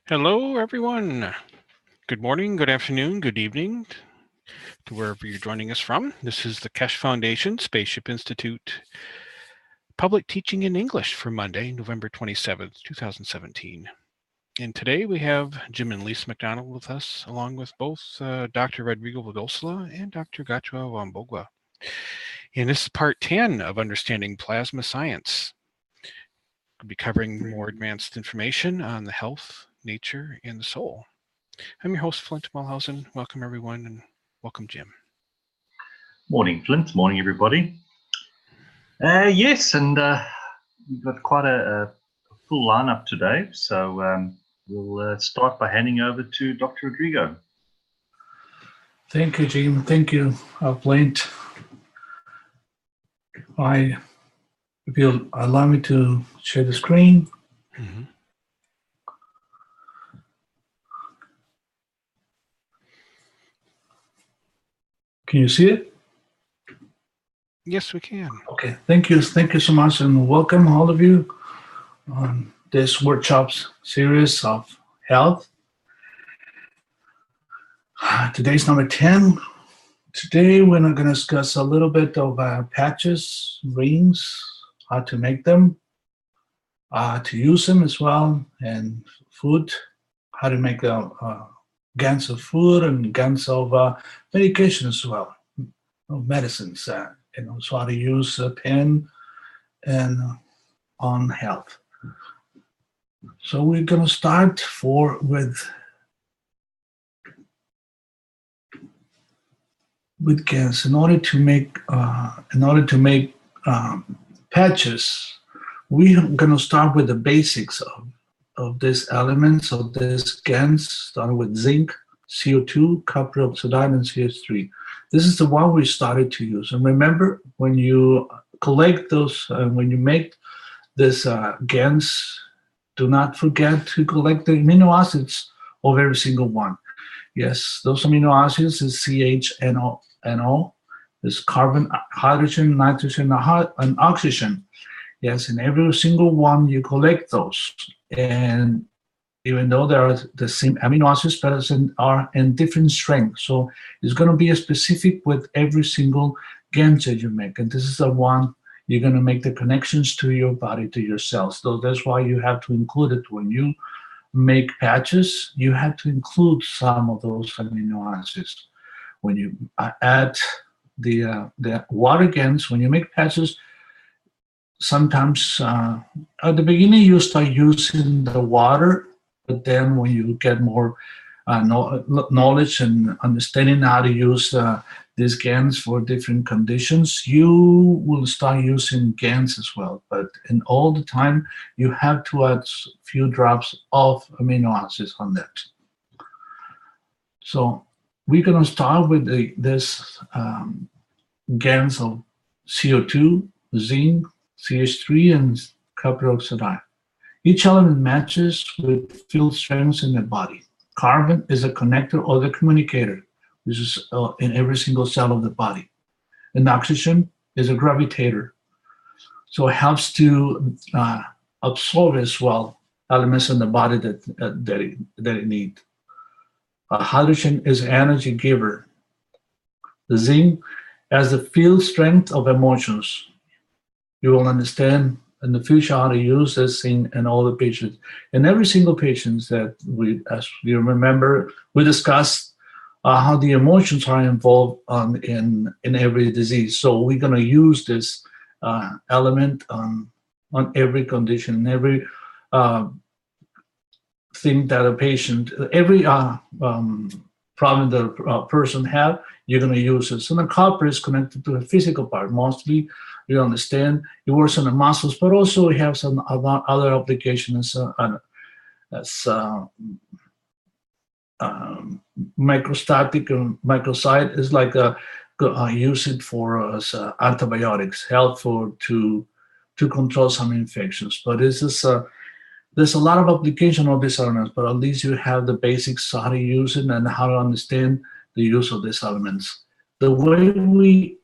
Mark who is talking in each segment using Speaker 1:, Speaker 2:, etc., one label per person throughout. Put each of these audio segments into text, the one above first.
Speaker 1: Hello, everyone. Good morning, good afternoon, good evening to wherever you're joining us from. This is the Kesh Foundation Spaceship Institute Public Teaching in English for Monday, November 27th, 2017. And today we have Jim and Lisa McDonald with us, along with both Dr. Rodrigo Vadosola and Dr. Gachua Wambogwa. And this is part 10 of Understanding Plasma Science. We'll be covering more advanced information on the health, nature, and the soul. I'm your host, Flint Mulhausen. Welcome, everyone, and welcome, Jim.
Speaker 2: Morning, Flint. Morning, everybody. Yes, and we've got quite a full lineup today, so we'll start by handing over to Dr. Rodrigo.
Speaker 3: Thank you, Jim. Thank you, Flint. If you'll allow me to share the screen.
Speaker 1: Mm-hmm.
Speaker 3: Can you see it?
Speaker 1: Yes, we can.
Speaker 3: Okay, thank you. Thank you so much, and welcome all of you on this workshops series of health. Today's number 10. Today we're going to discuss a little bit of patches, rings, how to make them, to use them as well, and food, how to make gans of food and gans of medication as well, of medicines, so how to use a pen and on health. So we're going to start with gans. In order to make patches, we're going to start with the basics of these elements, of these gans, starting with zinc, CO2, copper oxide, and CH3. This is the one we started to use. And remember, when you collect those, when you make these gans, do not forget to collect the amino acids of every single one. Yes, those amino acids is CHNO, is carbon, hydrogen, nitrogen, and oxygen. Yes, in every single one you collect those. And even though they are the same amino acids, but are in different strengths. So it's going to be specific with every single GAN that you make. And this is the one you're going to make the connections to your body, to your cells. So that's why you have to include it when you make patches. You have to include some of those amino acids. When you add the water GANs, when you make patches, sometimes at the beginning you start using the water, but then when you get more knowledge and understanding how to use these GANs for different conditions, you will start using GANs as well. But in all the time, you have to add a few drops of amino acids on that. So we're going to start with this GANs of CO2, zinc, CH3, and copper oxide. Each element matches with field strengths in the body. Carbon is a connector or the communicator, which is in every single cell of the body. And oxygen is a gravitator. So it helps to absorb as well elements in the body that it needs. Hydrogen is an energy giver. The zinc has the field strength of emotions. You will understand in the future how to use this in all the patients. In every single patient that as you remember, we discussed how the emotions are involved in every disease. So we're going to use this element on every condition, every thing that a patient, every problem that a person have, you're going to use it. So the copper is connected to the physical part. Mostly, you understand, it works on the muscles, but also it has some other applications as microstatic and microsite is like use it for as antibiotics, helpful to control some infections. But this is there's a lot of application of these elements, but at least you have the basics how to use it and how to understand the use of these elements. The way we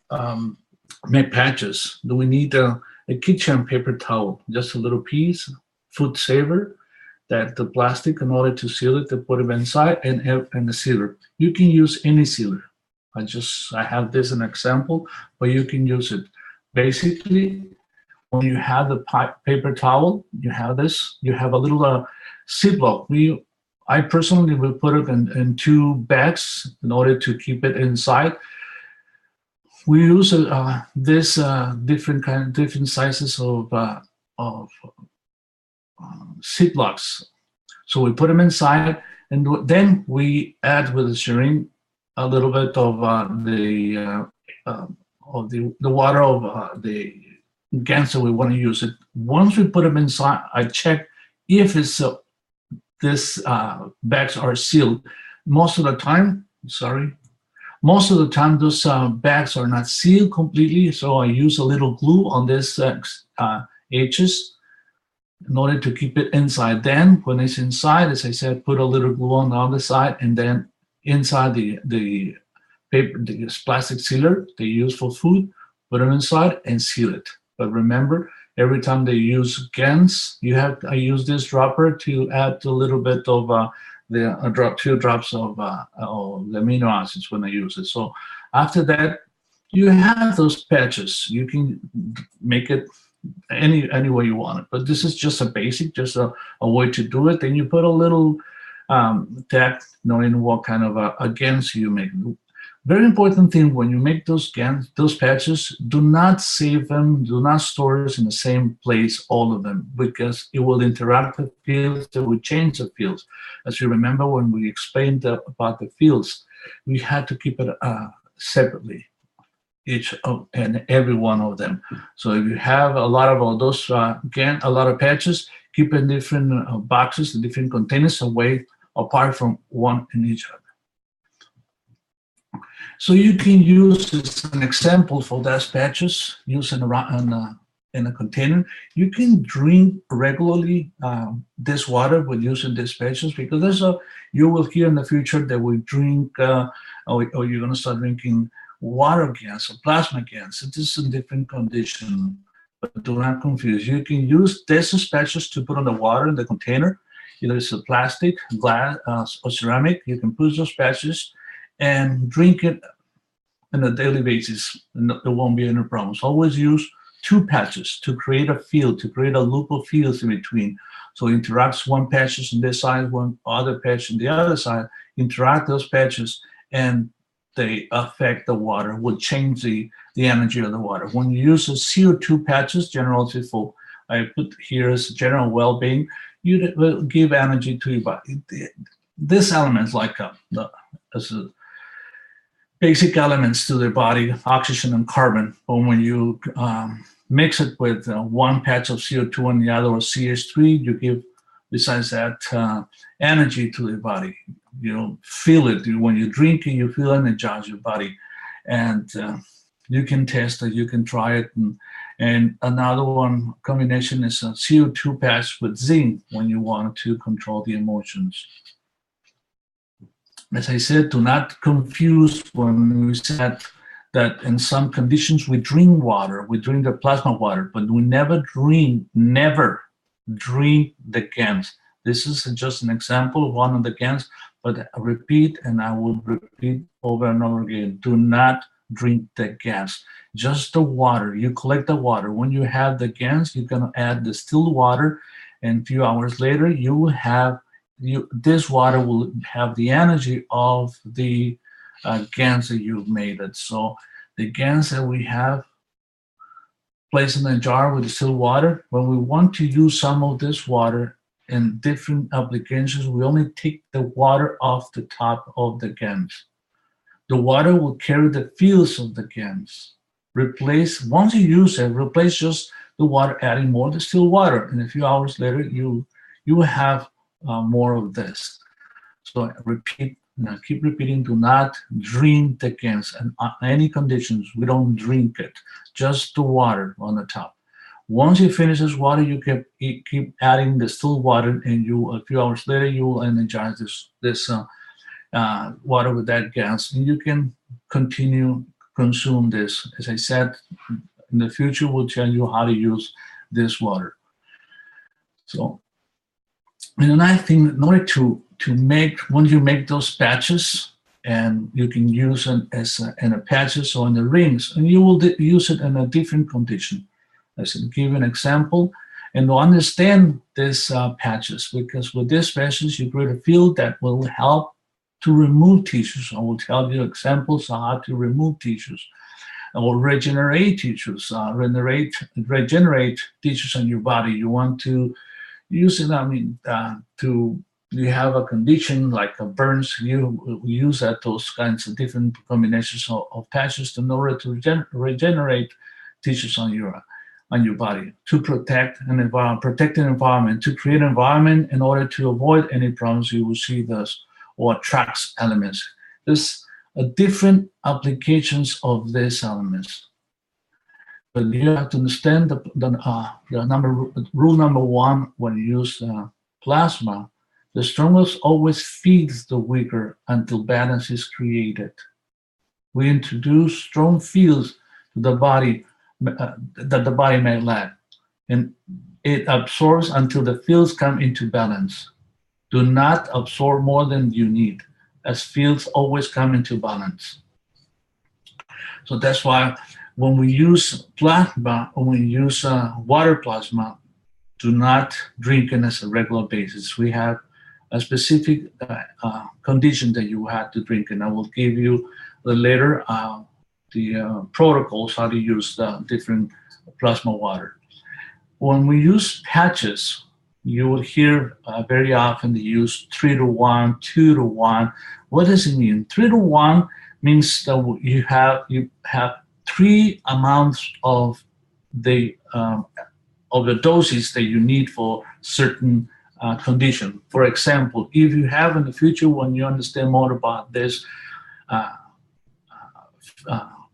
Speaker 3: make patches, do we need a kitchen paper towel, just a little piece, food saver, that the plastic in order to seal it, to put it inside, and the sealer. You can use any sealer. I have this an example, but you can use it. Basically, when you have the paper towel, you have this, you have a little Ziploc. I personally will put it in 2 bags in order to keep it inside. We use this different sizes of Ziplocs. So we put them inside, and then we add with the syringe a little bit of the water of the GANs that we want to use it. Once we put them inside, I check if this bags are sealed. Most of the time, those bags are not sealed completely, so I use a little glue on this edges in order to keep it inside. Then when it's inside, as I said, put a little glue on the other side, and then inside the paper, the plastic sealer they use for food, put them inside and seal it. But remember, every time they use GANs, I use this dropper to add a little bit of 2 drops of the amino acids when I use it. So after that, you have those patches. You can make it any way you want it, but this is just a basic, just a way to do it. Then you put a little tag, knowing what kind of GANs you make. Very important thing when you make those GANs, those patches, do not save them, do not store it in the same place, all of them, because it will interact with fields, it will change the fields. As you remember when we explained about the fields, we had to keep it separately, each and every one of them. So if you have a lot of those a lot of patches, keep in different boxes, different containers away, apart from one in each other. So you can use as an example for those patches, using in a container. You can drink regularly this water with using these patches, because you will hear in the future that we drink, or you're going to start drinking water GANs or plasma GANs. It is a different condition, but do not confuse. You can use these patches to put on the water in the container. Either it's a plastic, glass, or ceramic. You can put those patches and drink it on a daily basis, and there won't be any problems. Always use 2 patches to create a field, to create a loop of fields in between. So interacts one patches on this side, one other patch on the other side, interact those patches, and they affect the water, will change the energy of the water. When you use a CO2 patches, generally for, I put here as general well-being, you will give energy to your body. This elements like basic elements to the body, oxygen and carbon. But when you mix it with 1 patch of CO2 and the other was CH3, you give, besides that, energy to the body. You feel it. When you drink it, you feel energize your body. And you can test it, you can try it. And another one combination is a CO2 patch with zinc when you want to control the emotions. As I said, do not confuse when we said that in some conditions we drink water, we drink the plasma water, but we never drink the GANs. This is just an example of one of the GANs, but I repeat, and I will repeat over and over again, do not drink the GANs. Just the water. You collect the water. When you have the GANs, you're going to add distilled water, and a few hours later, you will have this water will have the energy of the GANs that you've made it. So the GANs that we have placed in a jar with distilled water, when we want to use some of this water in different applications, we only take the water off the top of the GANs. The water will carry the fields of the GANs. Once you use it, replace just the water, adding more distilled water. And a few hours later, you will have more of this. So keep repeating, do not drink the GANs. And any conditions, we don't drink it, just the water on the top. Once you finish this water, you keep adding distilled water, and a few hours later, you will energize this water with that gas, and you can continue consume this. As I said, in the future, we'll tell you how to use this water. So And another thing, in order to make, when you make those patches, and you can use them as in a patches or in the rings, and you will use it in a different condition. Let's give you an example, and to understand these patches, because with these patches you create a field that will help to remove tissues. I will tell you examples of how to remove tissues or regenerate tissues, regenerate tissues in your body. You want to use it, to, you have a condition like a burns, you use those kinds of different combinations of patches in order to regenerate tissues on your body, to protect an environment, to create an environment in order to avoid any problems you will see those or attracts elements. There's different applications of these elements. But you have to understand rule number one when you use plasma. The strongest always feeds the weaker until balance is created. We introduce strong fields to the body that the body may lack, and it absorbs until the fields come into balance. Do not absorb more than you need, as fields always come into balance. So that's why when we use plasma, when we use water plasma, do not drink it as a regular basis. We have a specific condition that you have to drink, and I will give you later the protocols how to use the different plasma water. When we use patches, you will hear very often they use 3-to-1, 2-to-1. What does it mean? 3-to-1 means that you have 3 amounts of the doses that you need for certain condition. For example, if you have in the future, when you understand more about this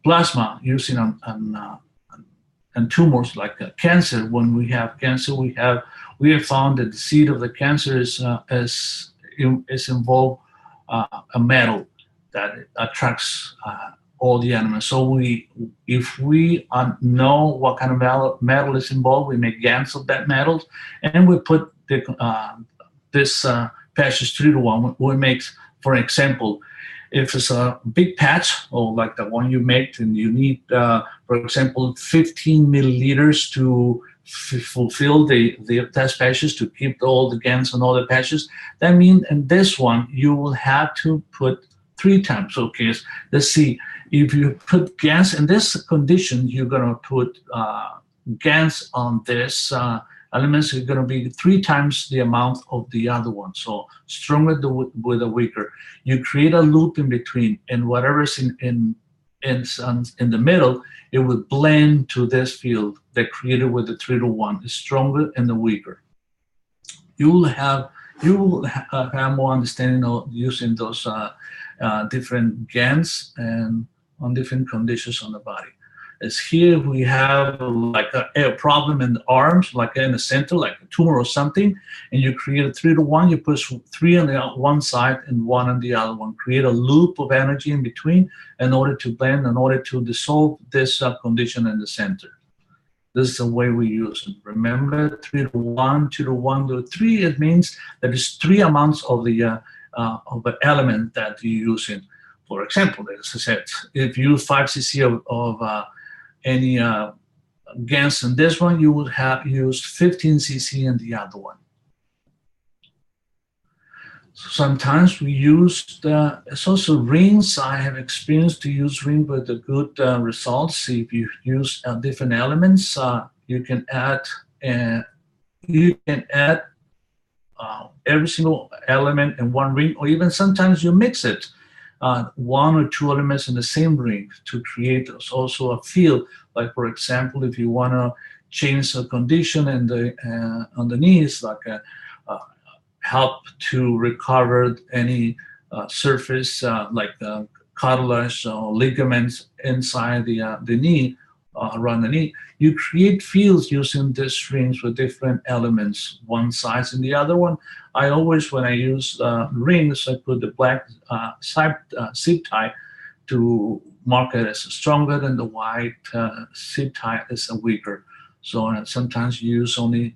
Speaker 3: plasma using on tumors like cancer, when we have cancer, we have found that the seed of the cancer is involved a metal that attracts all the elements. So if we know what kind of metal is involved, we make GANs of that metal, and we put this patches 3-to-1. We make, for example, if it's a big patch, or like the one you make, and you need, for example, 15 milliliters to fulfill the test patches, to keep all the GANs and all the patches, that means in this one, you will have to put 3 times. Okay, let's see. If you put GANs in this condition, you're going to put GANs on this elements are going to be 3 times the amount of the other one. So stronger with a weaker. You create a loop in between, and whatever's in the middle, it will blend to this field that created with the 3-to-1. The stronger and the weaker. You will have more understanding of using those different GANs and on different conditions on the body. As here we have like a problem in the arms, like in the center, like a tumor or something, and you create a 3-to-1, you push 3 on the one side and 1 on the other one. Create a loop of energy in between in order to blend, in order to dissolve this condition in the center. This is the way we use it. Remember, 3-to-1, 2-to-1, to 3, it means that it's 3 amounts of the element that you're using. For example, as I said, if you use 5 cc of any GANs in this one, you would have used 15 cc in the other one. Sometimes we use it's also rings. I have experience to use ring with the good results. If you use different elements, you can add every single element in one ring, or even sometimes you mix it. 1 or 2 elements in the same ring to create also a field. Like for example, if you want to change a condition in the on the knees, like help to recover any surface like cartilage or ligaments inside the knee, around the knee, you create fields using these rings with different elements, one size and the other one. I always, when I use rings, I put the black zip tie to mark it as stronger, than the white zip tie is a weaker. So sometimes you use only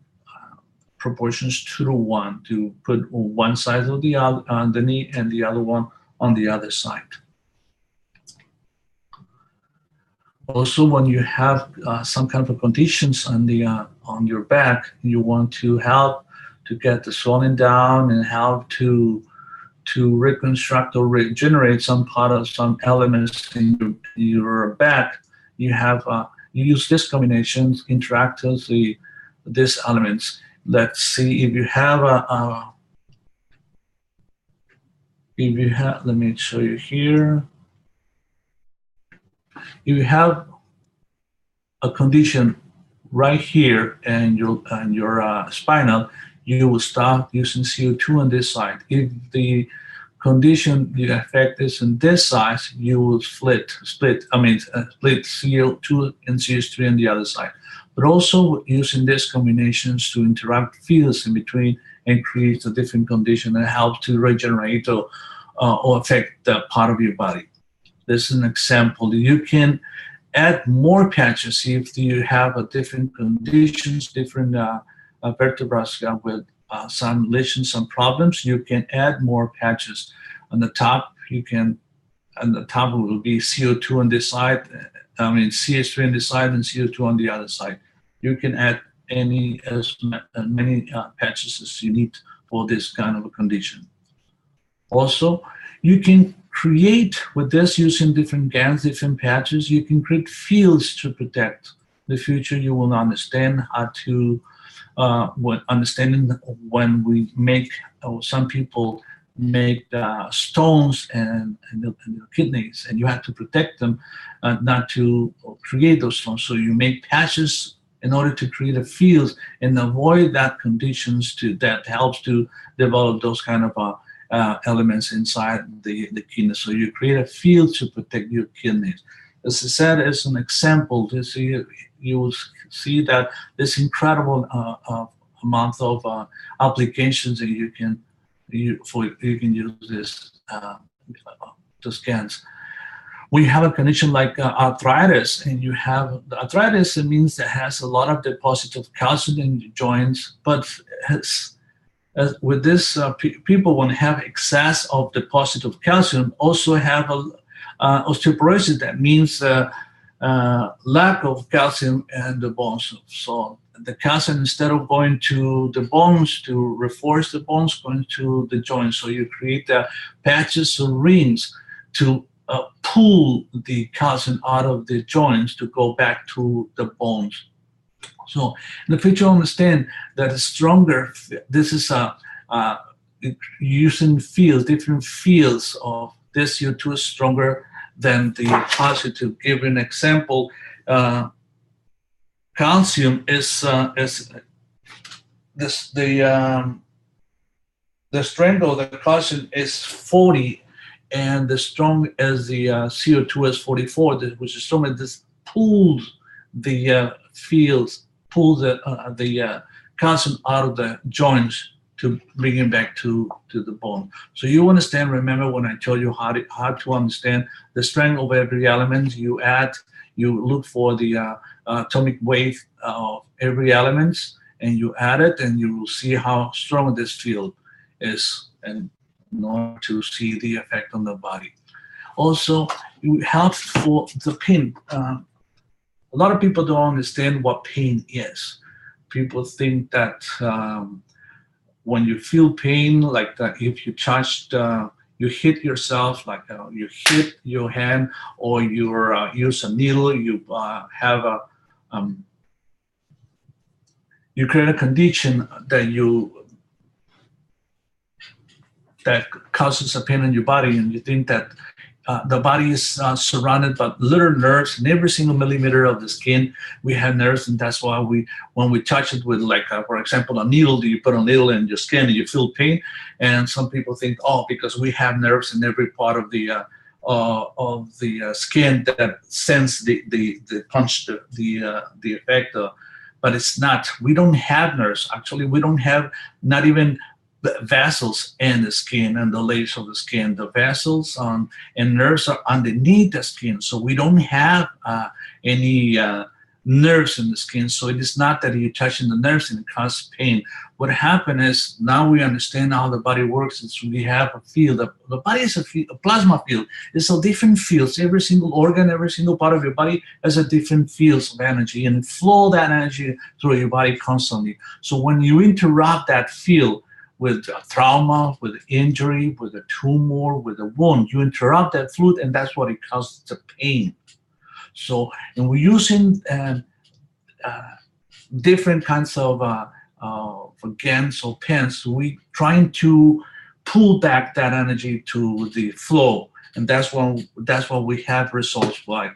Speaker 3: proportions 2:1 to put one side of the knee and the other one on the other side. Also, when you have some kind of conditions on your back, you want to help to get the swelling down and help to reconstruct or regenerate some elements in your back. You use this combination, interact with these elements. Let's see if you have let me show you here. If you have a condition right here and your spinal, you will start using CO2 on this side. If the condition, the effect is on this side, you will split CO2 and CS3 on the other side. But also using these combinations to interact fields in between and create a different condition and help to regenerate or affect that part of your body. This is an example. You can add more patches if you have a different conditions, different vertebrae with some lesions, some problems. You can add more patches. On the top, will be CO2 on this side, CS3 on this side and CO2 on the other side. You can add as many patches as you need for this kind of a condition. Also, you can create with this using different GANs, different patches. You can create fields to protect. In the future, you will understand how to when we make, some people make stones and the kidneys, and you have to protect them, not to create those stones. So you make patches in order to create a field and avoid that conditions that helps to develop those kind of elements inside the kidney. So you create a field to protect your kidneys. As I said, as an example, you will see that this incredible amount of applications that you can use this to scans. We have a condition like arthritis, and you have the arthritis. It means that has a lot of deposit of calcium in the joints, but with this, people when have excess of deposit of calcium also have osteoporosis. That means lack of calcium in the bones. So the calcium, instead of going to the bones to reinforce the bones, going to the joints. So you create patches or rings to pull the calcium out of the joints to go back to the bones. So in the future, understand that it's stronger. This is using fields, different fields of this CO2 is stronger than the positive. Give an example. Calcium is the strength of the calcium is 40, and the strong as the CO2 is 44, which is stronger. This pulls the fields, pulls the calcium out of the joints to bring it back to the bone. So you understand, remember when I told you how to understand the strength of every element, you look for the atomic weight of every element, and you add it, and you will see how strong this field is, and in order to see the effect on the body. Also, it helps for the pain. A lot of people don't understand what pain is. People think that when you feel pain, like that, if you touched, you hit yourself, like you hit your hand, or you use a needle, you have you create a condition that causes a pain in your body, and you think that the body is surrounded by little nerves. In every single millimeter of the skin, we have nerves, and that's why when we touch it with, like, for example, a needle, you put a needle in your skin and you feel pain. And some people think, because we have nerves in every part of the skin that sends the punch, the effect. But it's not. We don't have nerves. Actually, we don't have not even vessels in the skin and the layers of the skin. The vessels and nerves are underneath the skin, so we don't have any nerves in the skin. So it is not that you're touching the nerves and it causes pain. What happened is now we understand how the body works. It's we have a field. The body is a plasma field. It's a different fields. Every single organ, every single part of your body has a different fields of energy, and flow that energy through your body constantly. So when you interrupt that field with a trauma, with injury, with a tumor, with a wound, you interrupt that fluid, and that's what it causes the pain. So, and we're using different kinds of GANs or pens. We trying to pull back that energy to the flow, and that's what we have results like.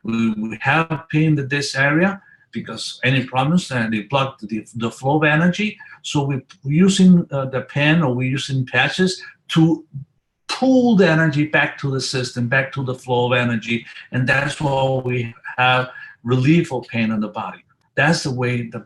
Speaker 3: We have pain in this area because any problems and they block the flow of energy. So we're using the pen, or we're using patches to pull the energy back to the system, back to the flow of energy, and that's why we have relief of pain in the body. That's the way the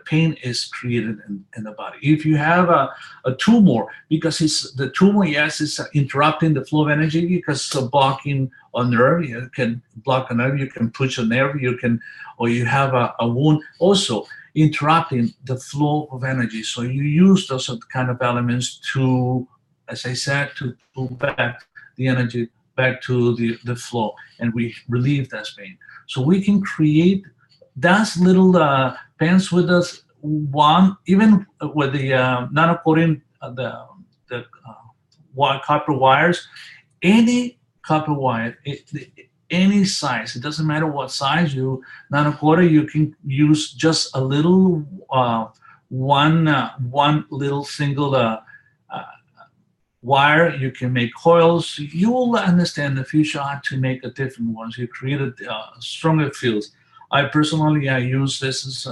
Speaker 3: pain is created in the body. If you have a tumor, because the tumor, yes, it's interrupting the flow of energy because it's blocking a nerve. You can block a nerve, you can push a nerve, or you have a wound also interrupting the flow of energy. So you use those kind of elements to, as I said, to pull back the energy back to the flow, and we relieve that pain. So we can create those little pens with us, even with the nanocoating, the copper wires, any copper wire, any size, it doesn't matter what size you nanocoater, you can use just a little one little single wire. You can make coils. You will understand in the future how to make a different ones. You created stronger fields. I personally use this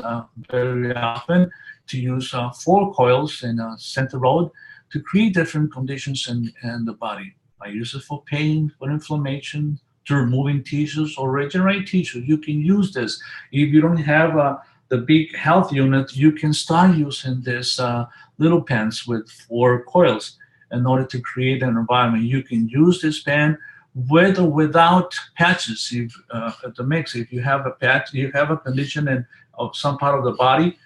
Speaker 3: very often to use 4 coils in a center road to create different conditions in the body. I use it for pain, for inflammation, to removing tissues or regenerate tissue. You can use this. If you don't have the big health unit, you can start using this little pens with 4 coils in order to create an environment. You can use this pen with or without patches. If the mix, if you have a patch, you have a condition of some part of the body,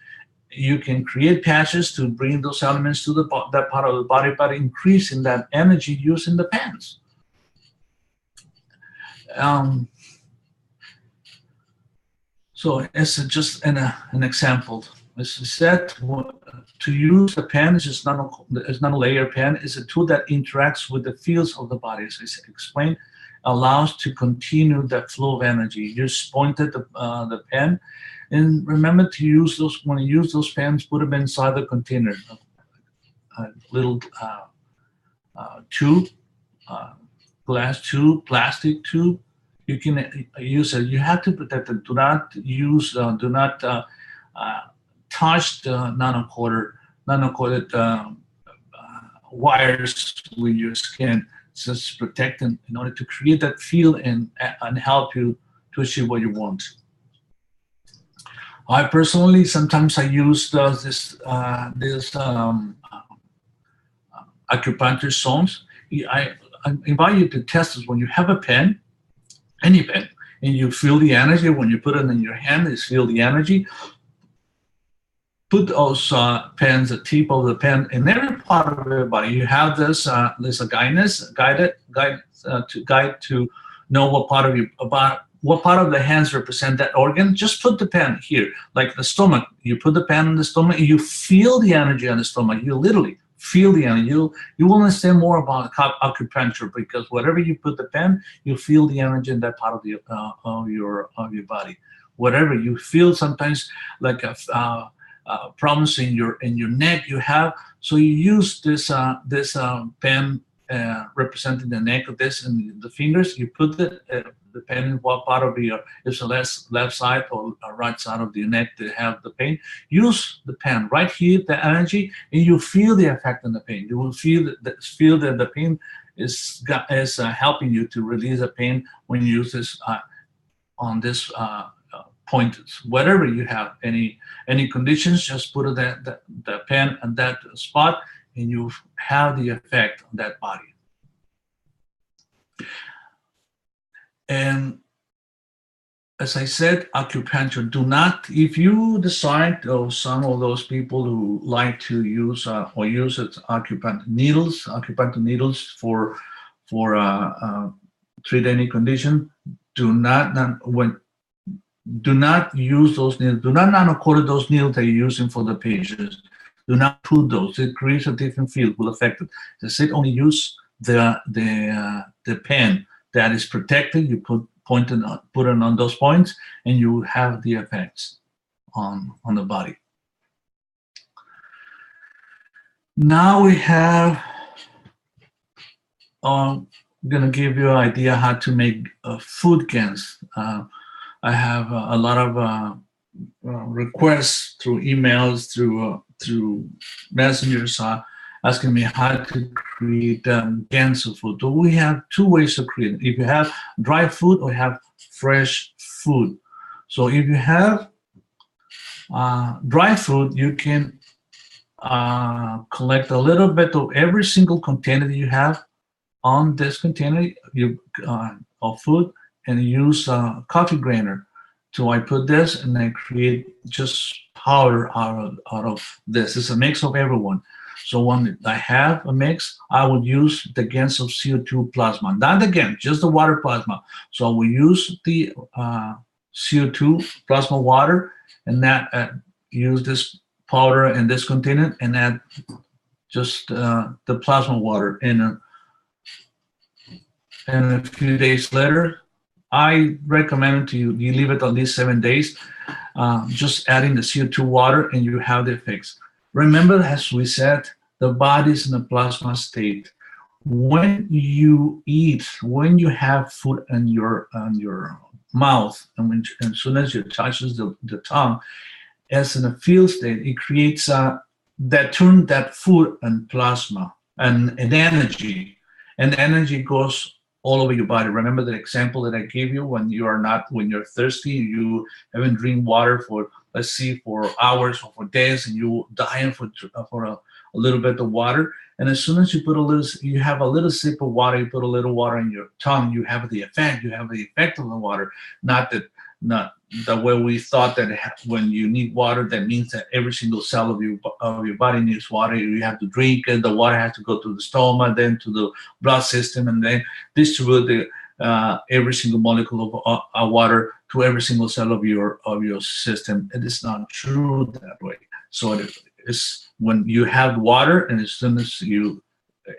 Speaker 3: you can create patches to bring those elements to that part of the body, but increasing that energy using the pens. So it's just an example. As I said, to use a pen is not a layer pen. It's a tool that interacts with the fields of the body. As I explained, allows to continue that flow of energy. You just pointed the pen, and remember to use those. When you use those pens, put them inside the container, a little tube, glass tube, plastic tube. You can use it. You have to protect it. Do not use. Do not touch the nanocoated wires with your skin. Just protect them in order to create that feel and help you to achieve what you want. I personally sometimes I use this acupuncture zones. I invite you to test this. When you have a pen, any pen, and you feel the energy, when you put it in your hand, you feel the energy. Put those pens, the tip of the pen, in every part of your body. You have this guide to know what part of the hands represent that organ. Just put the pen here, like the stomach. You put the pen in the stomach, and you feel the energy on the stomach. You literally feel the energy. You will understand more about acupuncture, because whatever you put the pen, you feel the energy in that part of your body. Whatever you feel, sometimes like a problems in your neck you have, so you use this pen representing the neck of this and the fingers. You put the pen in what part of your, it's the left side or right side of the neck to have the pain. Use the pen right here, the energy, and you feel the effect on the pain. You will feel that the pain is helping you to release the pain when you use this on this pointers. Whatever you have, any conditions, just put the pen on that spot, and you have the effect on that body. And as I said, acupuncture. Do not, if you decide, or some of those people who like to use or use it, acupuncture needles for treat any condition, do not use those needles. Do not nanocoat those needles that you're using for the patients. Do not put those. It creates a different field, will affect it. They said only use the pen that is protected. You put it on those points, and you have the effects on the body. Now we have. I'm gonna give you an idea how to make food cans. I have a lot of requests through emails, through messengers, asking me how to create cans of food. So we have two ways to create it. If you have dry food or have fresh food. So if you have dry food, you can collect a little bit of every single container that you have on this container of food, and use a coffee grinder. So I put this and I create just powder out of this. It's a mix of everyone. So when I have a mix, I would use the GANs of CO2 plasma, not the GAN, just the water plasma. So I will use the CO2 plasma water, and that use this powder in this container, and add just the plasma water in. And a few days later, I recommend to you leave it at least 7 days, just adding the CO2 water, and you have the effects. Remember, as we said, the body's in a plasma state. When you eat, when you have food in your mouth, and as soon as it touches the tongue, as in a field state, it creates that turn that food and plasma and energy, and energy goes all over your body. Remember the example that I gave you when you're thirsty, you haven't drink water for, let's see, for hours or for days, and you dying for a little bit of water. And as soon as you have a little sip of water, you put a little water in your tongue, you have the effect. You have the effect of the water. Not the way we thought that when you need water, that means that every single cell of your body needs water. You have to drink it. The water has to go to the stomach, then to the blood system, and then distribute every single molecule of water to every single cell of your system. It is not true that way. So it's when you have water, and as soon as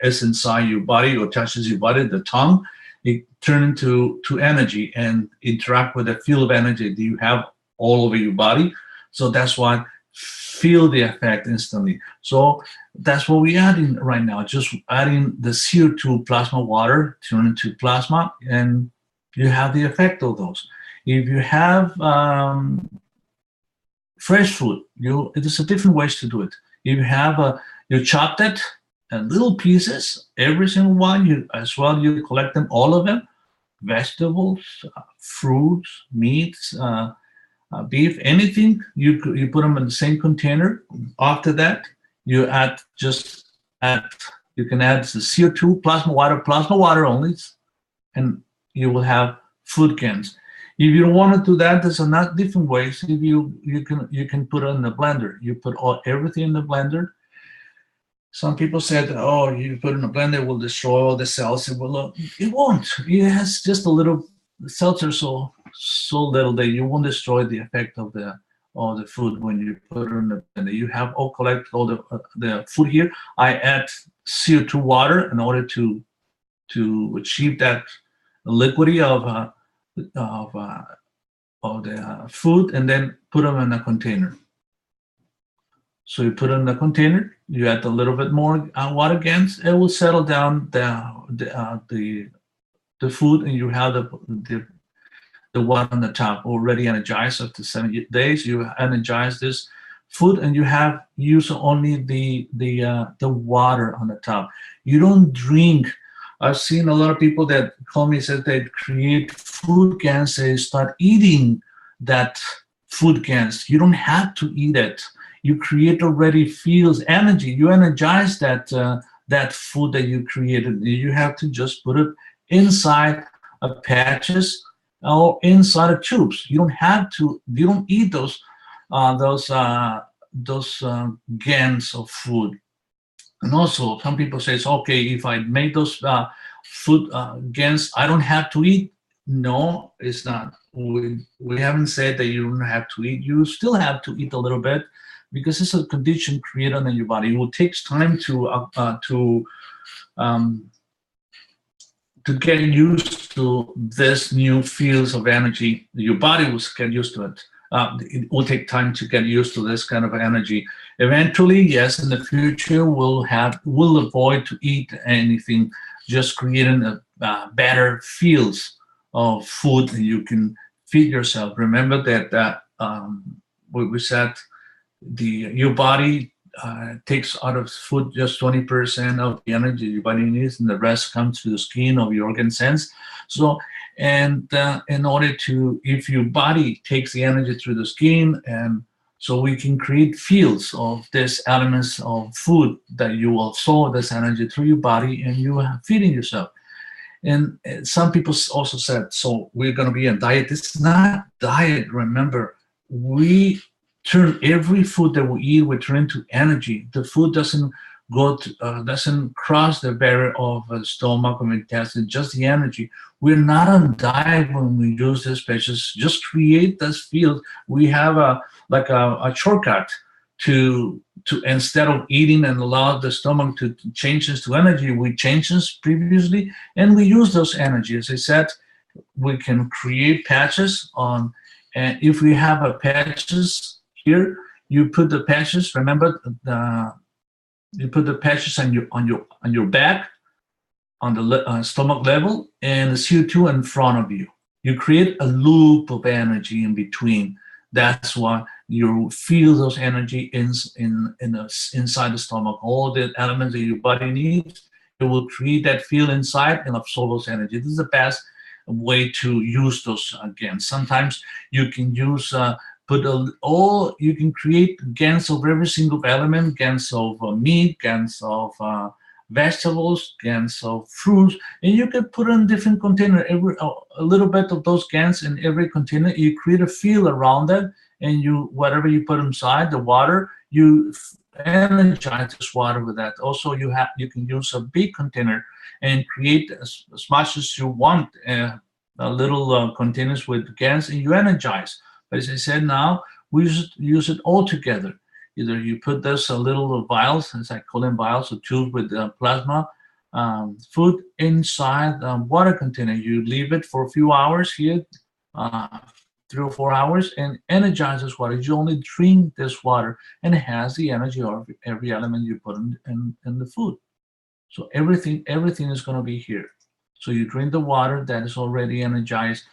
Speaker 3: it's inside your body or touches your body, the tongue, it turns into energy and interact with the field of energy that you have all over your body. So that's why feel the effect instantly. So that's what we're adding right now, just adding the CO2 plasma water, turn into plasma, and you have the effect of those. If you have fresh food, it is a different ways to do it. If you have you chopped it in little pieces, every single one, you collect them, all of them, vegetables, fruits, meats, beef, anything, you put them in the same container. After that, you can add the CO2 plasma water only, and you will have food cans. If you don't want to do that, there's not different ways. If you can put it in the blender. You put everything in the blender. Some people said, "Oh, you put it in a blender, it will destroy all the cells." It won't. It has just a little cells are so little that you won't destroy the effect of the food when you put it in the blender. You have collect all the food here. I add CO2 water in order to achieve that liquidity of the food, and then put them in a container. So you put it in the container, you add a little bit more water again, it will settle down the food, and you have the water on the top already energized. After 7 days, you energize this food, and you use only the water on the top. You don't drink. I've seen a lot of people that call me, said they create food cans, they start eating that food cans. You don't have to eat it. You create already feels energy. You energize that food that you created. You have to just put it inside patches or inside of tubes. You don't eat those GANs of food. And also, some people say, okay, if I make those food GANs, I don't have to eat. No, it's not. We haven't said that you don't have to eat. You still have to eat a little bit because it's a condition created in your body. It will take time to get used to this new fields of energy. Your body will get used to it. It will take time to get used to this kind of energy. Eventually, yes, in the future, we'll avoid to eat anything, just creating better fields of food and you can feed yourself. Remember that we said your body takes out of food just 20% of the energy your body needs, and the rest comes through the skin of your organ sense. So, and in order to, if your body takes the energy through the skin, and so we can create fields of these elements of food that you will absorb this energy through your body, and you are feeding yourself. And some people also said, so we're going to be on diet. This is not diet. Remember, we turn every food that we eat, we turn into energy. The food doesn't doesn't cross the barrier of the stomach or intestine, just the energy. We're not on diet when we use this species. Just create this field. We have a shortcut to instead of eating and allow the stomach to change this to energy, we change this previously and we use those energy. As I said, we can create patches on, and if we have a patches here, you put the patches. Remember, you put the patches on your back, on the stomach level, and the CO2 in front of you. You create a loop of energy in between. That's why you feel those energy inside the stomach. All the elements that your body needs, it will create that field inside and absorb those energy. This is the best way to use those again. Sometimes you can use you can create GANs of every single element, GANs of meat, GANs of vegetables, GANs of fruits, and you can put in different container, a little bit of those GANs in every container. You create a field around that, and whatever you put inside the water, you energize this water with that. Also, you can use a big container and create as much as you want, little containers with GANs, and you energize. But as I said, now we use it all together. Either you put this little vials, as I call them vials, or tubes with plasma food inside a water container. You leave it for a few hours here, 3 or 4 hours, and energizes water. You only drink this water, and it has the energy of every element you put in the food. So everything is going to be here. So you drink the water that is already energized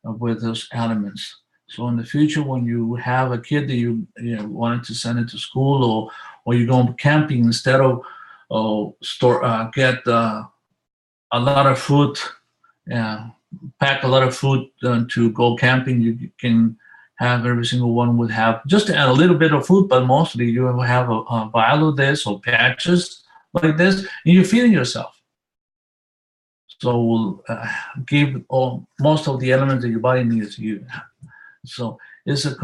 Speaker 3: with those elements. So in the future, when you have a kid that you wanted to send it to school, or you go camping, instead of get a lot of food, pack a lot of food to go camping, you can have every single one would have just a little bit of food, but mostly you will have a vial of this or patches like this, and you're feeding yourself. So we'll give most of the elements that your body needs you. So it's as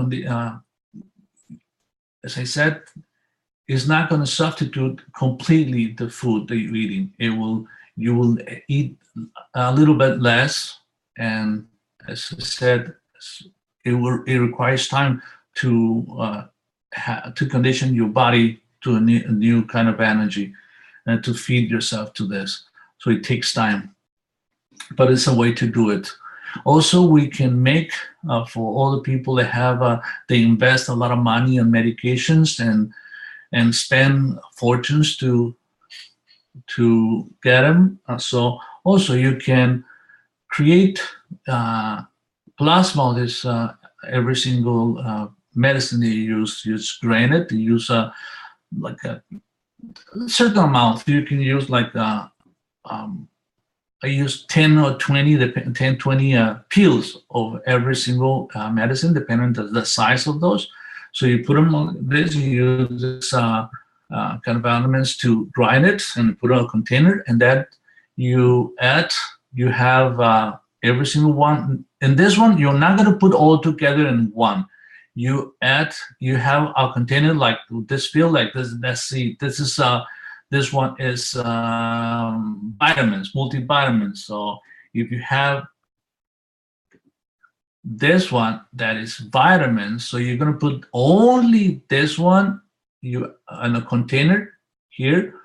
Speaker 3: I said, it's not going to substitute completely the food that you're eating. You will eat a little bit less, and as I said, it requires time to condition your body to a new kind of energy and to feed yourself to this. So it takes time, but it's a way to do it. Also, we can make for all the people that have they invest a lot of money on medications and spend fortunes to get them. So also you can create plasma. This every single medicine that you use. You strain it. You use like a certain amount. You can use like I use 10 or 20, 10, 20 pills of every single medicine, depending on the size of those. So you put them on this, you use this kind of elements to grind it and put it in a container, and that you have every single one in this one, you're not going to put all together in one. You have a container like this field, like this. Let's see, this one is vitamins, multivitamins. So if you have this one that is vitamins, so you're going to put only this one in a container here,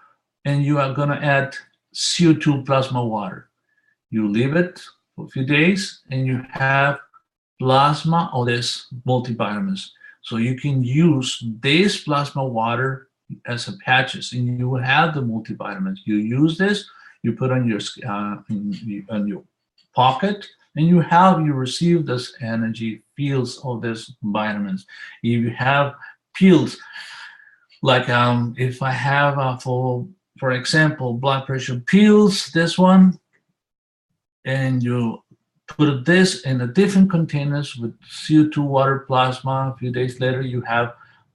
Speaker 3: and you are going to add CO2 plasma water. You leave it for a few days, and you have plasma of this multivitamins. So you can use this plasma water as a patches, and you will have the multivitamins. You use this, you put on your in your pocket, and you receive this energy fields of these vitamins. If you have pills, like if I have for example blood pressure pills, this one, and you put this in a different containers with CO2 water plasma. A few days later, you have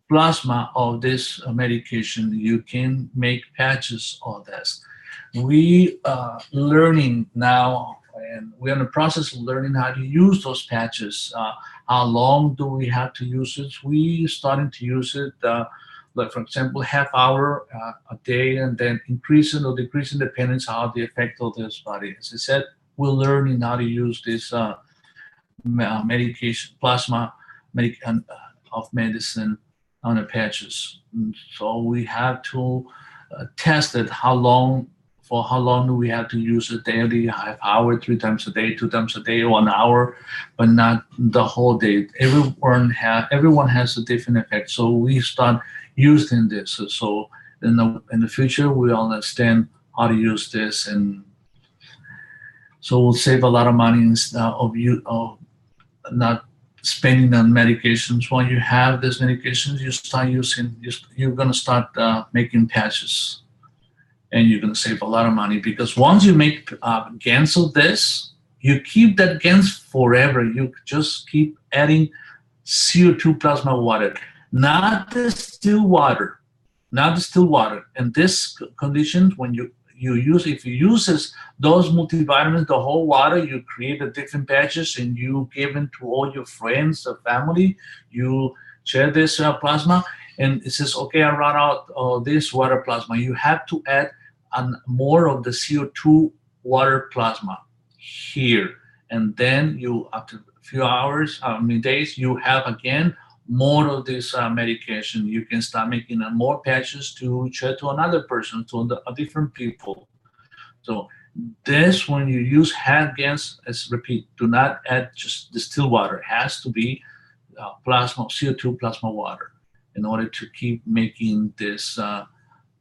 Speaker 3: plasma of this medication. You can make patches of this. We are learning now, and we're in the process of learning how to use those patches. How long do we have to use it? We starting to use it, like for example, half hour a day, and then increasing or decreasing depending on how the effect of this body. As I said, we're learning how to use this medication, plasma of medicine on the patches. So we have to test it. For how long do we have to use it daily? Half hour, 3 times a day, 2 times a day, 1 hour, but not the whole day. Everyone has a different effect. So we start using this. So in the future, we understand how to use this, and so we'll save a lot of money instead of not spending on medications. When you have these medications, you start using. You're gonna start making patches, and you're gonna save a lot of money, because once you make GANs of this, you keep that GANs forever. You just keep adding CO2 plasma water, not the still water, In this condition, when if you use those multivitamins, the whole water, you create a different patches, and you give them to all your friends or family. You share this plasma, and it says, okay, I run out of this water plasma. You have to add more of the CO2 water plasma here, and then after a few hours, days, you have again more of this medication. You can start making more patches to share to another person, to different people. So this, when you use hand GANs, let's repeat, do not add just distilled water. It has to be plasma, CO2 plasma water, in order to keep making this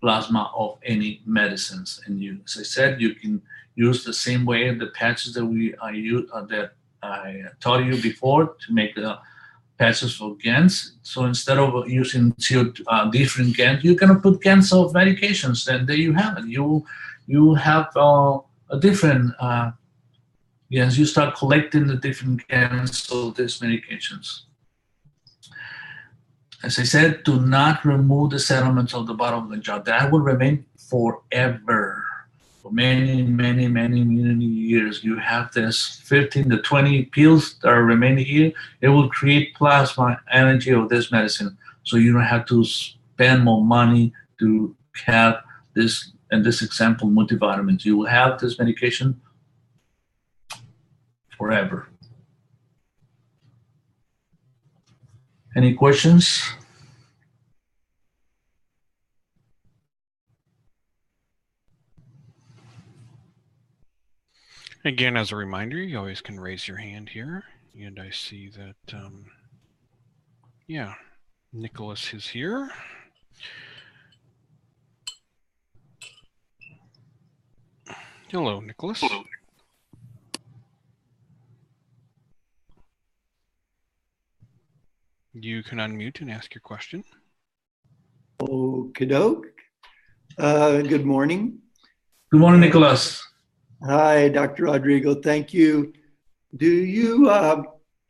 Speaker 3: plasma of any medicines. And as I said, you can use the same way the patches that that I taught you before to make the patches for GANs. So instead of using different GANs, you can put GANs of medications, and there you have it. You have a different GANs. You start collecting the different GANs of these medications. As I said, do not remove the sediments of the bottom of the jar. That will remain forever. For many, many, many, many years. You have this 15 to 20 pills that are remaining here. It will create plasma energy of this medicine. So you don't have to spend more money to have this, in this example, multivitamins. You will have this medication forever. Any questions?
Speaker 1: Again, as a reminder, you always can raise your hand here. And I see that, yeah, Nicholas is here. Hello, Nicholas. Hello. You can unmute and ask your question.
Speaker 4: Okie doke. Good morning.
Speaker 3: Good morning, Nicholas.
Speaker 4: Hi, Dr. Rodrigo. Thank you. Do you add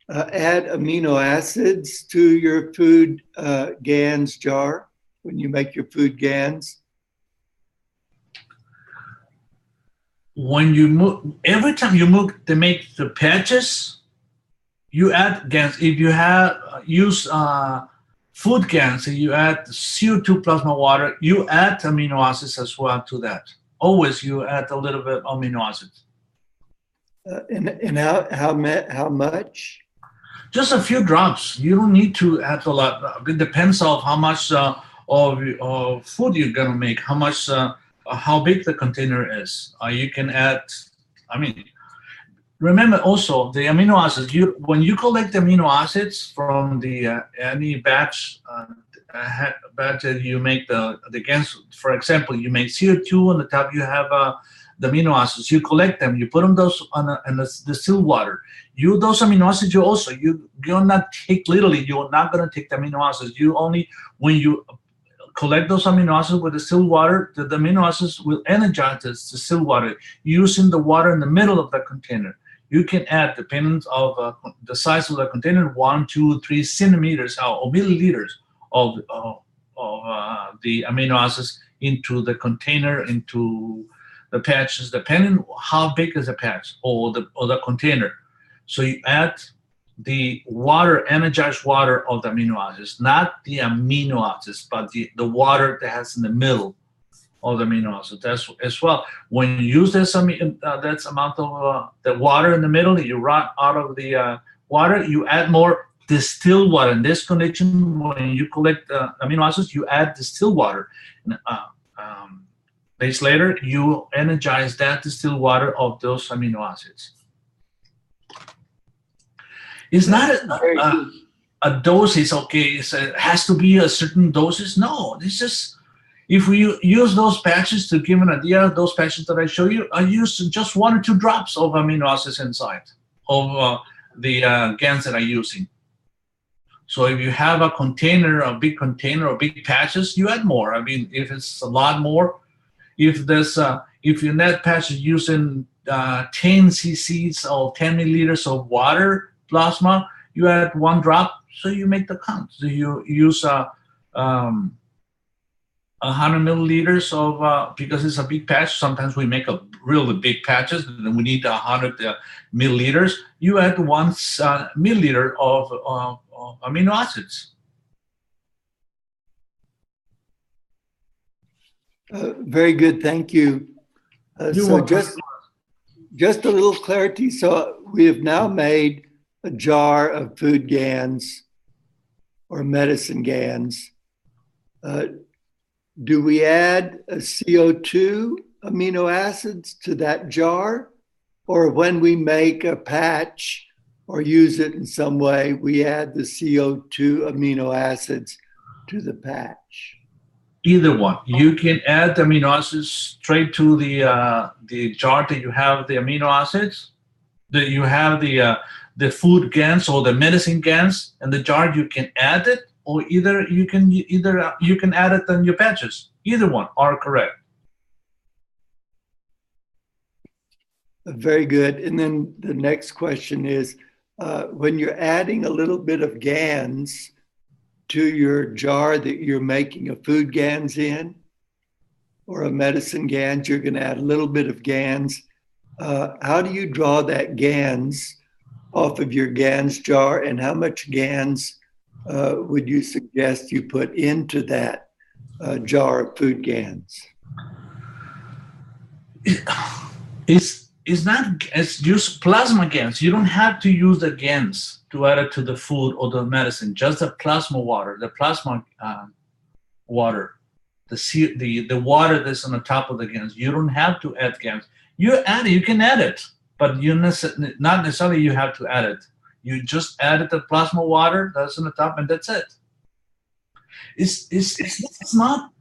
Speaker 4: amino acids to your food GANs jar when you make your food GANs?
Speaker 3: When you move, every time you move to make the patches, You add GANs. If you have use food GANs, you add CO2 plasma water, you add amino acids as well to that. Always you add a little bit of amino acids.
Speaker 4: And how much?
Speaker 3: Just a few drops. You don't need to add a lot. It depends on how much of food you're gonna make, how much, how big the container is. You can add. I mean, remember also the amino acids. When you collect amino acids from the any batch that you make the GANs. For example, you make CO2 on the top. You have the amino acids. You collect them. You put them those in the distilled water. Those amino acids you're not take literally. You're not gonna take the amino acids. You only when you collect those amino acids with distilled water, the amino acids will energize the distilled water using the water in the middle of the container. You can add, depending of the size of the container, 1, 2, 3 centimeters or milliliters of the amino acids into the container, into the patches, depending how big is the patch or the container. So you add the water, energized water of the amino acids, not the amino acids, but the water that has in the middle of the amino acids. That's as well. When you use this that's amount of the water in the middle, you run out of the water, you add more distilled water. In this condition, when you collect amino acids, you add distilled water. Days later, you energize that distilled water of those amino acids. It's not a dosage, okay, it has to be a certain dosage. No, it's just, if we use those patches to give an idea, those patches that I show you, I use just 1 or 2 drops of amino acids inside of the GANs that I'm using. So if you have a container, a big container, or big patches, you add more. I mean, if it's a lot more, if your net patch is using 10 cc's or 10 milliliters of water plasma, you add 1 drop, so you make the count. So you use 100 milliliters of, because it's a big patch, sometimes we make a really big patches, and we need 100 milliliters. You add 1 milliliter of amino acids.
Speaker 4: Very good, thank you. So just a little clarity. So we have now made a jar of food GANs or medicine GANs. Do we add a CO2 amino acids to that jar? Or when we make a patch or use it in some way, we add the CO2 amino acids to the patch?
Speaker 3: Either one. You can add the amino acids straight to the jar that you have the amino acids, that you have the food GANs or the medicine GANs in the jar. You can add it, or you can add it in your patches. Either one are correct.
Speaker 4: Very good. And then the next question is, when you're adding a little bit of GANs to your jar that you're making a food GANs in, or a medicine GANs, you're going to add a little bit of GANs. How do you draw that GANs off of your GANs jar, and how much GANs would you suggest you put into that jar of food GANs?
Speaker 3: It's not, it's just plasma GANs. You don't have to use the GANs to add it to the food or the medicine, just the plasma water, the plasma water, the water that's on the top of the GANs. You don't have to add GANs. You can add it, but not necessarily you have to add it. You just added the plasma water that's on the top, and that's it. It's not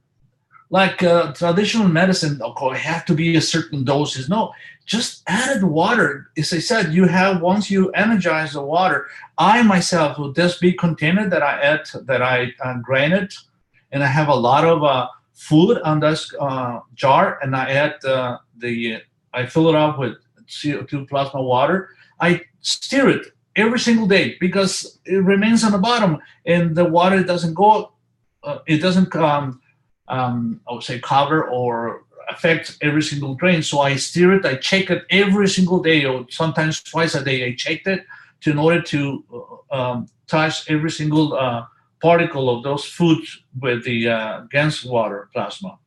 Speaker 3: like traditional medicine. Okay, have to be a certain doses. No, just added water. As I said, once you energize the water. I myself, with this big container that I drain it, and I have a lot of food on this jar, and I add I fill it up with CO2 plasma water. I stir it every single day because it remains on the bottom, and the water doesn't go. It doesn't I would say cover or affect every single drain. So I stir it. I check it every single day, or sometimes twice a day. I check it in order to touch every single particle of those foods with the GANS water plasma.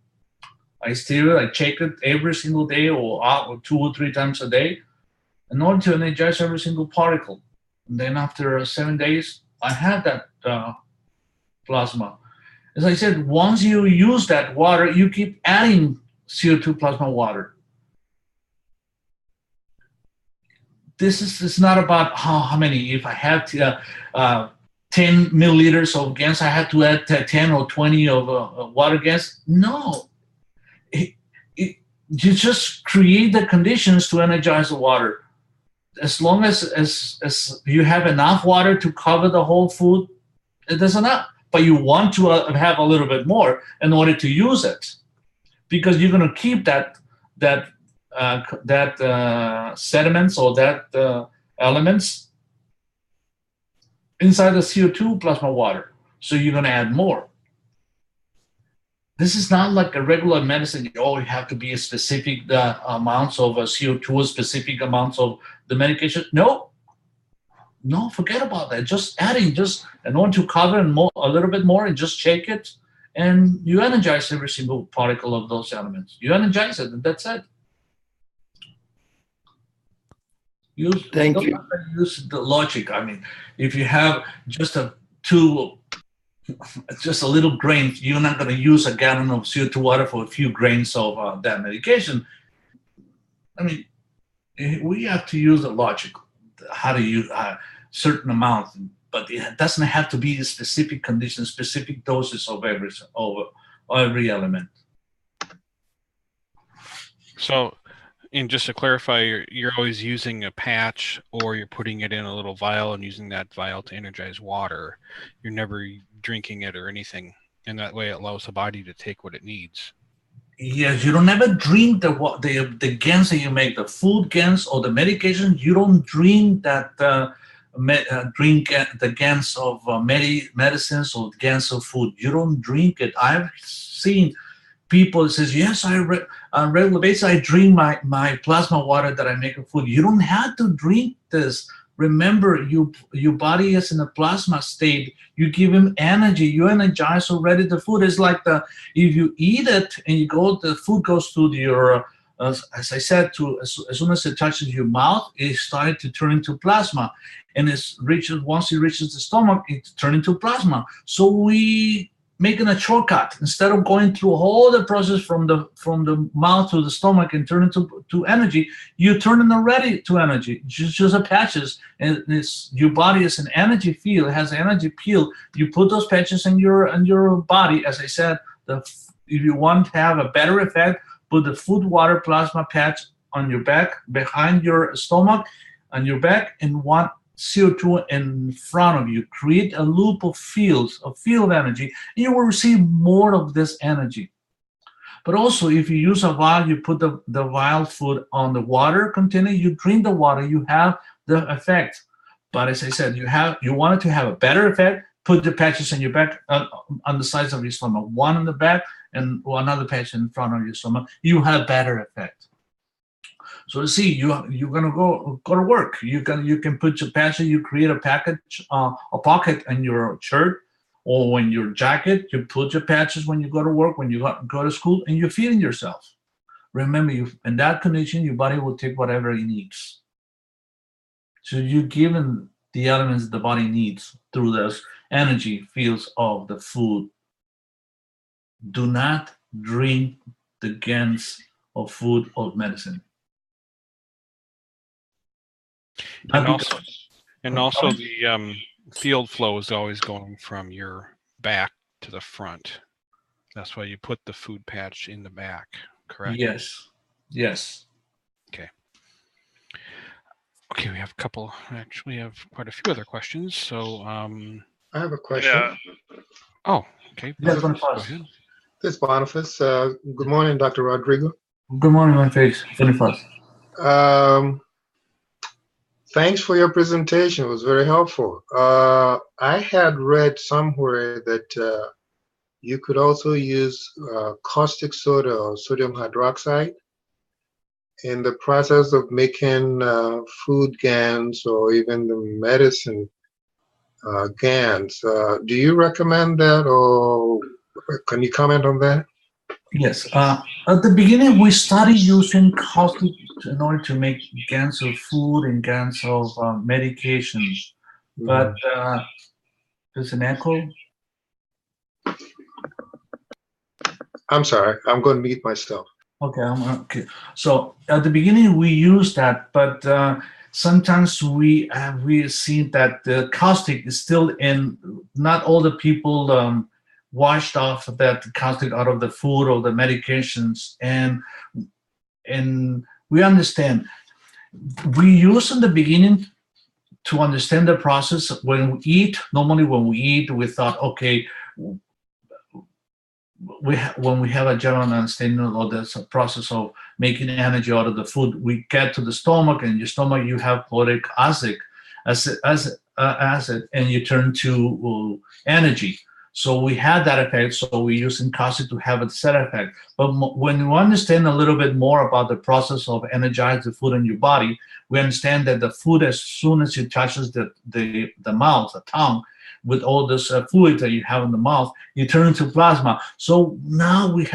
Speaker 3: I stir it, I check it every single day or 2 or 3 times a day in order to energize every single particle. And then after 7 days, I had that plasma. As I said, once you use that water, you keep adding CO2 plasma water. It's not about how many. If I have 10 milliliters of GANS, I have to add 10 or 20 of water GANS. No. You just create the conditions to energize the water. As long as you have enough water to cover the whole food, it is enough. But you want to have a little bit more in order to use it, because you're going to keep that sediments or that elements inside the CO2 plasma water. So you're going to add more. This is not like a regular medicine. You have to be a specific amounts of CO2, specific amounts of the medication. No, forget about that. Just adding, just in order to cover a little bit more, and just shake it, and you energize every single particle of those elements. You energize it, and that's it.
Speaker 4: Thank you.
Speaker 3: Use the logic. I mean, if you have just a little grain, you're not going to use a gallon of CO2 water for a few grains of that medication. I mean, we have to use the logic, how to use certain amount, but it doesn't have to be a specific condition, specific doses of every element.
Speaker 1: So, and just to clarify, you're always using a patch, or you're putting it in a little vial and using that vial to energize water. You're never drinking it or anything, and that way it allows the body to take what it needs.
Speaker 3: Yes, you don't ever drink the GANS that you make, the food GANS or the medication. You don't drink that drink the GANS of medicines or GANS of food. You don't drink it. I've seen people that says, yes, on regular basis I drink my plasma water that I make of food. You don't have to drink this. Remember, your body is in a plasma state. You give him energy. You energize already the food. It's like if you eat it and the food goes to your, as I said, as soon as it touches your mouth, it starts to turn into plasma. And once it reaches the stomach, it turns into plasma. So we making a shortcut. Instead of going through all the process from the mouth to the stomach and turn into to energy, you turn it already to energy. Just a patches, and your body is an energy field. It has an energy field. You put those patches in your body. As I said, if you want to have a better effect, put the food water plasma patch on your back, behind your stomach, on your back, and one CO2 in front of you. Create a loop of field of energy, and you will receive more of this energy. But also, if you use a vial, you put the vial food on the water container, you drink the water, you have the effect. But as I said, you wanted to have a better effect, put the patches on your back, on the sides of your stomach, one on the back and another patch in front of your stomach. You have better effect. So see, you're gonna go to work. You can put your patch. You create a pocket in your shirt or in your jacket. You put your patches when you go to work, when you go to school, and you're feeding yourself. Remember, in that condition, your body will take whatever it needs. So you're given the elements the body needs through those energy fields of the food. Do not drink the GANS of food or medicine.
Speaker 1: And also the field flow is always going from your back to the front. That's why you put the food patch in the back, correct?
Speaker 3: Yes.
Speaker 1: Okay, we have quite a few other questions. So
Speaker 5: I have a question.
Speaker 1: Oh, okay.
Speaker 3: Yes,
Speaker 1: Go ahead.
Speaker 5: This is Boniface. Good morning, Dr. Rodrigo.
Speaker 3: Good morning, my face. Boniface.
Speaker 5: Thanks for your presentation. It was very helpful. I had read somewhere that you could also use caustic soda or sodium hydroxide in the process of making food GANs or even the medicine GANs. Do you recommend that, or can you comment on that?
Speaker 3: Yes. At the beginning, we started using caustic in order to make GANs of food and GANs of medications. But there's an echo.
Speaker 5: I'm sorry. I'm going to mute myself.
Speaker 3: Okay. Okay. So at the beginning, we used that, but sometimes we see that the caustic is still in. Not all the people washed off that caustic out of the food or the medications, and we understand. We use in the beginning to understand the process. When we eat, normally when we eat, we thought, okay, when we have a general understanding of the process of making energy out of the food, we get to the stomach, and your stomach, you have chloric acid, and you turn to energy. So we had that effect. So we use caustic to have a set effect. But when you understand a little bit more about the process of energize the food in your body, we understand that the food, as soon as it touches the mouth, the tongue, with all this fluid that you have in the mouth, you turn into plasma. So now we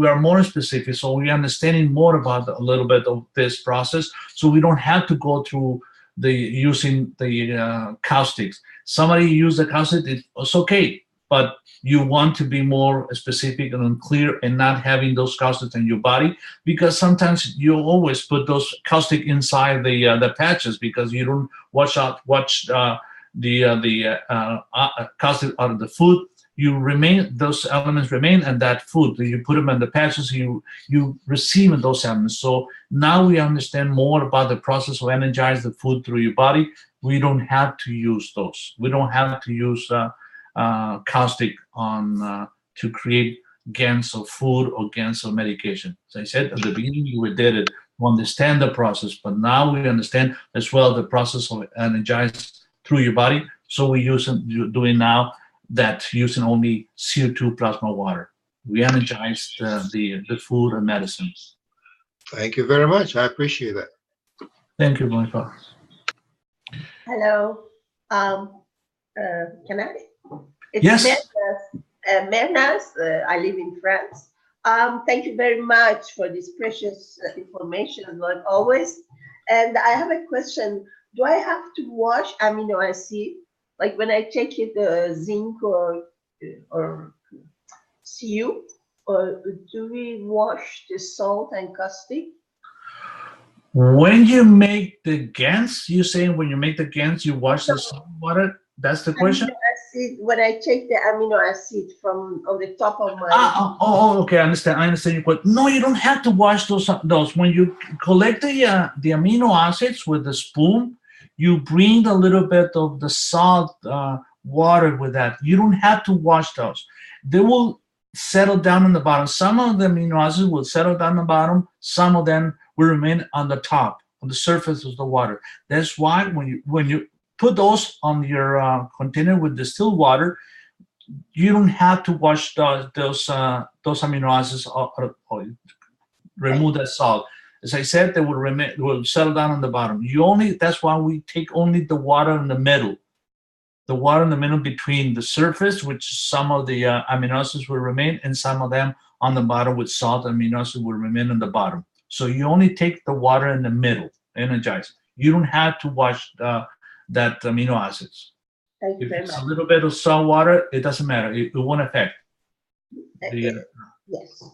Speaker 3: are more specific. So we're understanding more about a little bit of this process. So we don't have to go through using the caustics. Somebody use the caustic, it's okay, but you want to be more specific and clear and not having those caustics in your body, because sometimes you always put those caustic inside the patches because you don't watch the caustic out of the food. Those elements remain in that food. You put them in the patches, you receive those elements. So now we understand more about the process of energize the food through your body. We don't have to use those. We don't have to use caustic on to create GANs of food or GANs of medication. As I said at the beginning, we did it to understand the process, but now we understand as well the process of energize through your body. So we doing now that using only CO2 plasma water. We energize the food and medicines.
Speaker 5: Thank you very much. I appreciate that.
Speaker 3: Thank you, Boniface.
Speaker 6: Hello. Can I? It's
Speaker 3: Yes.
Speaker 6: Mernas. I live in France. Thank you very much for this precious information, like always. And I have a question. Do I have to wash amino acid? Like when I take it, zinc or Cu, or do we wash the salt and caustic?
Speaker 3: When you make the GANs, you saying when you make the GANs, you wash the salt water? That's the question?
Speaker 6: Acid, when I take the amino acid from on the top of my...
Speaker 3: Okay, I understand your question. No, you don't have to wash those. When you collect the amino acids with the spoon, you bring a little bit of the salt water with that. You don't have to wash those. They will settle down on the bottom. Some of the amino acids will settle down the bottom. Some of them will remain on the top, on the surface of the water. That's why when you put those on your container with distilled water, you don't have to wash those amino acids or remove that salt. As I said, they will settle down on the bottom. That's why we take only the water in the middle. The water in the middle between the surface, which some of the amino acids will remain, and some of them on the bottom with salt amino acids will remain on the bottom. So you only take the water in the middle, energize. You don't have to wash that amino acids.
Speaker 6: Thank you
Speaker 3: If
Speaker 6: very
Speaker 3: it's
Speaker 6: much.
Speaker 3: a little bit of salt water, it doesn't matter. It won't affect.
Speaker 6: Yes.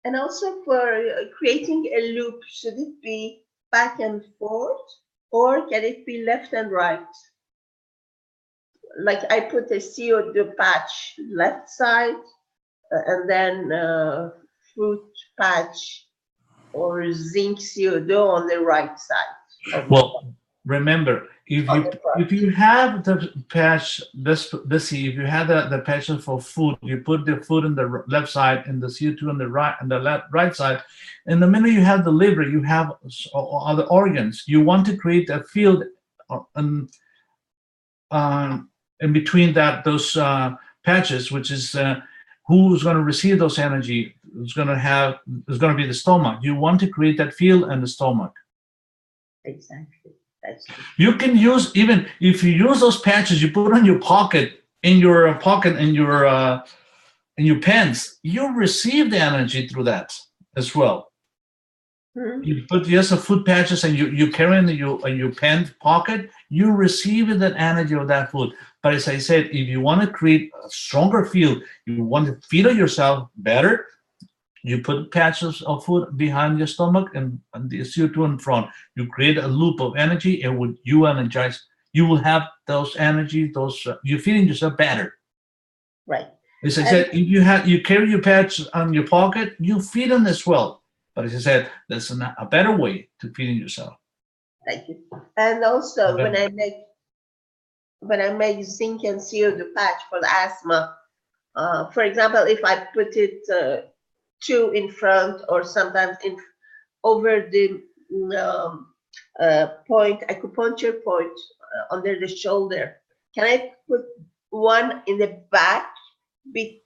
Speaker 6: And also for creating a loop, should it be back and forth, or can it be left and right? Like I put a CO2 patch left side, and then fruit patch or zinc CO2 on the right side.
Speaker 3: Well, remember, if you have the patch, let's see, if you have the patch for food, you put the food on the left side and the CO2 on the right side. In the middle, you have the liver, you have other organs. You want to create a field in between those patches, which is who's going to receive those energy is going to be the stomach. You want to create that feel in the stomach.
Speaker 6: Exactly. That's true.
Speaker 3: You can use, even if you use those patches you put on your pocket, in your pants, you receive the energy through that as well.
Speaker 6: Hmm.
Speaker 3: You put just a food patches and you carry in your pant pocket, you receive that energy of that food. But as I said, if you want to create a stronger feel, you want to feel yourself better, you put patches of food behind your stomach and the CO2 in front. You create a loop of energy, and when you energize, you will have those energy, you're feeling yourself better.
Speaker 6: Right.
Speaker 3: As I
Speaker 6: And-
Speaker 3: said, if you carry your patch on your pocket, you feed them as well. But as I said, there's a better way to feeding yourself.
Speaker 6: Thank you. And also,
Speaker 3: Okay.
Speaker 6: when I make zinc and CO2 patch for the asthma, for example, if I put it 2 in front or sometimes over the acupuncture point under the shoulder, can I put one in the back, in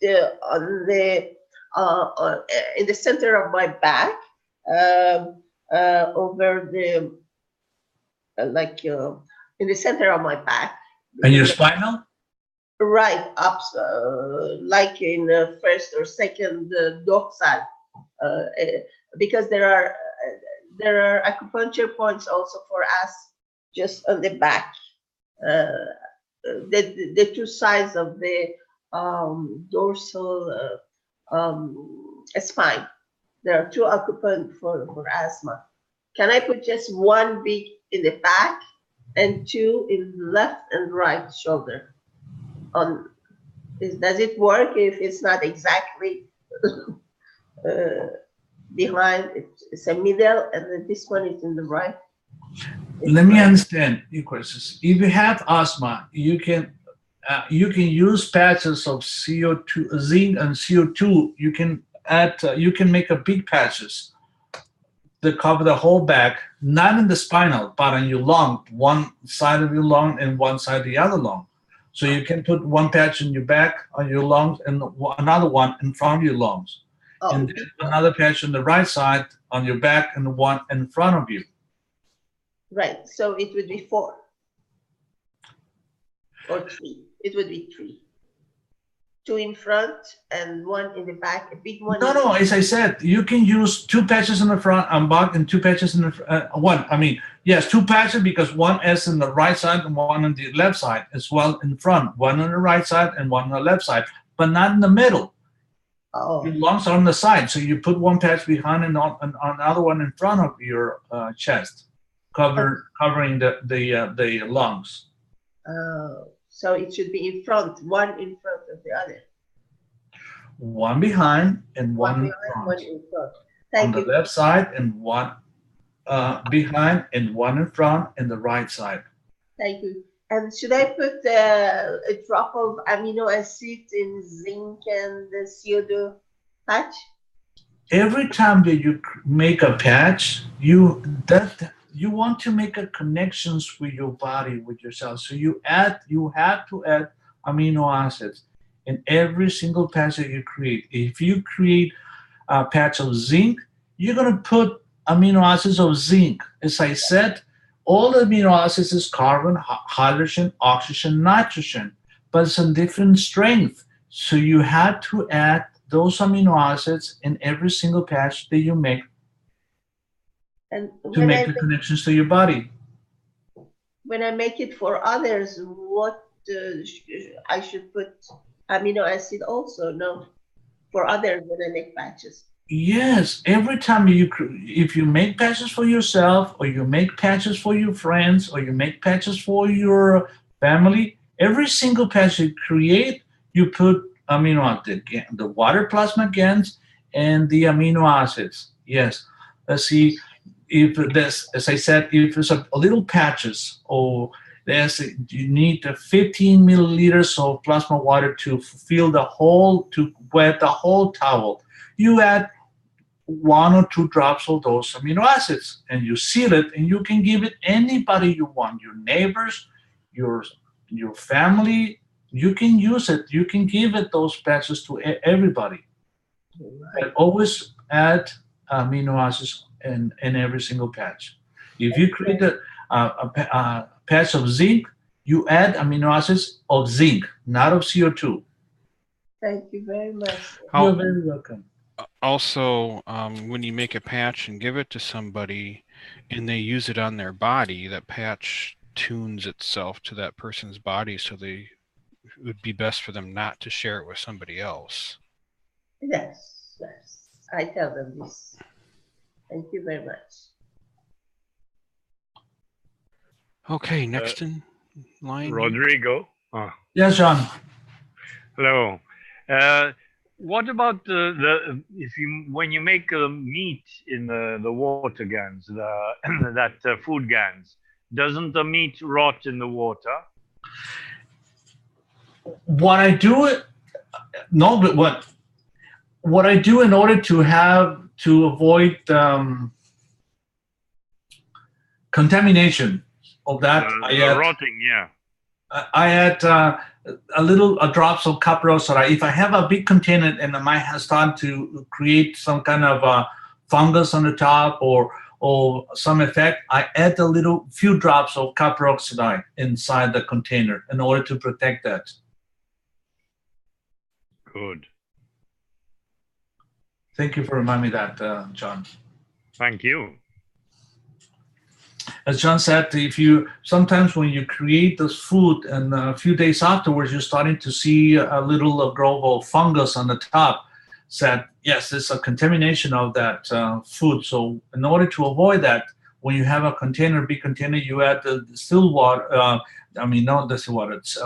Speaker 6: the center of my back, over the in the center of my back,
Speaker 3: And your spinal?
Speaker 6: right up, like in the first or second dorsal, because there are acupuncture points also for us just on the back, the 2 sides of the dorsal spine. There are 2 acupuncture for asthma. Can I put just 1 big in the back and 2 in left and right shoulder? Does it work if it's not exactly behind? It's a middle, and then this one is in the right.
Speaker 3: Let me understand your questions. If you have asthma, you can use patches of CO2, zinc and CO2. You can add. You can make a big patches that cover the whole back, not in the spinal, but on your lung, one side of your lung and one side of the other lung. So you can put one patch in your back on your lungs and another one in front of your lungs, and then another patch on the right side on your back and one in front of you.
Speaker 6: Right. So it would be 4 or 3. It would be 3. 2 in front and 1 in the back. A big one.
Speaker 3: No. As I said, you can use 2 patches in the front and back, and 2 patches in the one. I mean, yes, 2 patches, because one is in the right side and one on the left side as well in front. One on the right side and one on the left side, but not in the middle.
Speaker 6: Oh.
Speaker 3: Your lungs are on the side, so you put one patch behind and another one in front of your chest, covering the lungs.
Speaker 6: So it should be in front, 1 in front of the other.
Speaker 3: One behind and one in
Speaker 6: behind,
Speaker 3: front.
Speaker 6: 1 in front. Thank
Speaker 3: On
Speaker 6: you.
Speaker 3: the left side, and one behind and one in front and the right side.
Speaker 6: Thank you. And should I put a drop of amino acids in zinc and the CO2 patch?
Speaker 3: Every time that you make a patch, you want to make a connections with your body, with yourself. So you have to add amino acids in every single patch that you create. If you create a patch of zinc, you're going to put amino acids of zinc. As I said, all the amino acids is carbon, hydrogen, oxygen, nitrogen, but it's a different strength. So you have to add those amino acids in every single patch that you make
Speaker 6: And
Speaker 3: to make the connections to your body.
Speaker 6: when I make it for others, what I should put amino acid also? No, for others when I make patches.
Speaker 3: Yes, every time if you make patches for yourself, or you make patches for your friends, or you make patches for your family, every single patch you create, you put amino acid, the water plasma GANs and the amino acids. Yes, let's see if this, as I said, if it's a little patches, or you need 15 milliliters of plasma water to fill to wet the whole towel. You add 1 or 2 drops of those amino acids, and you seal it, and you can give it anybody you want, your neighbors, your family. You can use it. You can give it those patches to everybody. But always add amino acids in every single patch. If you create a patch of zinc, you add amino acids of zinc, not of CO2.
Speaker 6: Thank you very much.
Speaker 3: You're very welcome.
Speaker 1: Also, when you make a patch and give it to somebody and they use it on their body, that patch tunes itself to that person's body, so it would be best for them not to share it with somebody else.
Speaker 6: Yes, yes. I tell them this. Thank you very much.
Speaker 1: Okay, next in line.
Speaker 7: Rodrigo.
Speaker 3: Yes, John.
Speaker 7: Hello. What about when you make meat in the water gans, that food gans, doesn't the meat rot in the water?
Speaker 3: What I do, no, but what I do in order to avoid contamination of that,
Speaker 7: rotting, yeah.
Speaker 3: I add a drops of copper oxide. If I have a big container and I might have started to create some kind of fungus on the top or some effect, I add a few drops of copper oxide inside the container in order to protect that.
Speaker 7: Good.
Speaker 3: Thank you for reminding me that, John.
Speaker 7: Thank you.
Speaker 3: As John said, sometimes when you create this food and a few days afterwards, you're starting to see a little growth of fungus on the top, said, yes, it's a contamination of that food. So in order to avoid that, when you have a big container, you add the still water, not distilled water, it's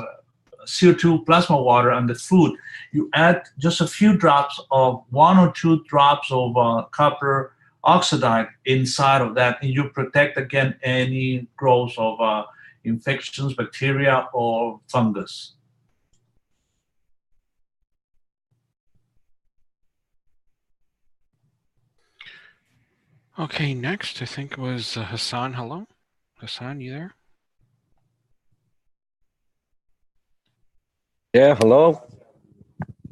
Speaker 3: CO2 plasma water on the food. You add just a few drops of 1 or 2 drops of copper oxide inside of that, and you protect again any growth of infections, bacteria, or fungus.
Speaker 1: Okay, next I think was Hassan. Hello, Hassan, you there?
Speaker 8: Yeah, hello.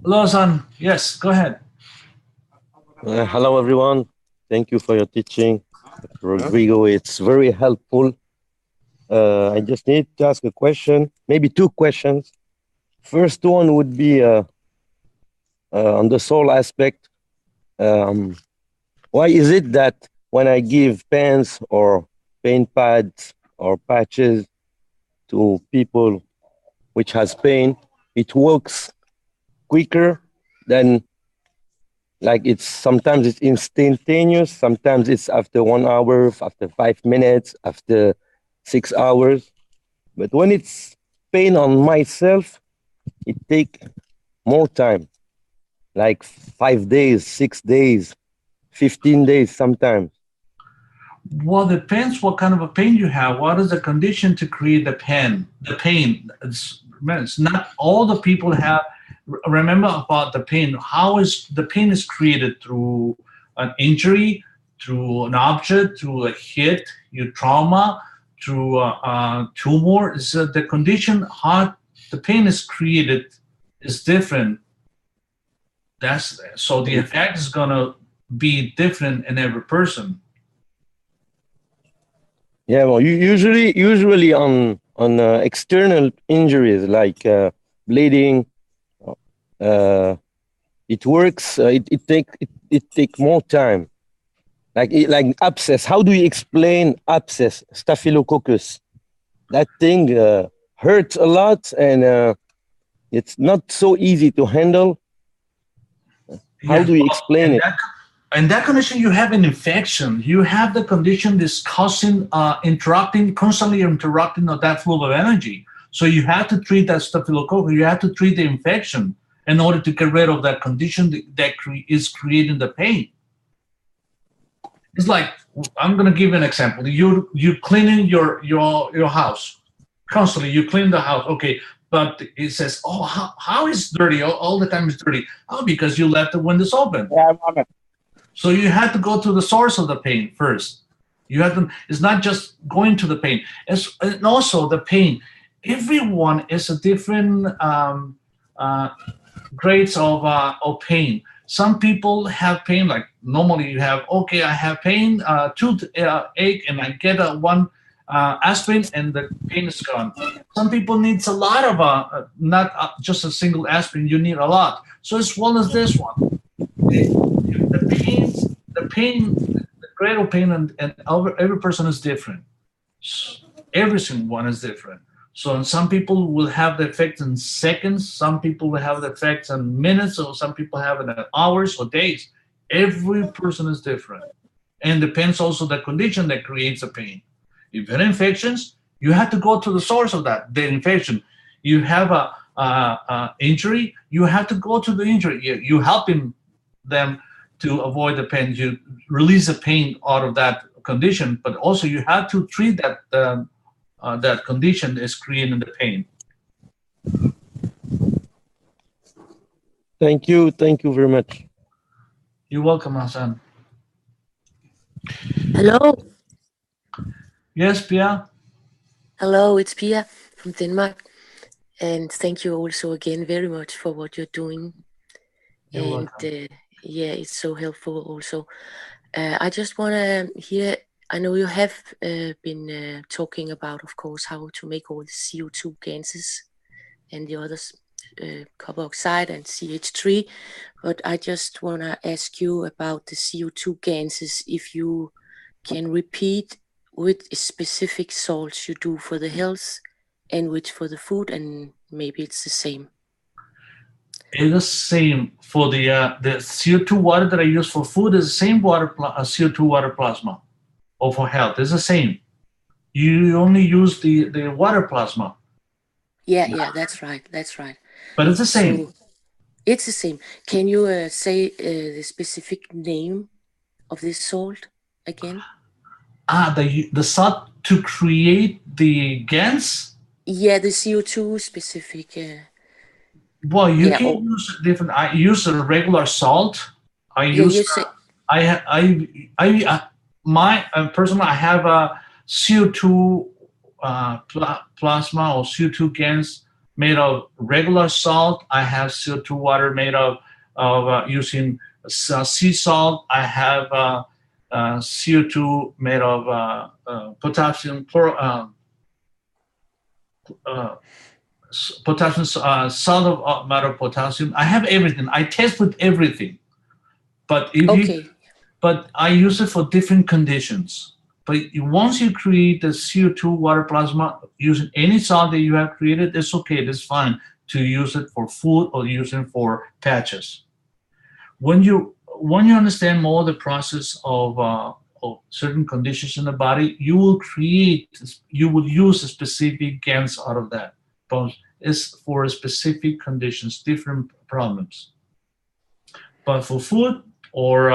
Speaker 3: Hello, Hassan. Yes, go ahead.
Speaker 8: Hello, everyone. Thank you for your teaching, Rodrigo. It's very helpful. I just need to ask a question, maybe 2 questions. First one would be on the soul aspect. Why is it that when I give pens or paint pads or patches to people which has pain, it works quicker than, like, sometimes it's instantaneous, sometimes it's after 1 hour, after 5 minutes, after 6 hours. But when it's pain on myself, it takes more time, like 5 days, 6 days, 15 days sometimes.
Speaker 3: Well, depends what kind of a pain you have. What is the condition to create the pain? It's not all the people have. Remember about the pain. How is the pain is created? Through an injury, through an object, through a hit, your trauma, through a tumor. So the condition, how the pain is created, is different. So the effect is gonna be different in every person.
Speaker 8: Yeah, well, usually on external injuries like bleeding, it works. It take more time. Like abscess. How do you explain abscess, staphylococcus? That thing hurts a lot, and it's not so easy to handle. How do you explain it?
Speaker 3: In that condition, you have an infection. You have the condition that's causing, constantly interrupting of that flow of energy. So you have to treat that staphylococcus. You have to treat the infection in order to get rid of that condition that is creating the pain. It's like, I'm going to give you an example. You're cleaning your house constantly. You clean the house, okay, but it says, oh, how is dirty? All the time it's dirty. Oh, because you left the windows open.
Speaker 8: Yeah, I'm it.
Speaker 3: So you had to go to the source of the pain first. It's not just going to the pain. And also the pain. Everyone is a different grades of pain. Some people have pain, like normally you have, okay, I have pain, toothache, and I get one aspirin and the pain is gone. Some people needs a lot of, not just a single aspirin, you need a lot. So as well as this one, the greater pain, and every person is different. Every single one is different. So and some people will have the effect in seconds, some people will have the effects in minutes, or some people have it in hours or days. Every person is different. And depends also the condition that creates the pain. If you have infections, you have to go to the source of that, the infection. You have a injury, you have to go to the injury. You helping them to avoid the pain. You release the pain out of that condition, but also you have to treat that that condition is creating the pain.
Speaker 8: Thank you very much.
Speaker 3: You're welcome, Hassan.
Speaker 9: Hello.
Speaker 3: Yes, Pia.
Speaker 9: Hello, it's Pia from Denmark. And thank you also again very much for what you're doing.
Speaker 3: You're
Speaker 9: and
Speaker 3: welcome.
Speaker 9: yeah, it's so helpful also. I just want to hear, I know you have been talking about, of course, how to make all the CO2 gases and the others, carbon oxide and CH3, but I just want to ask you about the CO2 gases, if you can repeat which specific salts you do for the health and which for the food, and maybe it's the same.
Speaker 3: It's the same for the CO2 water that I use for food is the same water CO2 water plasma, or for health. It's the same. You only use the water plasma.
Speaker 9: Yeah, that's right.
Speaker 3: But it's the same.
Speaker 9: So it's the same. Can you say the specific name of this salt again?
Speaker 3: The salt to create the GANs?
Speaker 9: Yeah, the CO2 specific.
Speaker 3: Well, you can use different. I use a regular salt. I use.
Speaker 9: You say,
Speaker 3: personally, I have a CO2 plasma or CO2 GANs made of regular salt. I have CO2 water made of using sea salt. I have CO2 made of potassium potassium salt of matter of potassium. I have everything. I test with everything, but but I use it for different conditions. But once you create the CO2 water plasma using any salt that you have created, it's okay. It's fine to use it for food or use it for patches. When you understand more the process of certain conditions in the body, you will use a specific GANs out of that. But it's for specific conditions, different problems. But for food or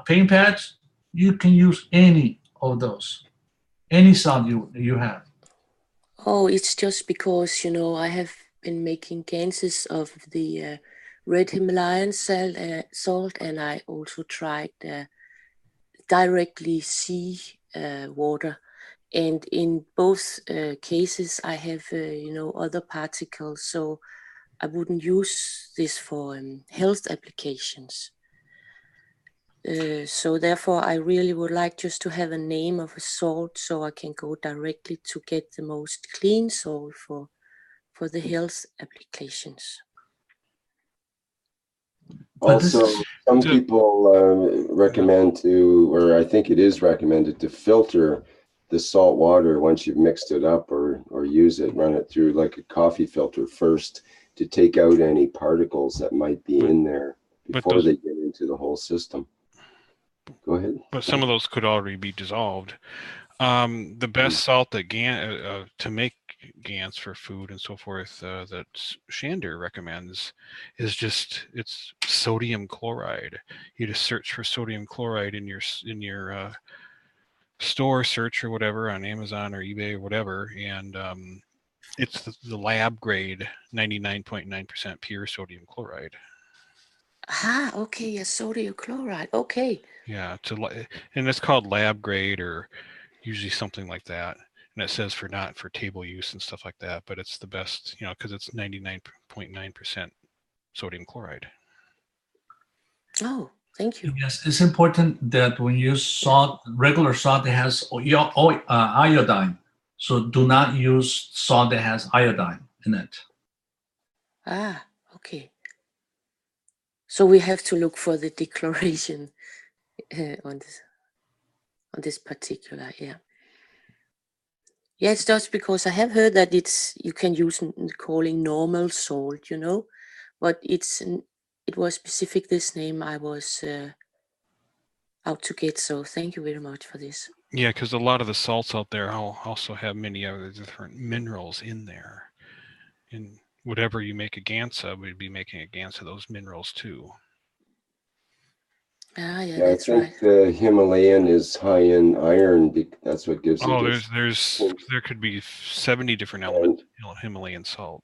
Speaker 3: pain pads, you can use any of those, any salt you have.
Speaker 9: Oh, it's just because, I have been making gases of the red Himalayan salt, and I also tried directly sea water. And in both cases, I have, other particles, so I wouldn't use this for health applications. So therefore, I really would like just to have a name of a salt so I can go directly to get the most clean salt for the health applications.
Speaker 10: Also, some people recommend or I think it is recommended to filter the salt water once you've mixed it up or use it, run it through like a coffee filter first to take out any particles that might be in there before they get into the whole system. Go ahead.
Speaker 1: But some of those could already be dissolved. The best salt that to make GANs for food and so forth that Shander recommends is it's sodium chloride. You just search for sodium chloride in your store search or whatever on Amazon or eBay or whatever, and it's the lab grade 99.9% pure sodium chloride.
Speaker 9: Okay, a sodium chloride. Okay.
Speaker 1: Yeah, and it's called lab grade or usually something like that. And it says not for table use and stuff like that, but it's the best, because it's 99.9% sodium chloride.
Speaker 9: Oh, thank you.
Speaker 3: Yes, it's important that when you use salt, regular salt that has iodine. So do not use salt that has iodine in it.
Speaker 9: Ah, okay. So we have to look for the declaration on this particular, yeah. Yeah, it's just because I have heard that you can use calling normal salt, you know, but it was specific this name I was out to get. So thank you very much for this.
Speaker 1: Yeah, because a lot of the salts out there also have many other different minerals in there. And whatever you make a GANS of, we'd be making a GANS of those minerals too.
Speaker 9: Ah, yeah,
Speaker 10: Yeah, I
Speaker 9: that's
Speaker 10: think
Speaker 9: right.
Speaker 10: the Himalayan is high in iron. That's what gives it.
Speaker 1: Oh, there could be 70 different elements in Himalayan salt.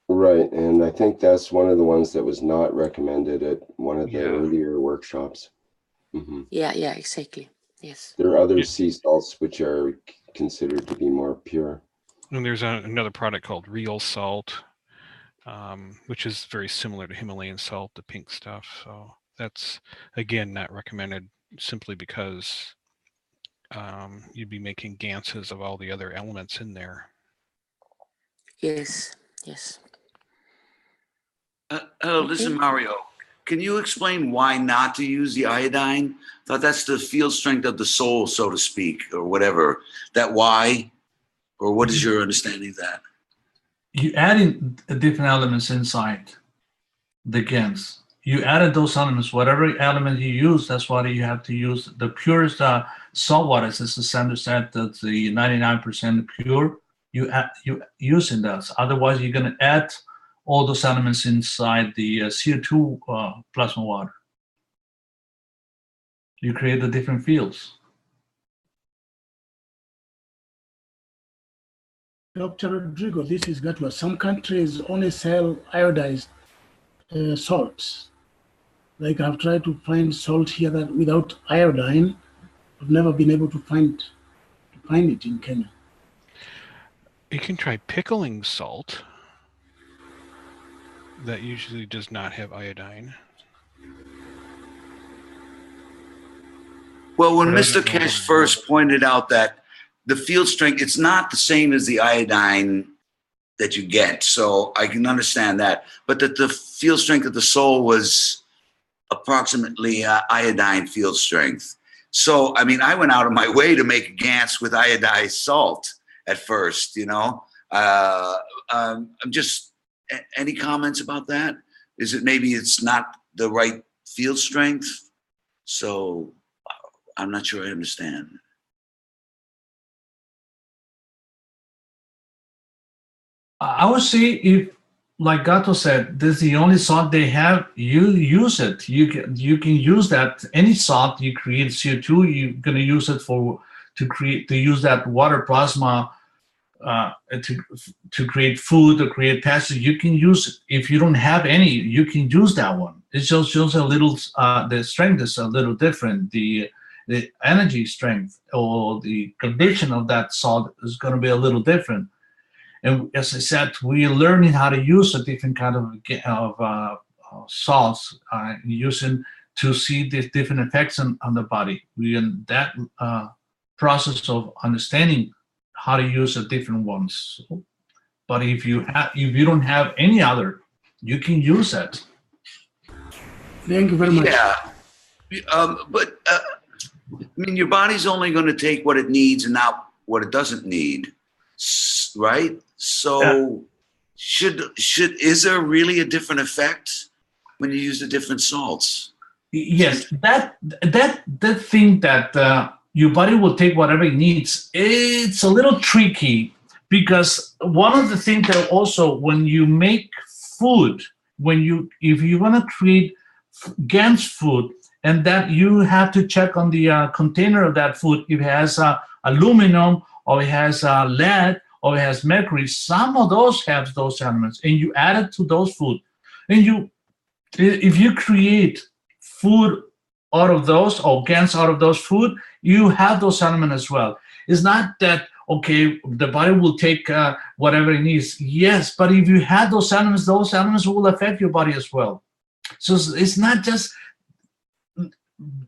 Speaker 10: Right, and I think that's one of the ones that was not recommended at one of the earlier workshops. Mm-hmm.
Speaker 9: Yeah, exactly. Yes.
Speaker 10: There are other sea salts which are considered to be more pure.
Speaker 1: And there's another product called Real Salt, which is very similar to Himalayan salt, the pink stuff. So that's, again, not recommended simply because you'd be making GANSes of all the other elements in there.
Speaker 9: Yes.
Speaker 11: Hello, this is Mario. Can you explain why not to use the iodine? I thought that's the field strength of the soul, so to speak, or whatever. That why? Or what is your understanding of that?
Speaker 3: You adding different elements inside the GANs. You added those elements, whatever element you use, that's what you have to use. The purest salt water, as the Sandra said, that's the 99% pure, you using that. Otherwise, you're going to add all those elements inside the CO2 plasma water. You create the different fields.
Speaker 12: Dr. Rodrigo, this is Gatwa. Some countries only sell iodized salts. Like I've tried to find salt here that without iodine, I've never been able to find it in Kenya.
Speaker 1: You can try pickling salt. That usually does not have iodine.
Speaker 11: Well, when Mr. Cash first pointed out that the field strength, it's not the same as the iodine that you get. So I can understand that. But that the field strength of the soul was approximately iodine field strength. So, I mean, I went out of my way to make a GANS with iodized salt at first, you know. I'm just, any comments about that? Is it maybe it's not the right field strength? So I'm not sure I understand.
Speaker 3: I would say if, like Gato said, this is the only salt they have, you use it. You can use that, any salt you create CO2, you're gonna use it to use that water plasma to create food or create pasture. You can use it. If you don't have any, you can use that one. It's just a little, the strength is a little different. The energy strength or the condition of that salt is going to be a little different. And as I said, we're learning how to use a different kind of salts, using to see the different effects on the body. We're in that process of understanding how to use the different ones. But if you don't have any other, you can use it.
Speaker 12: Thank you very much.
Speaker 11: Yeah, but I mean, your body's only going to take what it needs and not what it doesn't need, right? So, is there really a different effect when you use the different salts?
Speaker 3: Yes, that thing that your body will take whatever it needs. It's a little tricky because one of the things that also when you make food, if you want to create GANS food, and that you have to check on the container of that food if it has aluminum or it has lead or it has mercury. Some of those have those elements, and you add it to those food. And if you create food out of those or GANS out of those food, you have those elements as well. It's not that, okay, the body will take whatever it needs. Yes, but if you have those elements will affect your body as well. So it's not just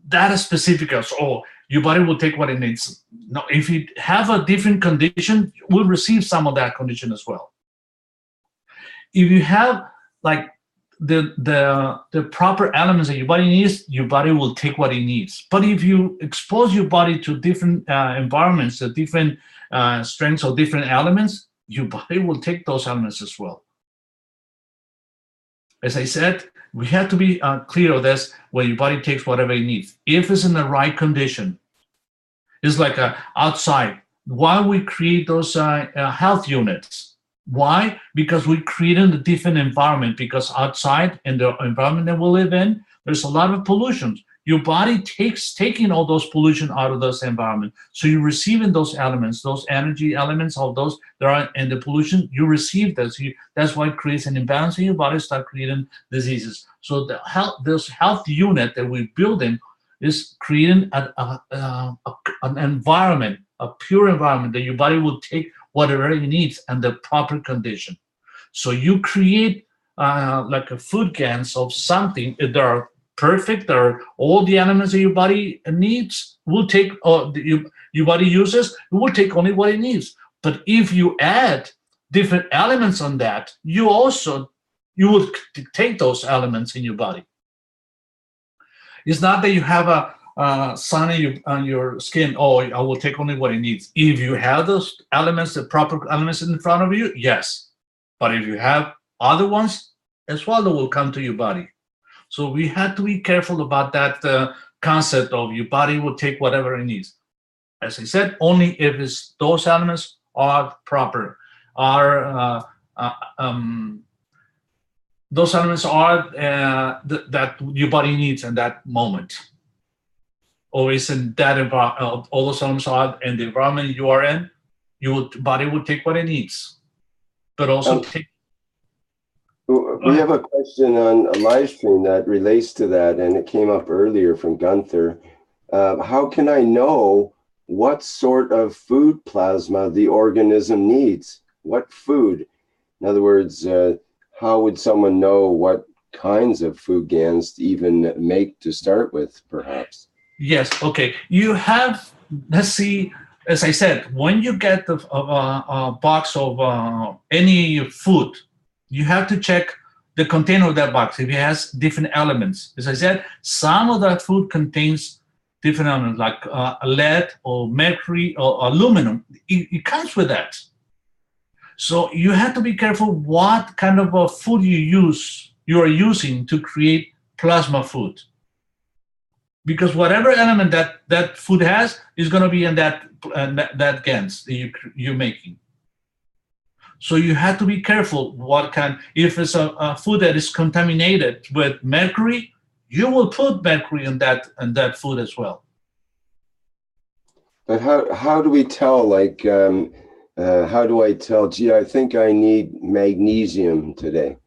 Speaker 3: that is specific as, oh, your body will take what it needs. No, if you have a different condition, you will receive some of that condition as well. If you have like the proper elements that your body needs, your body will take what it needs. But if you expose your body to different environments, to different strengths or different elements, your body will take those elements as well. As I said, we have to be clear of this when your body takes whatever it needs. If it's in the right condition, it's like outside. Why we create those health units? Why? Because we created a different environment, because outside in the environment that we live in, there's a lot of pollution. Your body taking all those pollution out of this environment. So you're receiving those elements, those energy elements of those that are in the pollution, you receive this. That's why it creates an imbalance in your body, start creating diseases. So this health unit that we're building is creating an environment, a pure environment that your body will take whatever it needs and the proper condition. So you create like a food GANs of something that are perfect, there are all the elements that your body needs, will take, your body uses, it will take only what it needs. But if you add different elements on that, you will take those elements in your body. It's not that you have a sun on your skin, oh, I will take only what it needs. If you have those elements, the proper elements in front of you, yes. But if you have other ones as well, that will come to your body. So we have to be careful about that concept of your body will take whatever it needs. As I said, only if those elements are proper, those elements are that your body needs in that moment. Or is in that environment, all those elements are in the environment you are in, your body will take what it needs. But also
Speaker 10: we have a question on a live stream that relates to that, and it came up earlier from Gunther. How can I know what sort of food plasma the organism needs? What food? In other words, how would someone know what kinds of food GANs to even make to start with, perhaps?
Speaker 3: Yes, okay. You have, let's see, as I said, when you get the box of any food, you have to check the container of that box if it has different elements. As I said, some of that food contains different elements like lead or mercury or aluminum. It comes with that. So you have to be careful what kind of food you are using to create plasma food. Because whatever element that food has is going to be in that GANs that you're making. So you have to be careful what kind. If it's a food that is contaminated with mercury, you will put mercury in that food as well.
Speaker 10: But how do we tell? Like, how do I tell? Gee, I think I need magnesium today.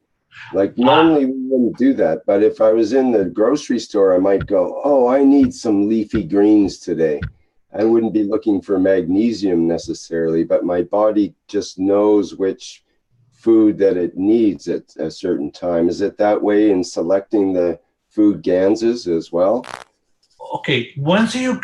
Speaker 10: Like normally we wouldn't do that, but if I was in the grocery store, I might go, oh, I need some leafy greens today. I wouldn't be looking for magnesium necessarily, but my body just knows which food that it needs at a certain time. Is it that way in selecting the food GANSs as well?
Speaker 3: Okay, when you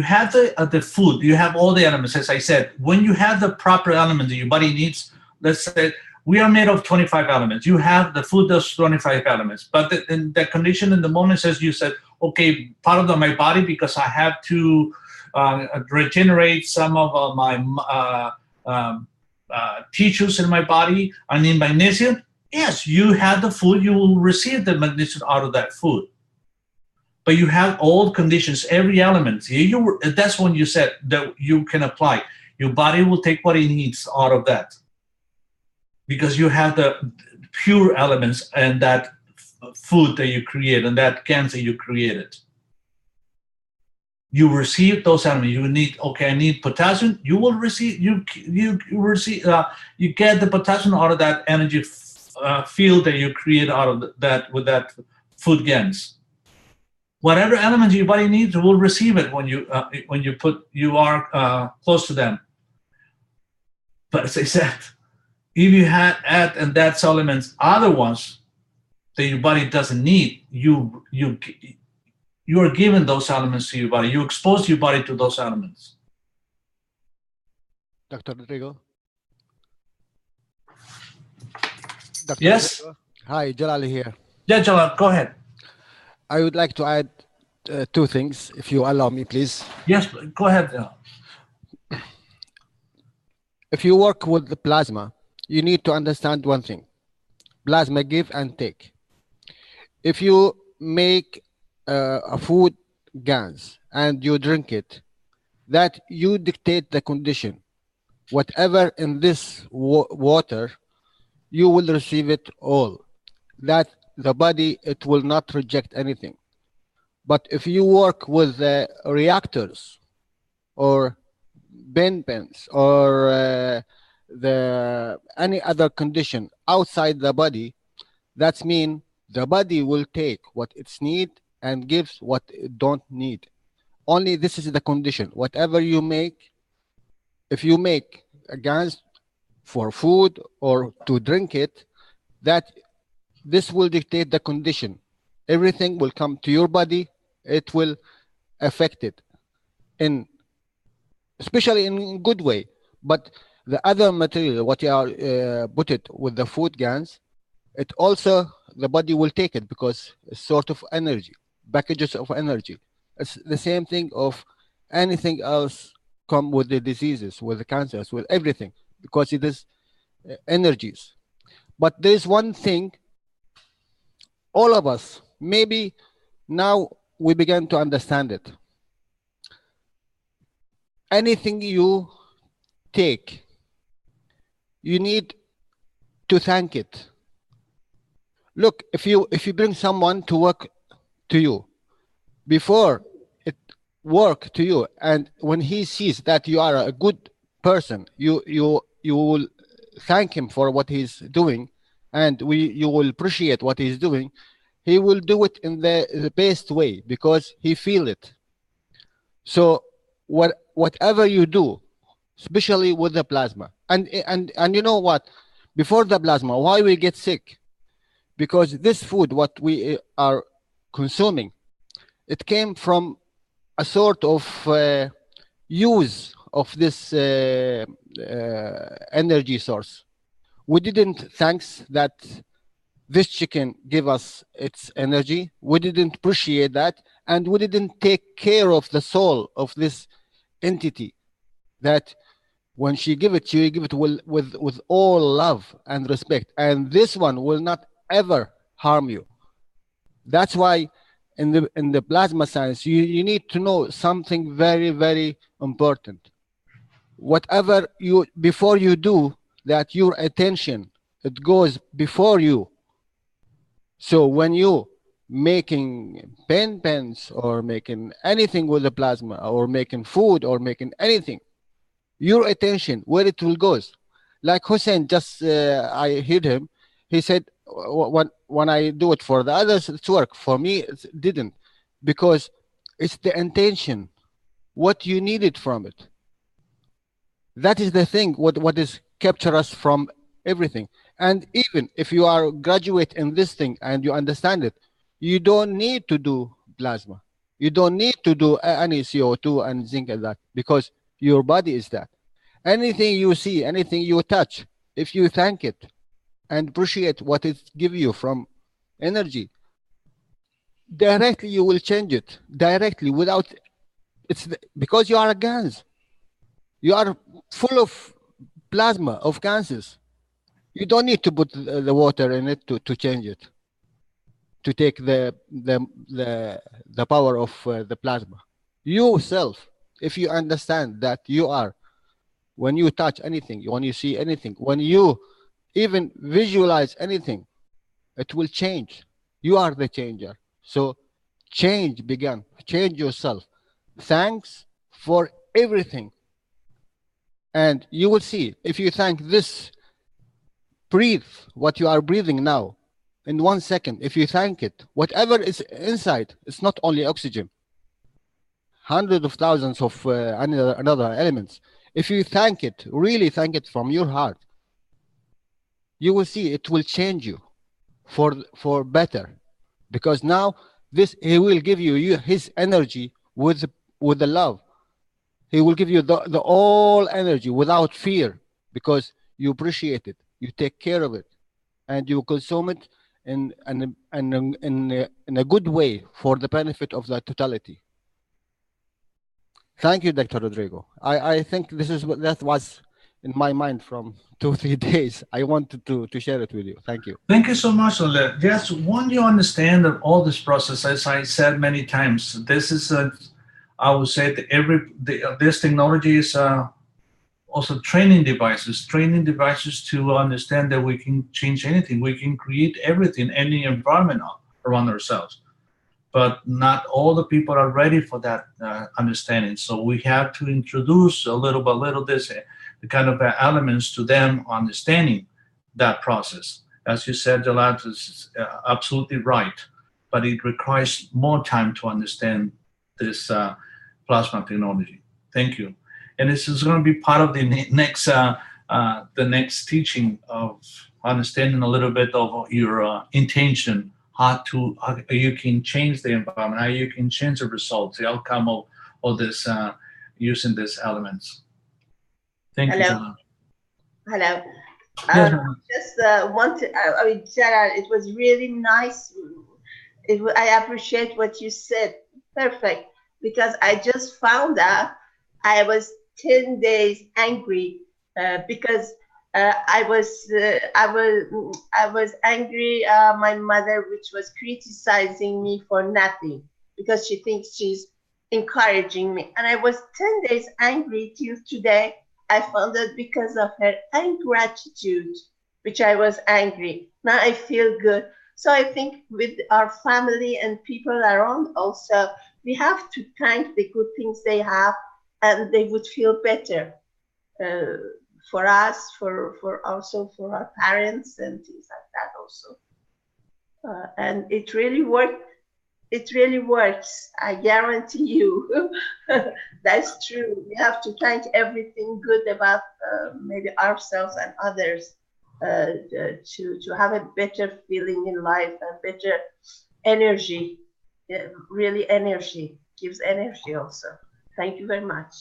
Speaker 3: have the food, you have all the elements, as I said. When you have the proper element that your body needs, let's say, we are made of 25 elements. You have the food that's 25 elements. But in the condition in the moment says, you said, okay, part of my body, because I have to regenerate some of my tissues in my body, I need magnesium. Yes, you have the food, you will receive the magnesium out of that food. But you have all conditions, every element. That's when you said that you can apply. Your body will take what it needs out of that. Because you have the pure elements and that food that you create and that GANs that you created. You receive those elements. You need, okay, I need potassium. You will receive, you get the potassium out of that energy field that you create out of that with that food GANs. Whatever elements your body needs, you will receive it when you are close to them. But as I said, if you add and that's elements, other ones that your body doesn't need, you You are given those elements to your body. You expose your body to those elements.
Speaker 13: Dr. Rodrigo? Dr.
Speaker 3: Yes?
Speaker 13: Rodrigo? Hi, Jalali here.
Speaker 3: Yeah, Jalal, go ahead.
Speaker 13: I would like to add two things, if you allow me, please.
Speaker 3: Yes, go ahead. Jalal.
Speaker 13: If you work with the plasma, you need to understand one thing. Plasma give and take. If you make a food gas and you drink it, that you dictate the condition. Whatever in this water, you will receive it all. That the body, it will not reject anything. But if you work with the reactors or pens or any other condition outside the body, that means the body will take what it's need and gives what it don't need. Only this is the condition. Whatever you make, if you make a gas for food or to drink it, that this will dictate the condition. Everything will come to your body. It will affect it, especially in good way. But the other material, what you are put it with the food gas, it also the body will take it because it's sort of energy, packages of energy. It's the same thing of anything else come with the diseases, with the cancers, with everything, because it is energies. But there is one thing, all of us, maybe now we begin to understand it. Anything you take, you need to thank it. Look, if you bring someone to work to you, before it work to you, and when he sees that you are a good person, you will thank him for what he's doing, and you will appreciate what he's doing. He will do it in the best way because he feel it. So whatever you do, especially with the plasma, and you know what, before the plasma, why we get sick? Because this food, what we are consuming, it came from a sort of use of this energy source. We didn't thanks that this chicken give us its energy. We didn't appreciate that, and we didn't take care of the soul of this entity, that when she give it, you give it with all love and respect, and this one will not ever harm you. That's why in the plasma science, you need to know something very, very important. Whatever before you do that, your attention, it goes before you. So when you making pens or making anything with the plasma, or making food or making anything, your attention, where it will goes. Like Hussein, just I heard him, he said, when I do it for the others, it's work. For me, it didn't, because it's the intention, what you needed from it. That is the thing, what is capture us from everything. And even if you are graduate in this thing and you understand it, you don't need to do plasma. You don't need to do any CO2 and zinc and that, because your body is that. Anything you see, anything you touch, if you thank it and appreciate what it gives you from energy, directly you will change it, directly, without, because you are a gas. You are full of plasma, of gases. You don't need to put the water in it to change it, to take the power of the plasma. Yourself, if you understand that you are, when you touch anything, when you see anything, when you even visualize anything, it will change. You are the changer. So change began. Change yourself. Thanks for everything. And you will see, if you thank this, breathe what you are breathing now, in 1 second, if you thank it, whatever is inside, it's not only oxygen, hundreds of thousands of another elements. If you thank it, really thank it from your heart, you will see it will change you for better. Because now this, he will give you his energy with the love. He will give you the all energy without fear, because you appreciate it, you take care of it, and you consume it in a good way for the benefit of the totality. Thank you, Dr. Rodrigo. I think that was in my mind from 2-3 days. I wanted to share it with you. Thank you.
Speaker 3: Thank you so much, Ole. Just want you understand that all this process, as I said many times, this is I would say that this technology is also training devices to understand that we can change anything, we can create everything, any environment around ourselves. But not all the people are ready for that understanding. So we have to introduce a little by little the kind of elements to them understanding that process. As you said, Jalal is absolutely right, but it requires more time to understand this plasma technology. Thank you. And this is going to be part of the next teaching of understanding a little bit of your intention, how you can change the environment, how you can change the results, the outcome of this using these elements. Thank you, Jalal.
Speaker 6: Hello.
Speaker 3: Yes,
Speaker 6: just want to, I mean, Gerald, it was really nice. I appreciate what you said. Perfect. Because I just found out I was 10 days angry because I was angry. My mother, which was criticizing me for nothing, because she thinks she's encouraging me, and I was 10 days angry till today. I found that because of her ingratitude, which I was angry. Now I feel good. So I think with our family and people around also, we have to thank the good things they have, and they would feel better for us, for also for our parents and things like that also. And it really worked. It really works. I guarantee you. That's true. We have to thank everything good about maybe ourselves and others to have a better feeling in life, a better energy. Really energy, gives energy also. Thank you very much.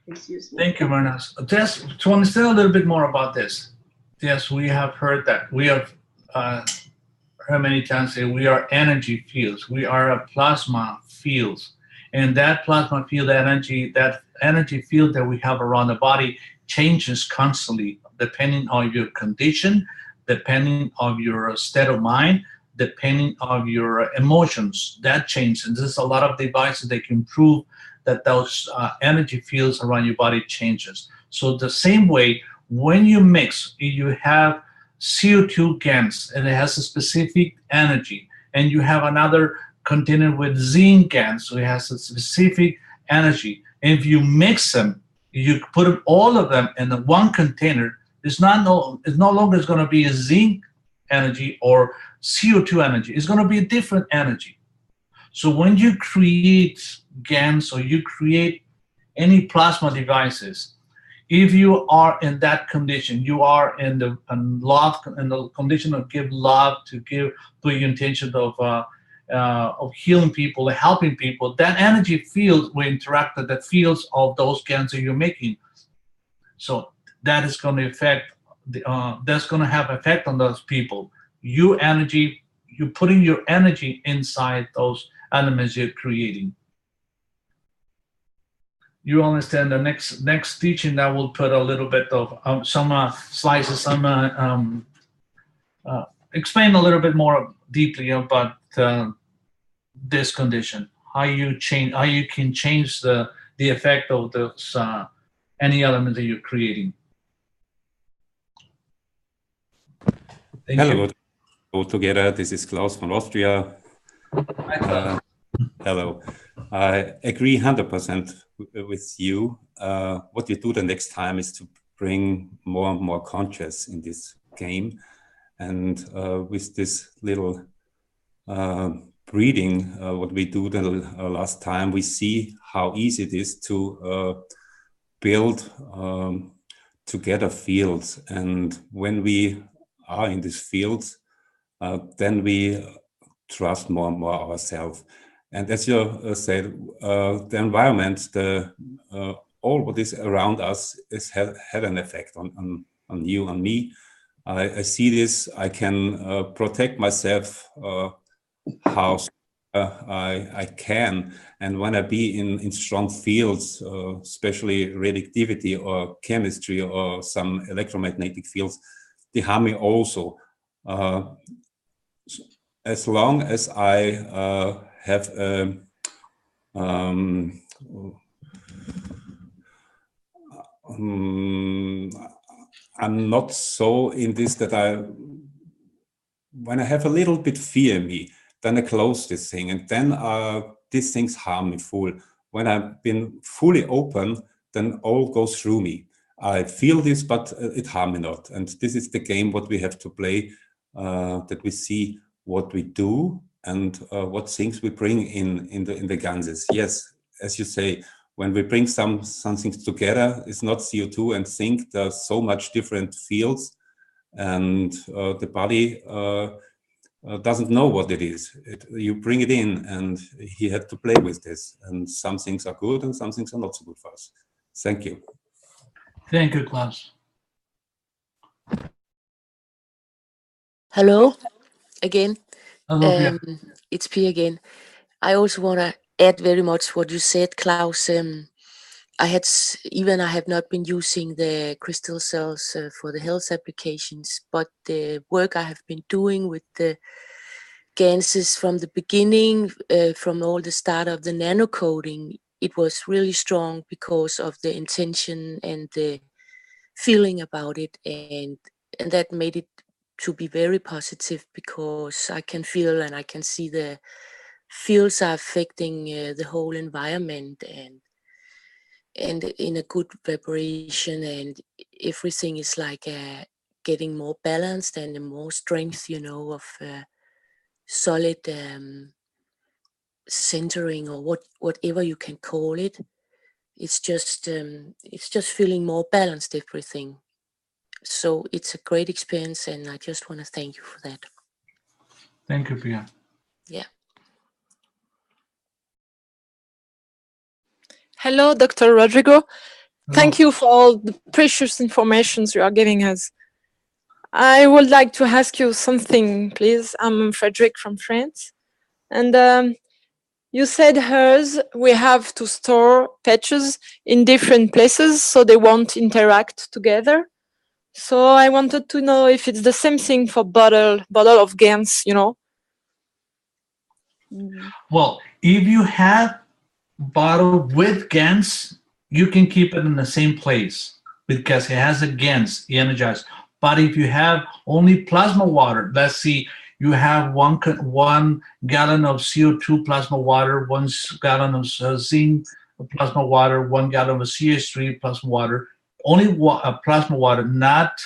Speaker 6: Excuse me.
Speaker 3: Thank you, Vernas. Just to understand a little bit more about this. Yes, we have heard that. We have heard many times say we are energy fields. We are a plasma fields. And that plasma field energy, that energy field that we have around the body changes constantly depending on your condition, depending on your state of mind, depending on your emotions. That changes. And there's a lot of devices that can prove that those energy fields around your body changes. So the same way, when you mix, you have CO2 gas, and it has a specific energy, and you have another container with zinc gas, so it has a specific energy. And if you mix them, you put all of them in the one container, it's no longer going to be a zinc energy or CO2 energy. It's going to be a different energy. So when you create GANs or you create any plasma devices, if you are in that condition, you are in the condition of give love, to the intention of healing people, helping people, that energy field will interact with the fields of those GANs that you're making. So that is going to affect, that's going to have effect on those people. You're putting your energy inside those elements you're creating. You understand the next teaching that will put a little bit of some slices, explain a little bit more deeply about this condition, how you can change the effect of those any element that you're creating.
Speaker 14: Hello, all together. This is Klaus from Austria. Hello. I agree 100% with you. What we do the next time is to bring more and more conscious in this game. And with this little breathing, what we do the last time, we see how easy it is to build together fields. And when we are in these fields, then we trust more and more ourselves. And as you said, the environment, all what is around us had an effect on you, on me. I see this. I can protect myself how I can. And when I be in strong fields, especially radioactivity or chemistry or some electromagnetic fields, they harm me also. As long as I have I'm not so in this that when I have a little bit fear in me, then I close this thing, and then these things harm me full. When I've been fully open, then all goes through me. I feel this, but it harm me not. And this is the game what we have to play, that we see what we do and what things we bring in the ganses. Yes, as you say, when we bring some things together, it's not CO2 and zinc. There's so much different fields, and the body doesn't know what it is. You bring it in, and he had to play with this. And some things are good, and some things are not so good for us. Thank you.
Speaker 3: Thank you, Klaus.
Speaker 9: Hello, again.
Speaker 3: Hello, Pia.
Speaker 9: It's Pia again. I also want to add very much what you said, Klaus. I have not been using the crystal cells for the health applications, but the work I have been doing with the ganses from the beginning, from all the start of the nano coating, it was really strong because of the intention and the feeling about it, and that made it to be very positive, because I can feel and I can see the fields are affecting the whole environment, and in a good vibration, and everything is like getting more balanced and more strength, of solid centering, or whatever you can call it. It's just feeling more balanced, everything. So it's a great experience, and I just want to thank you for that.
Speaker 3: Thank you, Pia.
Speaker 9: Yeah.
Speaker 15: Hello, Dr. Rodrigo. Thank you for all the precious informations you are giving us. I would like to ask you something, please. I'm Frederick from France. And you said hers, we have to store patches in different places so they won't interact together. So I wanted to know if it's the same thing for bottle of GANs,
Speaker 3: Well, if you have bottle with GANs, you can keep it in the same place because it has a GANs energized. But if you have only plasma water, let's see, you have one gallon of CO2 plasma water, 1 gallon of zinc plasma water, 1 gallon of CH3 plasma water, only plasma water, not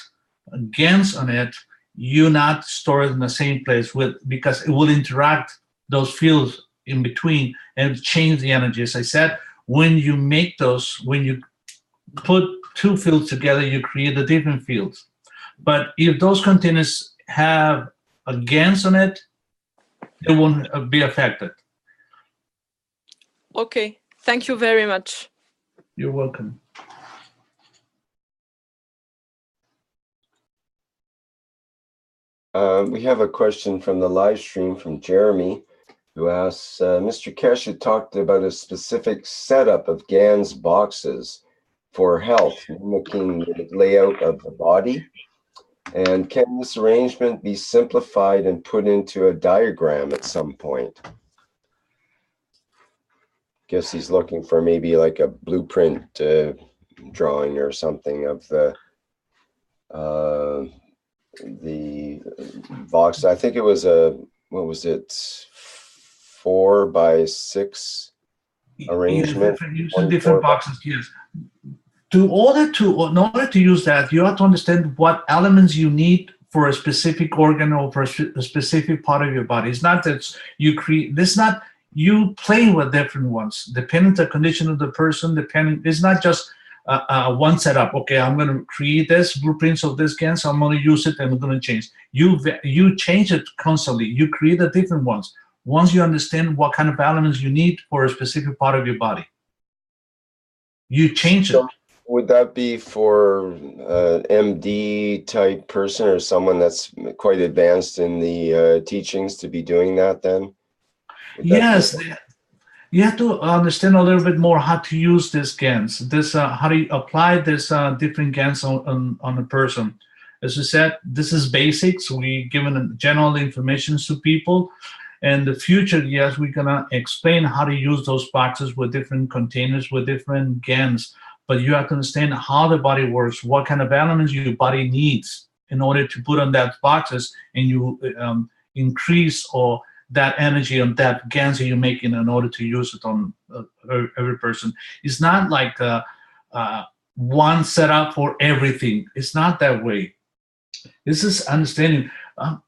Speaker 3: GANs on it, you not store it in the same place because it will interact those fields in between and change the energy. As I said, when you make those, when you put two fields together, you create the different fields. But if those containers have a GANs on it, they won't be affected.
Speaker 15: Okay, thank you very much.
Speaker 3: You're welcome.
Speaker 10: We have a question from the live stream from Jeremy, who asks, Mr. Kesh had talked about a specific setup of GANs boxes for health, mimicking the layout of the body. And can this arrangement be simplified and put into a diagram at some point? Guess he's looking for maybe like a blueprint drawing or something of the box. I think it was what was it, 4x6 arrangement?
Speaker 3: Yes, different boxes, yes. In order to use that, you have to understand what elements you need for a specific organ or for a specific part of your body. It's not that you create, this not you playing with different ones, depending on the condition of the person, it's not just one setup. Okay, I'm going to create this blueprints of this GAN, so I'm going to use it and I'm going to change. You change it constantly. You create the different ones. Once you understand what kind of elements you need for a specific part of your body, you change it.
Speaker 10: Would that be for MD type person or someone that's quite advanced in the teachings to be doing that then?
Speaker 3: Yes, you have to understand a little bit more how to use these GANs, how do you apply this different GANs on a person. As we said, this is basics. We given general information to people. In the future, yes, we're gonna explain how to use those boxes with different containers, with different GANs. But you have to understand how the body works, what kind of elements your body needs in order to put on that boxes, and you increase or that energy on that GANs that you're making in order to use it on every person. It's not like one setup for everything. It's not that way. This is understanding.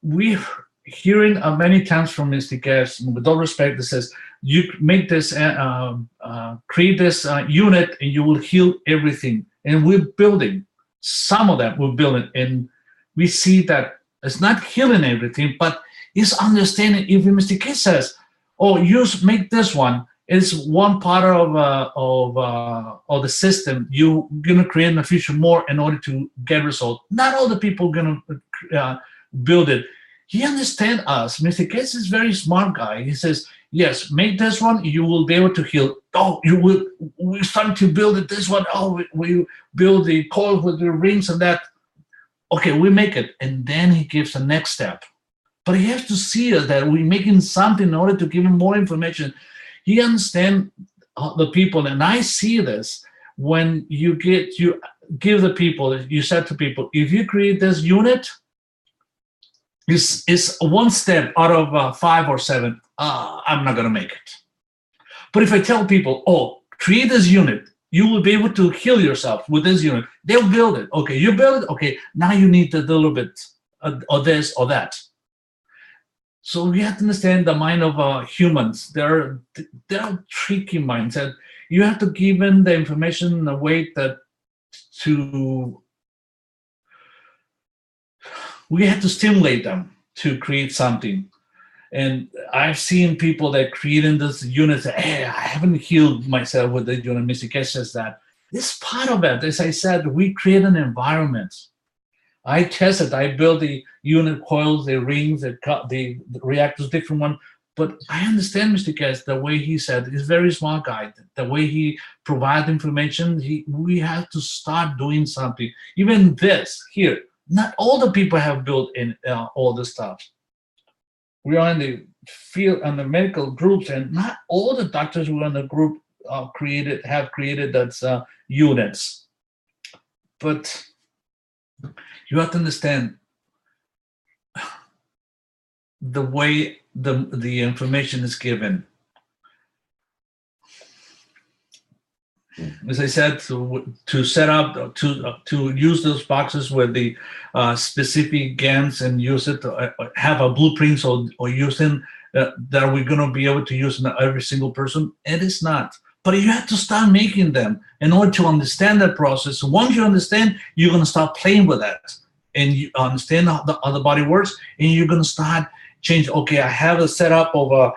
Speaker 3: We're hearing many times from Mr. Guest, with all respect, that says, you make this, create this unit and you will heal everything. And we're building, some of that we're building. And we see that it's not healing everything, but it's understanding. If Mr. K says, oh, make this one, it's one part of the system. You're going to create in the future more in order to get results. Not all the people are going to build it. He understands us. Mr. Gates is a very smart guy. He says, yes, make this one, you will be able to heal. Oh, we're starting to build it, this one. Oh, we build the coil with the rings and that. Okay, we make it. And then he gives the next step. But he has to see that we're making something in order to give him more information. He understands the people, and I see this when you give the people, you said to people, if you create this unit, it's one step out of 5 or 7. I'm not going to make it. But if I tell people, oh, create this unit, you will be able to heal yourself with this unit. They'll build it. Okay, you build it. Okay, now you need a little bit of this or that. So we have to understand the mind of humans. They're tricky minds, and you have to give them the information in a way that we have to stimulate them to create something. And I've seen people that creating this unit say, hey, I haven't healed myself with the unit. Mr. Kesh says that. It's part of it. As I said, we create an environment. I tested, I built the unit coils, the rings, the reactors, different one. But I understand Mr. Kesh, the way he said, he's a very smart guy. The way he provides information, we have to start doing something. Even this here, not all the people have built in all this stuff. We are in the field and the medical groups, and not all the doctors who are in the group have created that units. But you have to understand the way the information is given. As I said, to set up, to use those boxes with the specific GANs and use it, have a blueprint or using that we're going to be able to use in every single person. It is not. But you have to start making them in order to understand that process. Once you understand, you're going to start playing with that. And you understand how the body works, and you're going to start changing. Okay, I have a setup of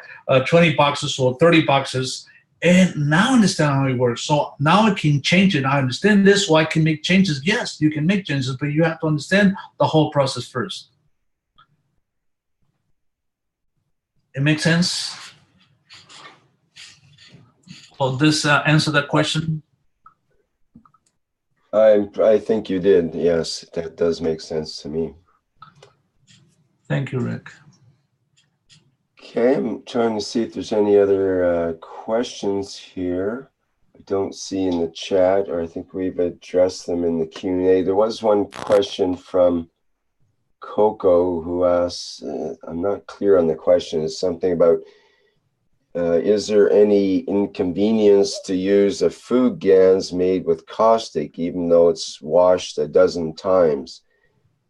Speaker 3: 20 boxes or 30 boxes. And now I understand how it works. So now I can change it. I understand this, so I can make changes. Yes, you can make changes, but you have to understand the whole process first. It makes sense? Will this answer that question?
Speaker 10: I think you did. Yes, that does make sense to me.
Speaker 3: Thank you, Rick.
Speaker 10: Okay, I'm trying to see if there's any other questions here. I don't see in the chat, or I think we've addressed them in the Q&A. There was one question from Coco who asks, I'm not clear on the question, it's something about, is there any inconvenience to use a food GANs made with caustic, even though it's washed a dozen times?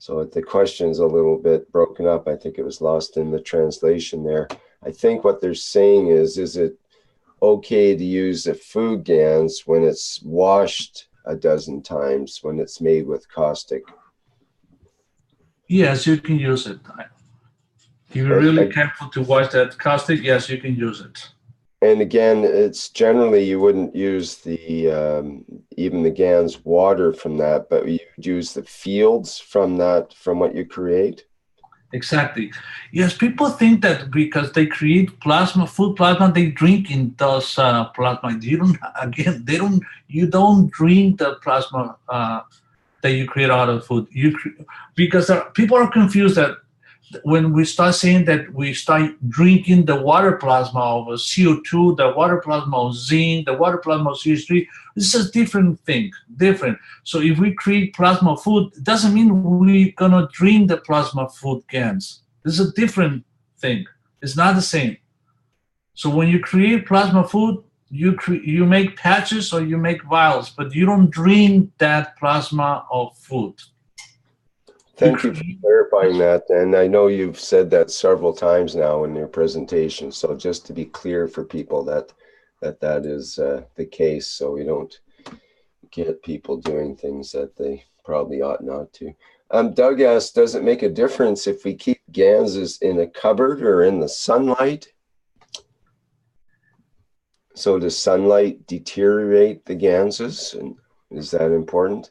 Speaker 10: So the question is a little bit broken up. I think it was lost in the translation there. I think what they're saying is it okay to use the food GANs when it's washed a dozen times when it's made with caustic?
Speaker 3: Yes, you can use it. If you're really careful to watch that caustic, yes, you can use it.
Speaker 10: And again, it's generally you wouldn't use the even the GAN's water from that, but you would use the fields from that, from what you create.
Speaker 3: Exactly. Yes, people think that because they create plasma, food plasma, they drink in those plasma. You don't. Again, they don't. You don't drink the plasma that you create out of food. Because people are confused that when we start saying that we start drinking the water plasma of CO2, the water plasma of zinc, the water plasma of CH3, this is a different thing, different. So if we create plasma food, it doesn't mean we're gonna drink the plasma food GANs. This is a different thing. It's not the same. So when you create plasma food, you make patches or you make vials, but you don't drink that plasma of food.
Speaker 10: Thank you for clarifying that. And I know you've said that several times now in your presentation. So just to be clear for people that is the case, so we don't get people doing things that they probably ought not to. Doug asked, does it make a difference if we keep GANs in a cupboard or in the sunlight? So does sunlight deteriorate the GANs? And is that important?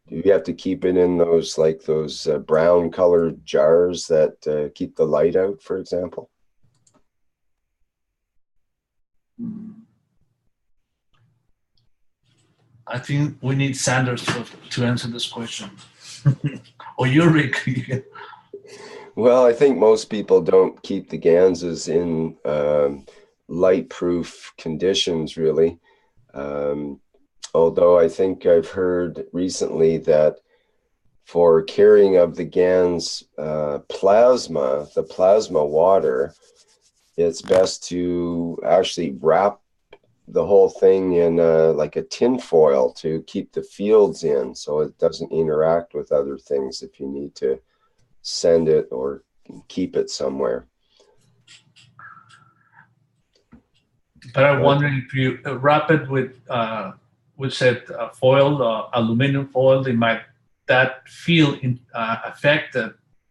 Speaker 10: Do you have to keep it in those brown colored jars that keep the light out, for example?
Speaker 3: I think we need Sanders to answer this question. Or you, Rick.
Speaker 10: Well, I think most people don't keep the GANs in light-proof conditions, really. Although I think I've heard recently that for carrying of the GANs plasma, the plasma water, it's best to actually wrap the whole thing in like a tin foil to keep the fields in so it doesn't interact with other things if you need to send it or keep it somewhere.
Speaker 3: But I'm wondering if you wrap it with foil, aluminum foil, that feel affect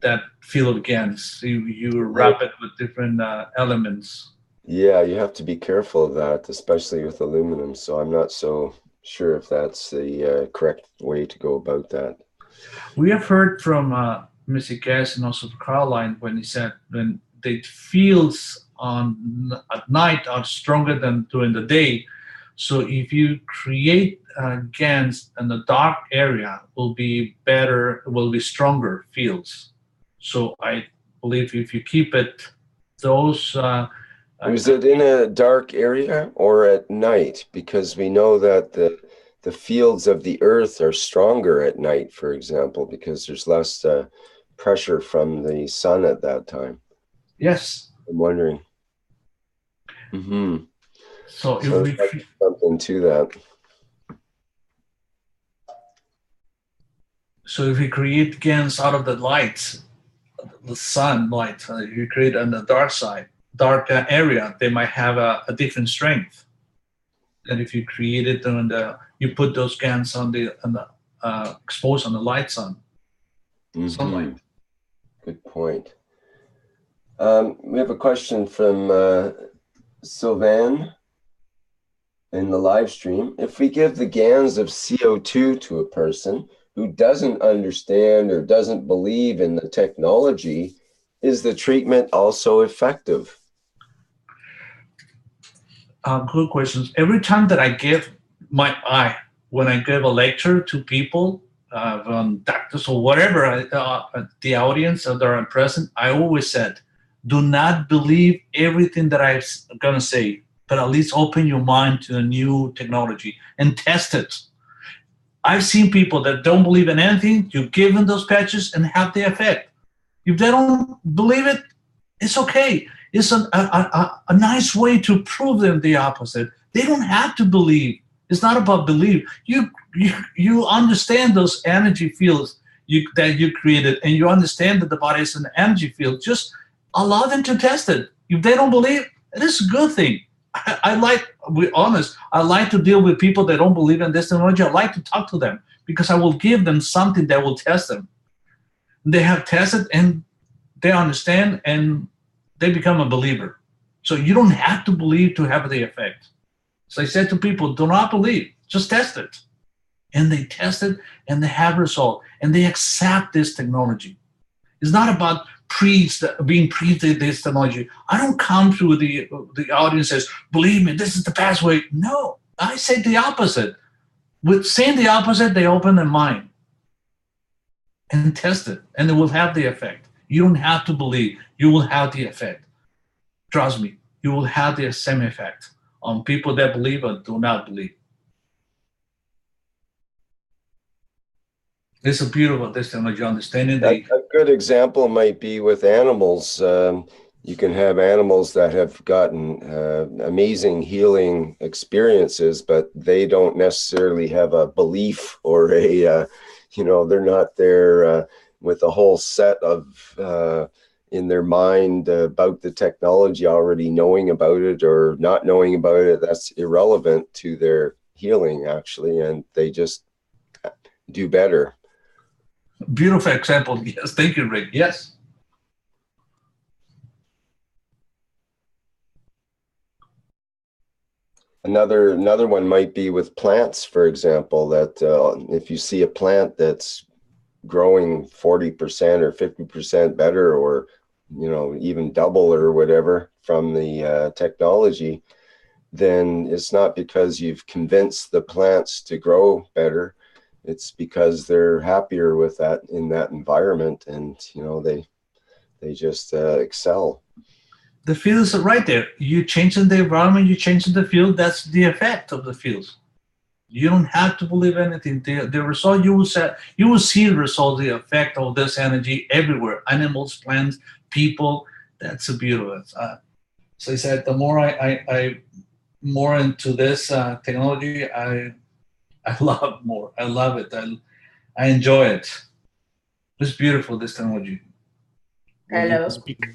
Speaker 3: that field of GANs. You wrap it with different elements.
Speaker 10: Yeah, you have to be careful of that, especially with aluminum. So I'm not so sure if that's the correct way to go about that.
Speaker 3: We have heard from Mr. Gass and also Caroline when he said when the fields at night are stronger than during the day. So if you create GANs in the dark area, will be stronger fields. So I believe if you keep it, those.
Speaker 10: Is it in a dark area or at night? Because we know that the fields of the earth are stronger at night, for example, because there's less pressure from the sun at that time.
Speaker 3: Yes.
Speaker 10: I'm wondering. Mm-hmm.
Speaker 3: So if we
Speaker 10: something to that.
Speaker 3: So if we create GANs out of the light, the sunlight, you create on the dark area, they might have a different strength. And if you create it and you put those GANs on the exposed on the light sunlight.
Speaker 10: Good point. We have a question from Sylvain in the live stream. If we give the GANs of CO2 to a person who doesn't understand or doesn't believe in the technology, is the treatment also effective?
Speaker 3: Good questions. Every time that I give when I give a lecture to people, doctors or whatever, the audience that are present, I always said, do not believe everything that I'm going to say, but at least open your mind to the new technology and test it. I've seen people that don't believe in anything, you give them those patches and have the effect. If they don't believe it, it's okay. It's a nice way to prove them the opposite. They don't have to believe. It's not about belief. You understand those energy fields that you created, and you understand that the body is an energy field. Just allow them to test it. If they don't believe, it is a good thing. I like, we're honest, I like to deal with people that don't believe in this technology. I like to talk to them because I will give them something that will test them. They have tested and they understand and they become a believer. So you don't have to believe to have the effect. So I said to people, do not believe, just test it. And they test it and they have result and they accept this technology. It's not about being preached this technology. I don't come through the audience says, believe me, this is the best way. No, I say the opposite. With saying the opposite, they open their mind and test it, and it will have the effect. You don't have to believe. You will have the effect. Trust me, you will have the same effect on people that believe or do not believe. It's a beautiful technology, understanding
Speaker 10: A good example might be with animals. You can have animals that have gotten amazing healing experiences, but they don't necessarily have a belief or a, they're not there with a whole set of in their mind about the technology, already knowing about it or not knowing about it. That's irrelevant to their healing, actually, and they just do better.
Speaker 3: Beautiful example. Yes, thank you, Rick. Yes.
Speaker 10: Another one might be with plants, for example, that if you see a plant that's growing 40% or 50% better, or even double or whatever from the technology, then it's not because you've convinced the plants to grow better. It's because they're happier with that in that environment, and they just excel.
Speaker 3: The fields are right there. You changing the environment, you changing the field. That's the effect of the fields. You don't have to believe anything. The result you will see the result, the effect of this energy everywhere. Animals, plants, people. That's a beautiful. So I said, the more I more into this technology, I love more. I love it. I enjoy it. It's beautiful, this technology.
Speaker 6: Hello.
Speaker 1: Speaking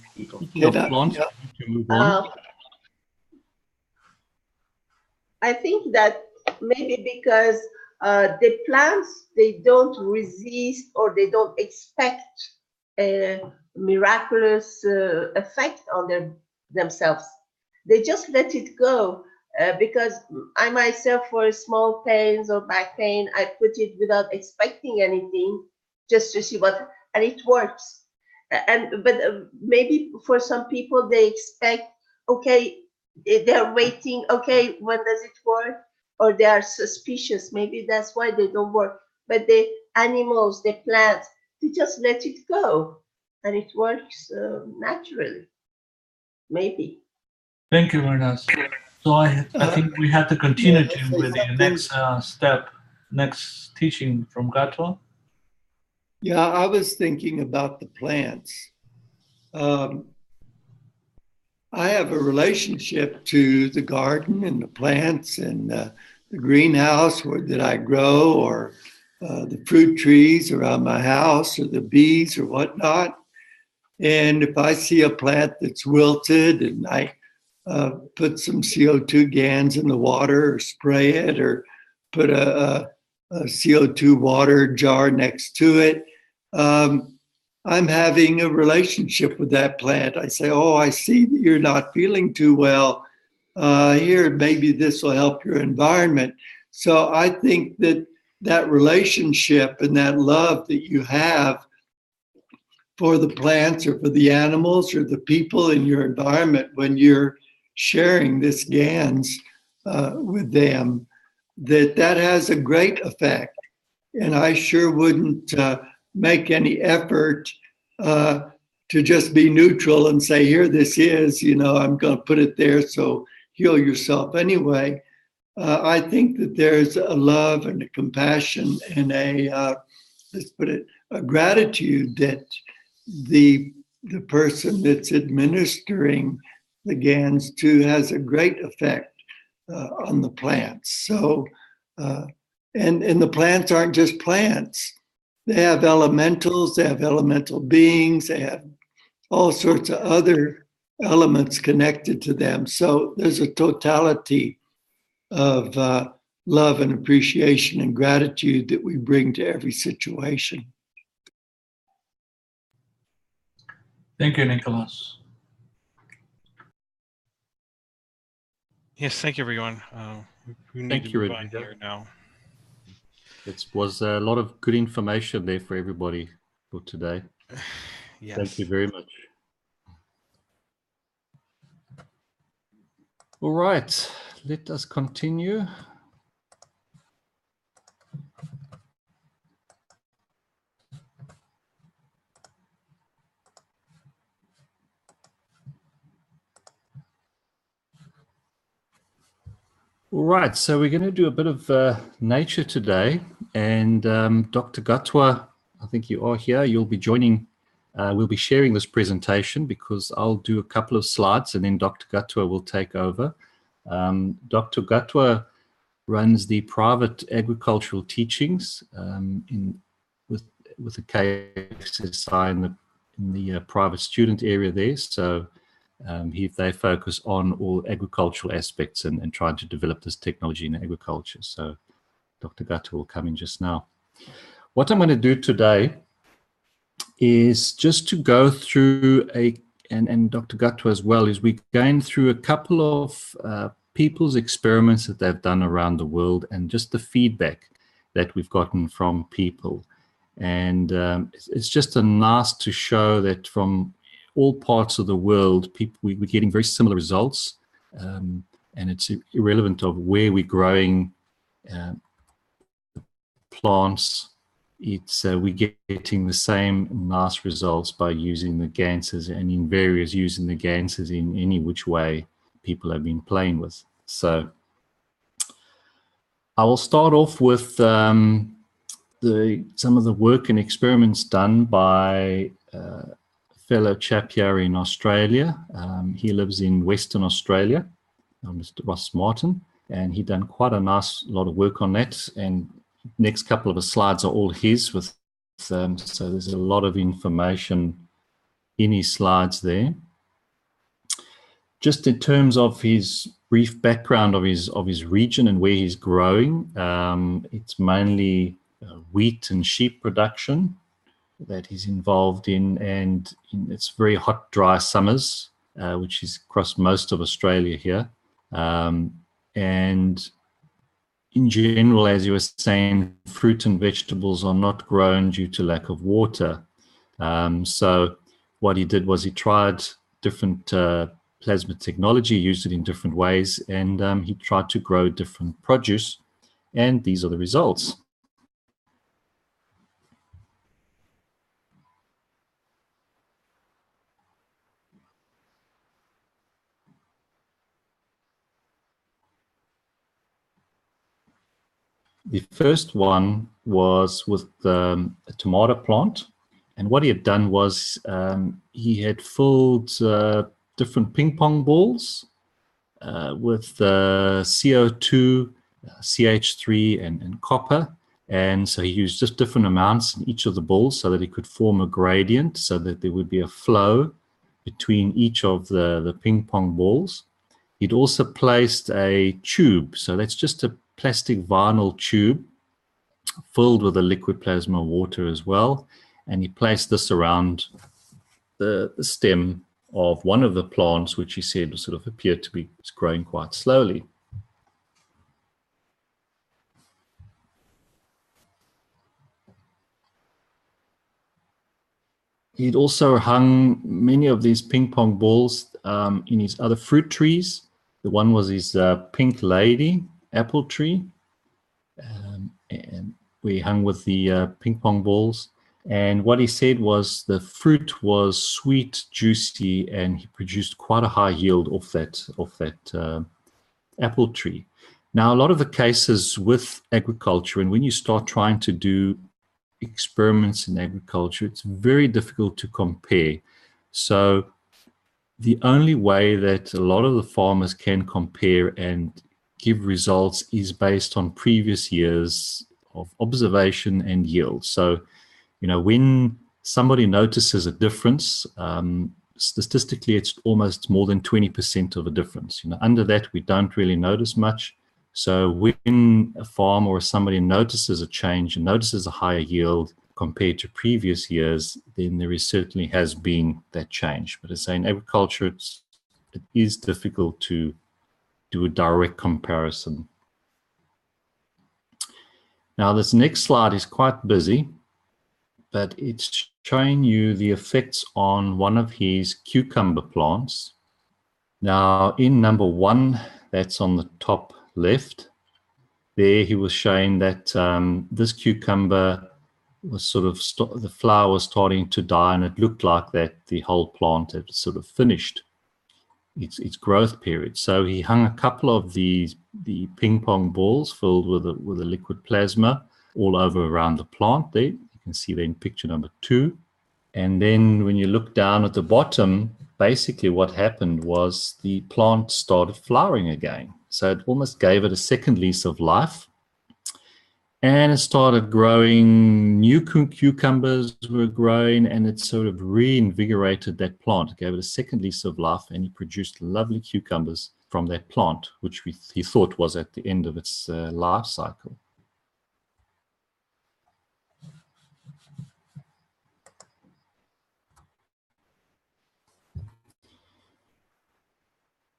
Speaker 1: of plants, to move on.
Speaker 6: I think that maybe because the plants, they don't resist or they don't expect a miraculous effect on themselves. They just let it go. Because I myself, for small pains or back pain, I put it without expecting anything, just to see what, and it works. But maybe for some people they expect, okay, they're waiting, okay, when does it work? Or they are suspicious. Maybe that's why they don't work. But the animals, the plants, they just let it go, and it works naturally. Maybe.
Speaker 3: Thank you very much. So I think we have to continue with the next step, next teaching from Gato.
Speaker 4: Yeah, I was thinking about the plants. I have a relationship to the garden and the plants and the greenhouse that I grow, or the fruit trees around my house, or the bees or whatnot. And if I see a plant that's wilted and I put some CO2 GANs in the water, or spray it, or put a CO2 water jar next to it, I'm having a relationship with that plant. I say, oh, I see that you're not feeling too well. Here, maybe this will help your environment. So I think that relationship and that love that you have for the plants or for the animals or the people in your environment, when you're sharing this GANs with them, that has a great effect. And I sure wouldn't make any effort to just be neutral and say, here, this is, I'm going to put it there, so heal yourself anyway. I think that there's a love and a compassion and let's put it, a gratitude that the person that's administering the GANs to has a great effect on the plants. So, and the plants aren't just plants. They have elementals, they have elemental beings, they have all sorts of other elements connected to them. So there's a totality of love and appreciation and gratitude that we bring to every situation.
Speaker 3: Thank you, Nicholas.
Speaker 1: Yes, thank you, everyone. We need
Speaker 16: Thank
Speaker 1: to
Speaker 16: you,
Speaker 1: move on
Speaker 16: Rodrigo.
Speaker 1: here now.
Speaker 16: It was a lot of good information there for everybody for today.
Speaker 1: Yes.
Speaker 16: Thank you very much. All right, let us continue. All right, so we're going to do a bit of nature today, and Dr. Gatwa, I think you are here. You'll be joining. We'll be sharing this presentation because I'll do a couple of slides, and then Dr. Gatwa will take over. Dr. Gatwa runs the private agricultural teachings with the KFSI in the private student area there. So they focus on all agricultural aspects and trying to develop this technology in agriculture. So Dr. Gatwa will come in just now. What I'm going to do today is just to go through and Dr. Gatwa as well, is we're going through a couple of people's experiments that they've done around the world and just the feedback that we've gotten from people. And it's just nice to show that from all parts of the world, we're getting very similar results, and it's irrelevant of where we're growing plants. It's we're getting the same nice results by using the ganses, and in various using the ganses in any which way people have been playing with. So I will start off with some of the work and experiments done by fellow chap here in Australia. He lives in Western Australia, Mr. Ross Martin, and he done quite a nice lot of work on that. And next couple of the slides are all his, with so there's a lot of information in his slides there. Just in terms of his brief background of his region and where he's growing, it's mainly wheat and sheep production that he's involved in, and it's very hot, dry summers, which is across most of Australia here. And in general, as you were saying, fruit and vegetables are not grown due to lack of water. So what he did was he tried different plasma technology, used it in different ways, and he tried to grow different produce, and these are the results. The first one was with a tomato plant, and what he had done was he had filled different ping pong balls with CO2, CH3, and copper, and so he used just different amounts in each of the balls so that he could form a gradient, so that there would be a flow between each of the ping pong balls. He'd also placed a tube, so that's just a plastic vinyl tube filled with a liquid plasma water as well, and he placed this around the stem of one of the plants, which he said sort of appeared to be growing quite slowly. He'd also hung many of these ping pong balls in his other fruit trees. The one was his Pink Lady apple tree, and we hung with the ping pong balls. And what he said was the fruit was sweet, juicy, and he produced quite a high yield off that apple tree. Now, a lot of the cases with agriculture, and when you start trying to do experiments in agriculture, it's very difficult to compare. So the only way that a lot of the farmers can compare and give results is based on previous years of observation and yield. So, you know, when somebody notices a difference, statistically, it's almost more than 20% of a difference. Under that, we don't really notice much. So when a farmer or somebody notices a change and notices a higher yield compared to previous years, then there certainly has been that change. But as I say, in agriculture, it is difficult to do a direct comparison. Now, this next slide is quite busy, but it's showing you the effects on one of his cucumber plants. Now, in number 1, that's on the top left, there he was showing that this cucumber was sort of, the flower was starting to die, and it looked like that the whole plant had sort of finished its growth period. So he hung a couple of the ping pong balls filled with a liquid plasma all over around the plant there. You can see there in picture number 2. And then when you look down at the bottom, basically what happened was the plant started flowering again. So it almost gave it a second lease of life. And it started growing, new cucumbers were growing, and it sort of reinvigorated that plant. It gave it a second lease of life, and he produced lovely cucumbers from that plant, which he thought was at the end of its life cycle.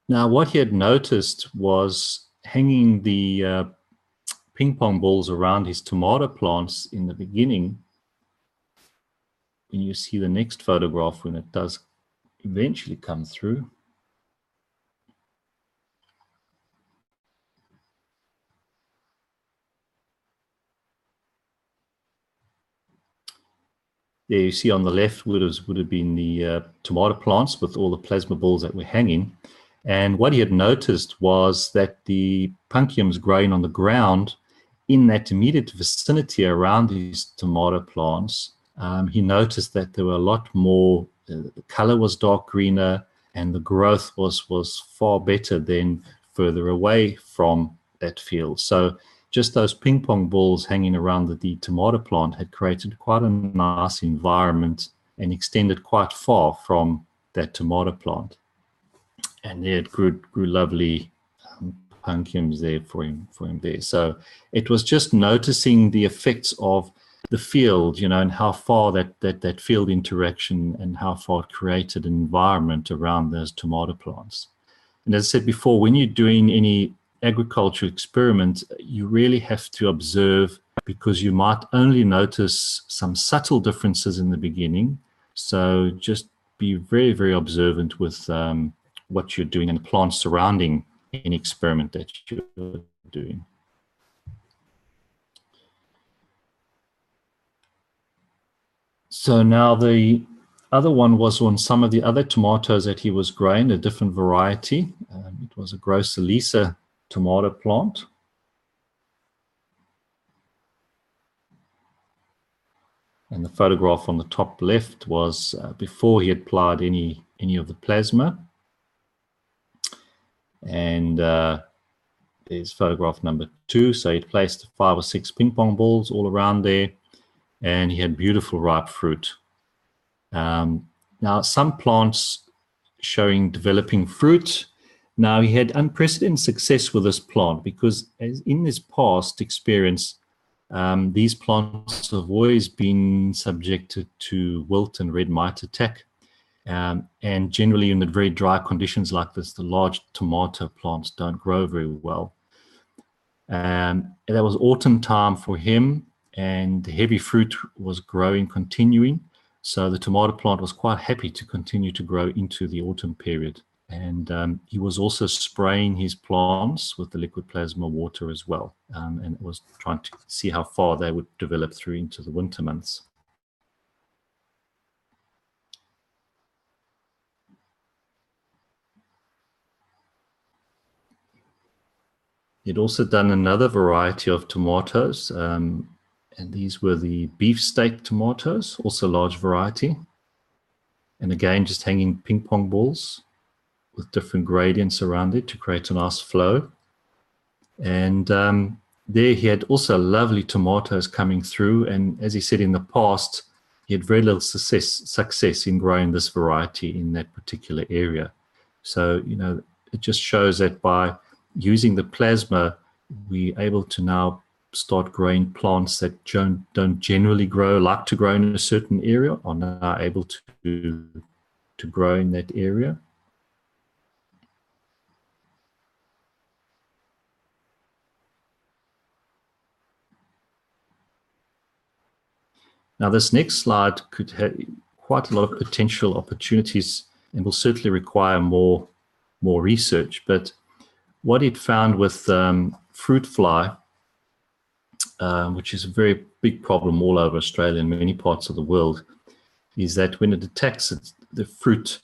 Speaker 16: Now, what he had noticed was hanging the ping pong balls around his tomato plants in the beginning. When you see the next photograph, when it does eventually come through, there you see on the left would have been the tomato plants with all the plasma balls that were hanging. And what he had noticed was that the puncums growing on the ground in that immediate vicinity around these tomato plants, he noticed that there were a lot more, the color was dark greener, and the growth was far better than further away from that field. So just those ping pong balls hanging around the tomato plant had created quite a nice environment and extended quite far from that tomato plant. And there it grew lovely puncums there for him there. So it was just noticing the effects of the field, and how far that field interaction and how far it created an environment around those tomato plants. And as I said before, when you're doing any agriculture experiment, you really have to observe, because you might only notice some subtle differences in the beginning. So just be very, very observant with what you're doing and the plants surrounding any experiment that you're doing. So now the other one was on some of the other tomatoes that he was growing, a different variety. It was a Grossalisa tomato plant. And the photograph on the top left was before he had applied any of the plasma. And there's photograph number 2. So he'd placed 5 or 6 ping pong balls all around there, and he had beautiful ripe fruit. Now, some plants showing developing fruit. Now, he had unprecedented success with this plant because, as in his past experience, these plants have always been subjected to wilt and red mite attack. And generally in the very dry conditions like this, the large tomato plants don't grow very well. That was autumn time for him, and the heavy fruit was growing, continuing. So the tomato plant was quite happy to continue to grow into the autumn period. And he was also spraying his plants with the liquid plasma water as well, and was trying to see how far they would develop through into the winter months. He'd also done another variety of tomatoes, and these were the beefsteak tomatoes, also large variety. And again, just hanging ping pong balls with different gradients around it to create a nice flow. And there he had also lovely tomatoes coming through. And as he said in the past, he had very little success in growing this variety in that particular area. So, you know, it just shows that by using the plasma, we're able to now start growing plants that don't generally like to grow in a certain area, are now able to grow in that area. Now, this next slide could have quite a lot of potential opportunities and will certainly require more research. But what it found with fruit fly, which is a very big problem all over Australia and many parts of the world, is that when it attacks the fruit,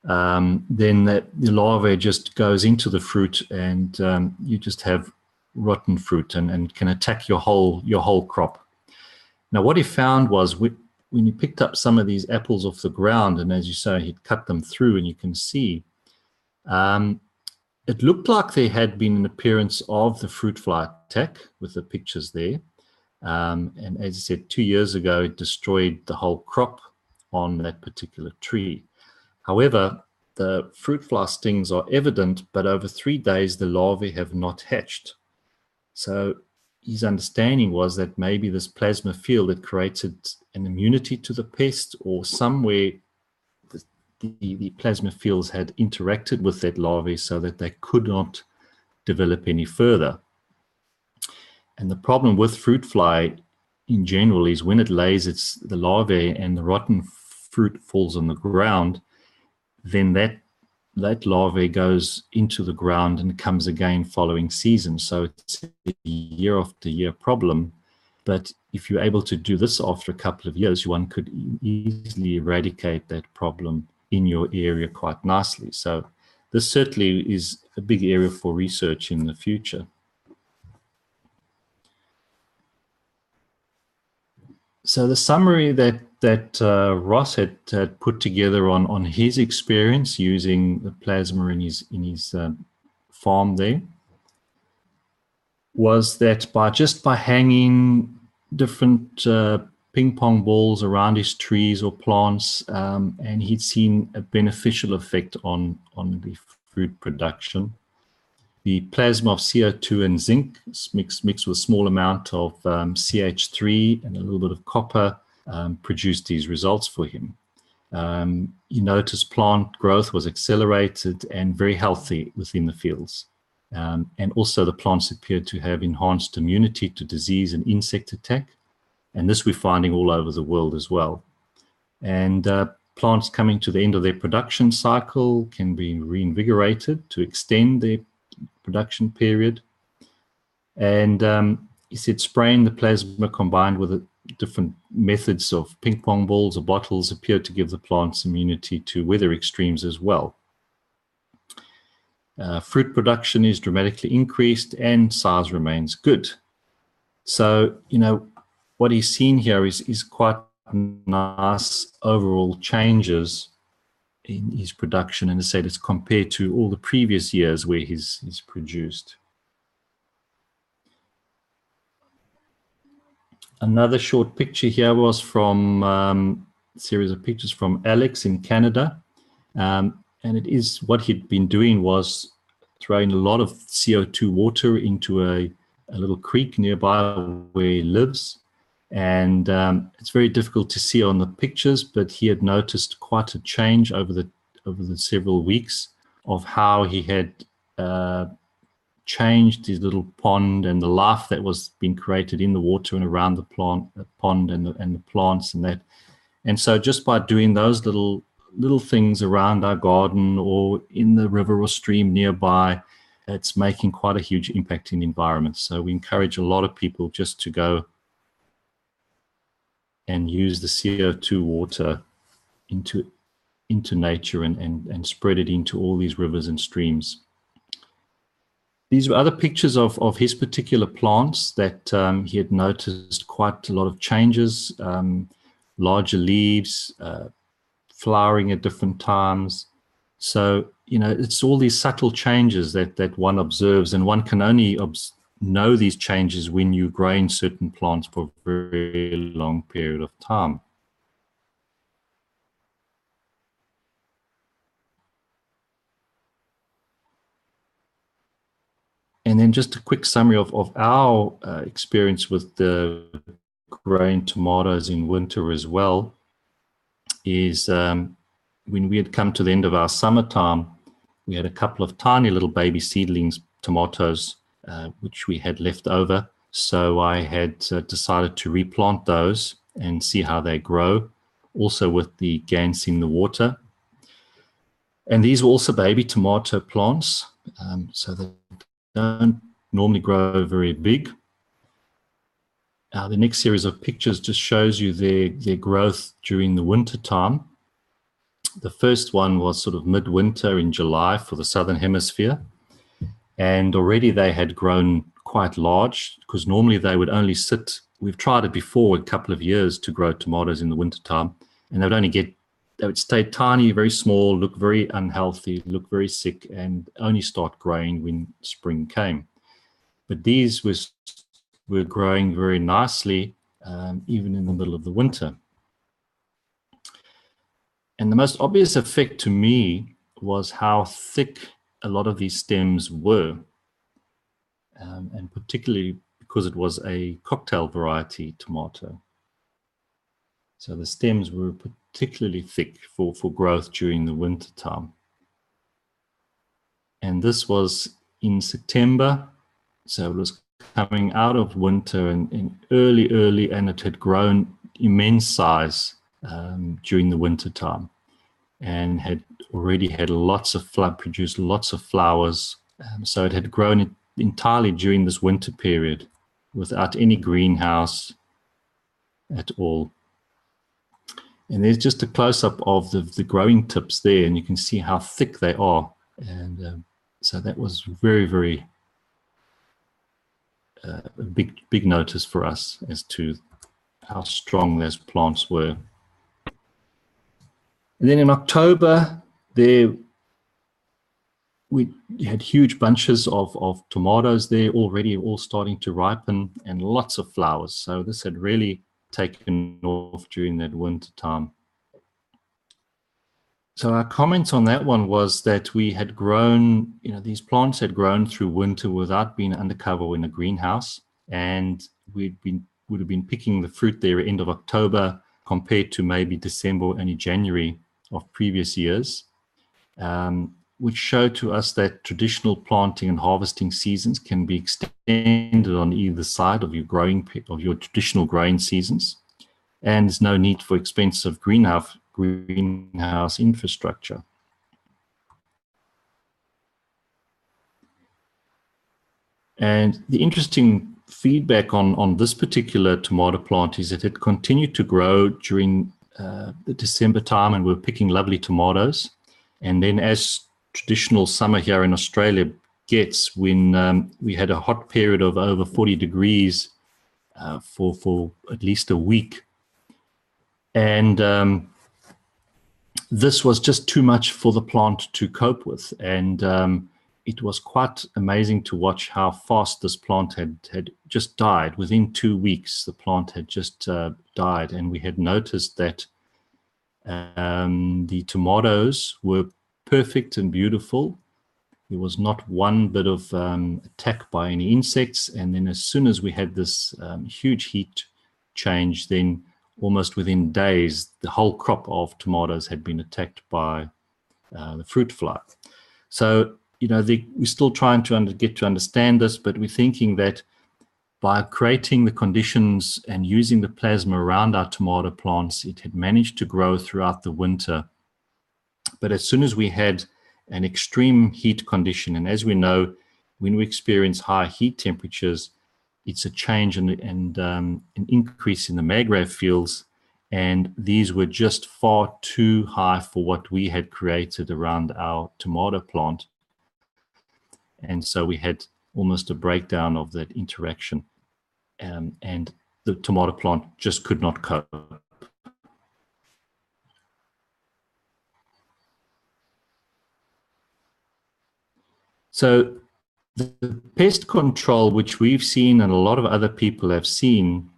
Speaker 16: then the larvae just goes into the fruit, and you just have rotten fruit and can attack your whole crop. Now, what he found was when he picked up some of these apples off the ground, and as you say, he'd cut them through, and you can see it looked like there had been an appearance of the fruit fly attack with the pictures there. And as I said, 2 years ago, it destroyed the whole crop on that particular tree. However, the fruit fly stings are evident, but over 3 days, the larvae have not hatched. So his understanding was that maybe this plasma field had created an immunity to the pest, or somewhere the plasma fields had interacted with that larvae so that they could not develop any further. And the problem with fruit fly in general is when it lays the larvae and the rotten fruit falls on the ground, then that larvae goes into the ground and comes again following season. So it's a year after year problem. But if you're able to do this after a couple of years, one could easily eradicate that problem in your area quite nicely. So this certainly is a big area for research in the future. So the summary that Ross had put together on his experience using the plasma in his farm there was that by hanging different ping pong balls around his trees or plants, and he'd seen a beneficial effect on the fruit production. The plasma of CO2 and zinc mixed with a small amount of CH3 and a little bit of copper produced these results for him. You notice plant growth was accelerated and very healthy within the fields. And also the plants appeared to have enhanced immunity to disease and insect attack. And this we're finding all over the world as well. And plants coming to the end of their production cycle can be reinvigorated to extend their production period. And he said spraying the plasma combined with different methods of ping pong balls or bottles appeared to give the plants immunity to weather extremes as well. Fruit production is dramatically increased and size remains good. So, you know, what he's seen here is quite nice overall changes in his production, and as I said, it's compared to all the previous years where he's produced. Another short picture here was from a series of pictures from Alex in Canada. And it is what he'd been doing was throwing a lot of CO2 water into a little creek nearby where he lives. And it's very difficult to see on the pictures, but he had noticed quite a change over the several weeks of how he had changed his little pond and the life that was being created in the water and around the pond and the plants and that. And so just by doing those little things around our garden or in the river or stream nearby, it's making quite a huge impact in the environment. So we encourage a lot of people just to go and use the CO2 water into nature and spread it into all these rivers and streams. These were other pictures of his particular plants that he had noticed quite a lot of changes, larger leaves, flowering at different times. So, you know, it's all these subtle changes that one observes, and one can only know these changes when you grow in certain plants for a very long period of time. And then just a quick summary of our experience with the growing tomatoes in winter as well is when we had come to the end of our summertime, we had a couple of tiny little baby seedlings tomatoes which we had left over. So I had decided to replant those and see how they grow, also with the gans in the water. And these were also baby tomato plants, so they don't normally grow very big. The next series of pictures just shows you their growth during the winter time. The first one was sort of midwinter in July for the Southern Hemisphere. And already they had grown quite large, because normally they would only sit, we've tried it before a couple of years to grow tomatoes in the winter time, and they would stay tiny, very small, look very unhealthy, look very sick, and only start growing when spring came. But these were growing very nicely, even in the middle of the winter. And the most obvious effect to me was how thick a lot of these stems were, and particularly because it was a cocktail variety tomato. So the stems were particularly thick for growth during the winter time. And this was in September, so it was coming out of winter and early, and it had grown immense size during the winter time, and had already had produced lots of flowers. So it had grown entirely during this winter period without any greenhouse at all. And there's just a close-up of the growing tips there, and you can see how thick they are. And so that was very a big notice for us as to how strong those plants were. And then in October, we had huge bunches of tomatoes there already, all starting to ripen, and lots of flowers. So this had really taken off during that winter time. So our comments on that one was that we had grown, these plants had grown through winter without being undercover in a greenhouse, and would have been picking the fruit there end of October compared to maybe December or only January of previous years, which showed to us that traditional planting and harvesting seasons can be extended on either side of your traditional growing seasons, and there's no need for expensive greenhouse infrastructure. And the interesting feedback on this particular tomato plant is that it continued to grow during the December time, and we're picking lovely tomatoes. And then as traditional summer here in Australia gets, when we had a hot period of over 40 degrees for at least a week. And this was just too much for the plant to cope with. And it was quite amazing to watch how fast this plant had just died. Within 2 weeks, the plant had just died. And we had noticed that the tomatoes were perfect and beautiful. There was not one bit of attack by any insects. And then as soon as we had this huge heat change, then almost within days, the whole crop of tomatoes had been attacked by the fruit fly. So, we're still trying to get to understand this, but we're thinking that by creating the conditions and using the plasma around our tomato plants, it had managed to grow throughout the winter. But as soon as we had an extreme heat condition, and as we know, when we experience high heat temperatures, it's a change and an increase in the Magravs fields, and these were just far too high for what we had created around our tomato plant. And so we had almost a breakdown of that interaction, and the tomato plant just could not cope. So the pest control, which we've seen and a lot of other people have seen,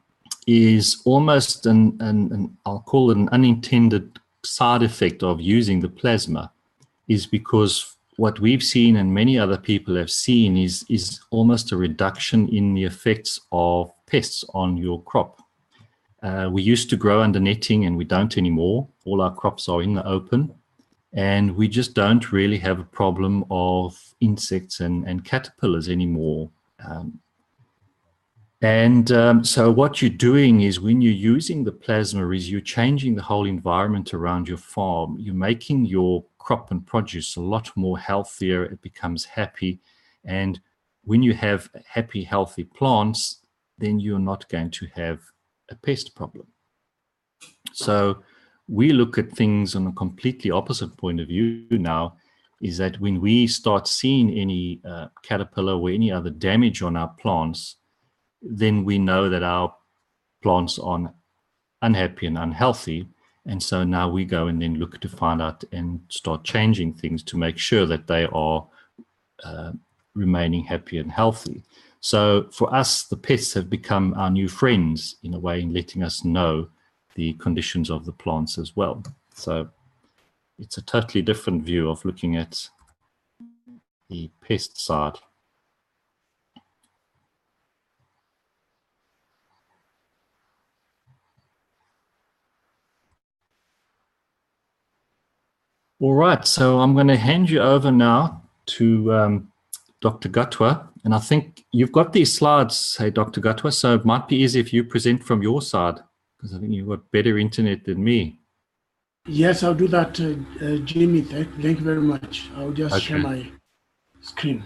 Speaker 16: is almost I'll call it an unintended side effect of using the plasma, is because what we've seen and many other people have seen is almost a reduction in the effects of pests on your crop. We used to grow under netting and we don't anymore. All our crops are in the open and we just don't really have a problem of insects and caterpillars anymore. So what you're doing is when you're using the plasma is you're changing the whole environment around your farm. You're making your crop and produce a lot more healthier. It becomes happy. And when you have happy, healthy plants, then you're not going to have a pest problem. So we look at things on a completely opposite point of view now, is that when we start seeing any caterpillar or any other damage on our plants, then we know that our plants are unhappy and unhealthy. And so now we go and then look to find out and start changing things to make sure that they are remaining happy and healthy. So for us, the pests have become our new friends in a way, in letting us know the conditions of the plants as well. So it's a totally different view of looking at the pest side. All right, so I'm going to hand you over now to Dr. Gatwa. And I think you've got these slides, hey, Dr. Gatwa, so it might be easy if you present from your side, because I think you've got better internet than me.
Speaker 12: Yes, I'll do that, Jimmy. Thank you very much. I'll just share my screen.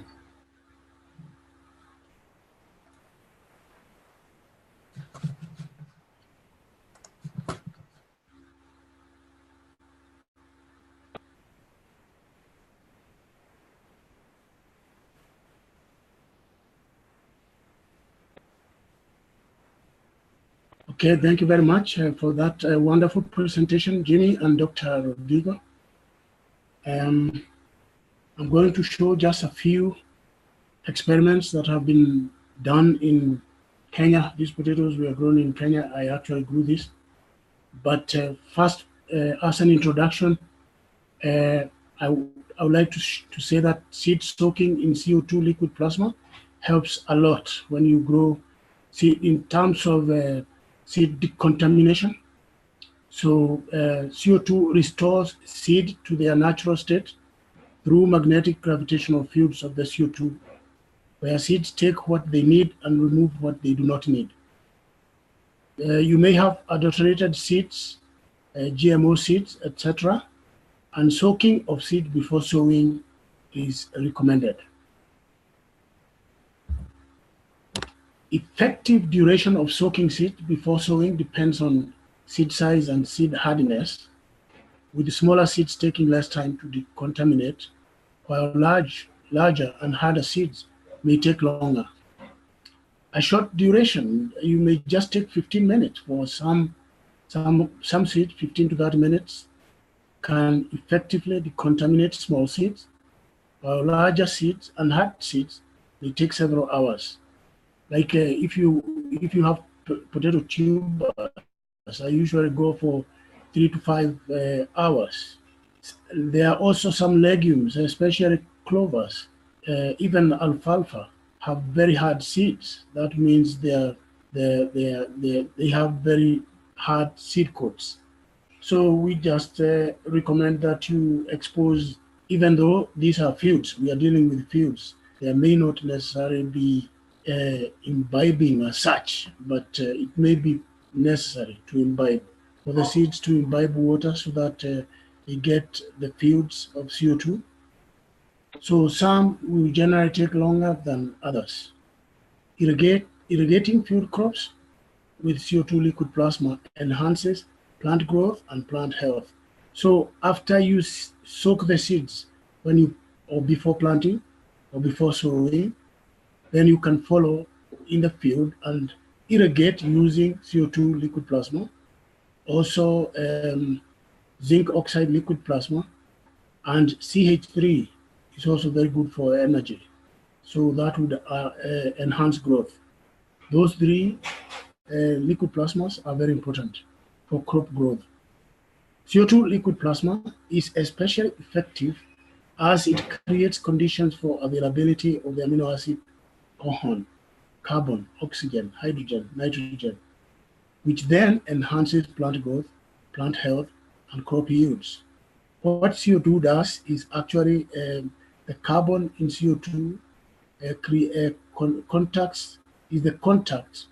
Speaker 12: Okay, thank you very much for that wonderful presentation, Jimmy and Dr. Rodrigo. I'm going to show just a few experiments that have been done in Kenya. These potatoes were grown in Kenya. I actually grew this. But first, as an introduction, I would like to say that seed soaking in CO2 liquid plasma helps a lot when you grow seed in terms of seed decontamination. So CO2 restores seed to their natural state through magnetic gravitational fields of the CO2, where seeds take what they need and remove what they do not need. You may have adulterated seeds, GMO seeds, etc., and soaking of seed before sowing is recommended. Effective duration of soaking seed before sowing depends on seed size and seed hardiness, with the smaller seeds taking less time to decontaminate, while larger and harder seeds may take longer. A short duration, you may just take 15 minutes for some seeds, 15 to 30 minutes, can effectively decontaminate small seeds, while larger seeds and hard seeds may take several hours. Like if you have potato tubers, I usually go for 3 to 5 hours. There are also some legumes, especially clovers, even alfalfa, have very hard seeds. That means they have very hard seed coats. So we just recommend that you expose, even though these are fields, we are dealing with fields, there may not necessarily be imbibing as such, but it may be necessary to imbibe, for the seeds to imbibe water so that they get the fields of CO2. So some will generally take longer than others. Irrigating field crops with CO2 liquid plasma enhances plant growth and plant health. So after you soak the seeds, or before planting or before sowing, then you can follow in the field and irrigate using CO2 liquid plasma, also zinc oxide liquid plasma, and CH3 is also very good for energy. So that would enhance growth. Those three liquid plasmas are very important for crop growth. CO2 liquid plasma is especially effective as it creates conditions for availability of the amino acid cohon, carbon, oxygen, hydrogen, nitrogen, which then enhances plant growth, plant health, and crop yields. What CO2 does is actually the carbon in CO2 contacts is the contact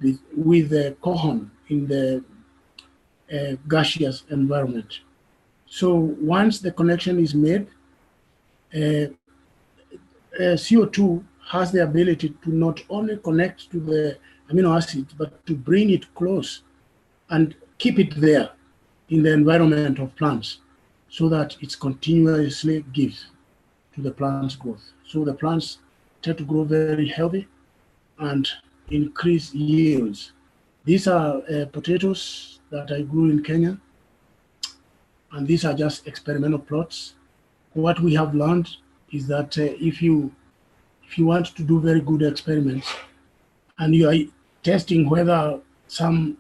Speaker 12: with the cohon in the gaseous environment. So once the connection is made, CO2 has the ability to not only connect to the amino acid, but to bring it close and keep it there in the environment of plants so that it continuously gives to the plant's growth. So the plants tend to grow very healthy and increase yields. These are potatoes that I grew in Kenya, and these are just experimental plots. What we have learned is that if you want to do very good experiments and you are testing whether some,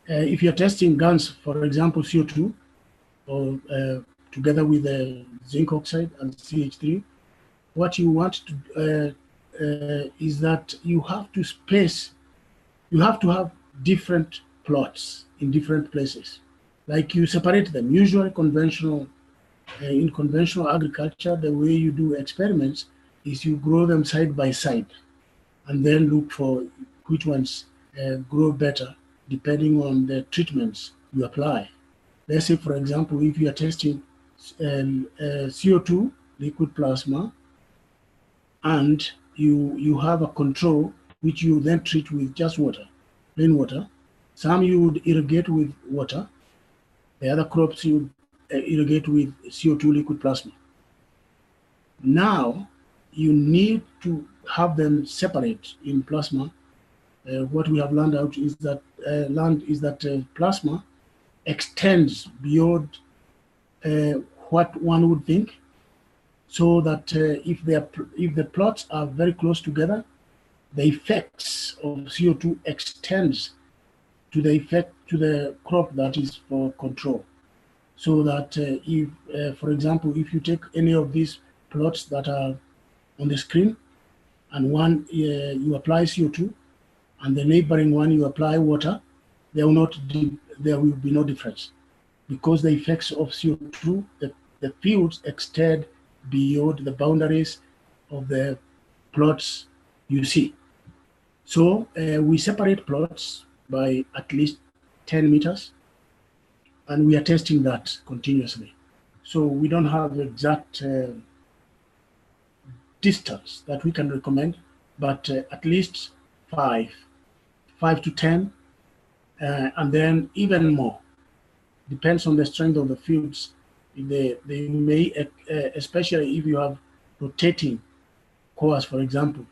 Speaker 12: if you're testing GANs, for example, CO2, or together with zinc oxide and CH3, what you want to is that you have to space, you have to have different plots in different places. Like you separate them. Usually in conventional agriculture, the way you do experiments is you grow them side by side and then look for which ones grow better depending on the treatments you apply. Let's say, for example, if you are testing CO2, liquid plasma, and you have a control which you then treat with just water, plain water. Some you would irrigate with water. The other crops you irrigate with CO2 liquid plasma. Now you need to have them separate in plasma. What we have learned out is that plasma extends beyond what one would think, so that if the plots are very close together, the effects of CO2 extends to the crop that is for control. So that if, for example, if you take any of these plots that are on the screen, and one you apply CO2, and the neighboring one you apply water, there will be no difference, because the effects of CO2, the fields extend beyond the boundaries of the plots you see. So we separate plots by at least 10 meters, and we are testing that continuously. So we don't have exact distance that we can recommend, but at least 5 to 10, and then even more. Depends on the strength of the fields. They may, especially if you have rotating cores, for example,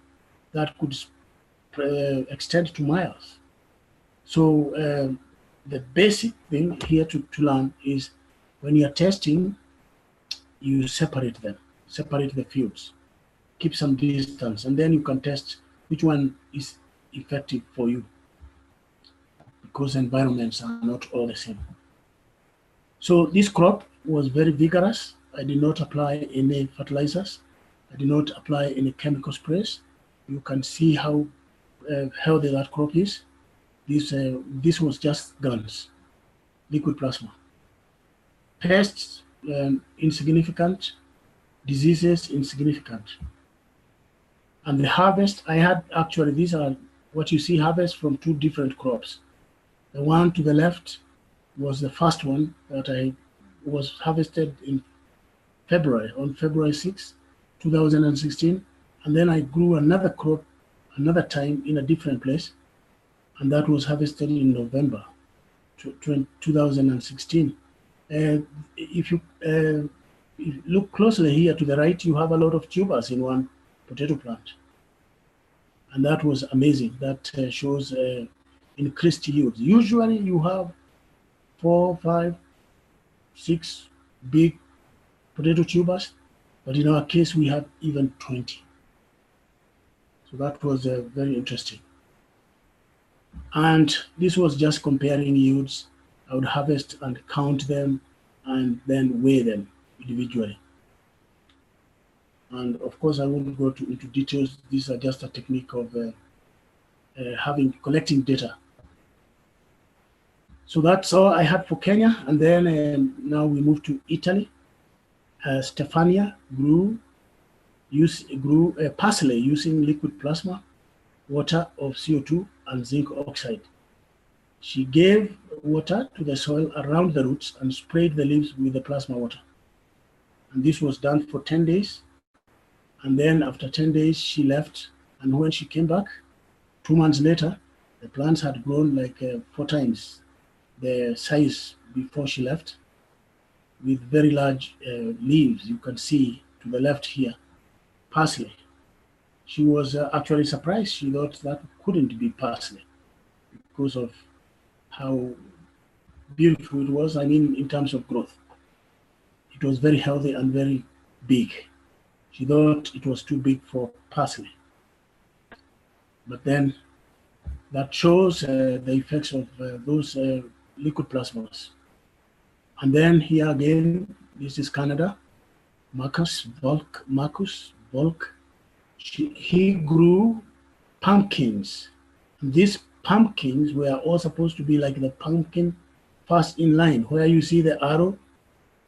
Speaker 12: that could extend to miles. So the basic thing here to learn is when you're testing, you separate them, separate the fields, keep some distance, and then you can test which one is effective for you, because environments are not all the same. So this crop was very vigorous. I did not apply any fertilizers. I did not apply any chemical sprays. You can see how healthy that crop is. This was just GANs, liquid plasma. Pests, insignificant. Diseases, insignificant. And the harvest, I had actually, these are what you see harvest from two different crops. The one to the left was the first one that I was harvested in February, on February 6, 2016. And then I grew another crop another time in a different place, and that was harvested in November 2016. If you look closely here to the right, you have a lot of tubers in one potato plant. And that was amazing. That shows increased yields. Usually you have 4, 5, 6 big potato tubers, but in our case we had even 20. So that was very interesting. And this was just comparing yields I would harvest and count them and then weigh them individually. And of course, I won't go into details. These are just a technique of collecting data. So that's all I had for Kenya. And then now we move to Italy. Stefania grew parsley using liquid plasma, water of CO2 and zinc oxide. She gave water to the soil around the roots and sprayed the leaves with the plasma water. And this was done for 10 days. And then after 10 days, she left. And when she came back, 2 months later, the plants had grown like 4 times the size before she left, with very large leaves. You can see to the left here, parsley. She was actually surprised. She thought that couldn't be parsley because of how beautiful it was. I mean, in terms of growth, it was very healthy and very big. She thought it was too big for parsley. But then that shows the effects of those liquid plasmas. And then here again, this is Canada. Marcus Volk. He grew pumpkins. And these pumpkins were all supposed to be like the pumpkin first in line, where you see the arrow,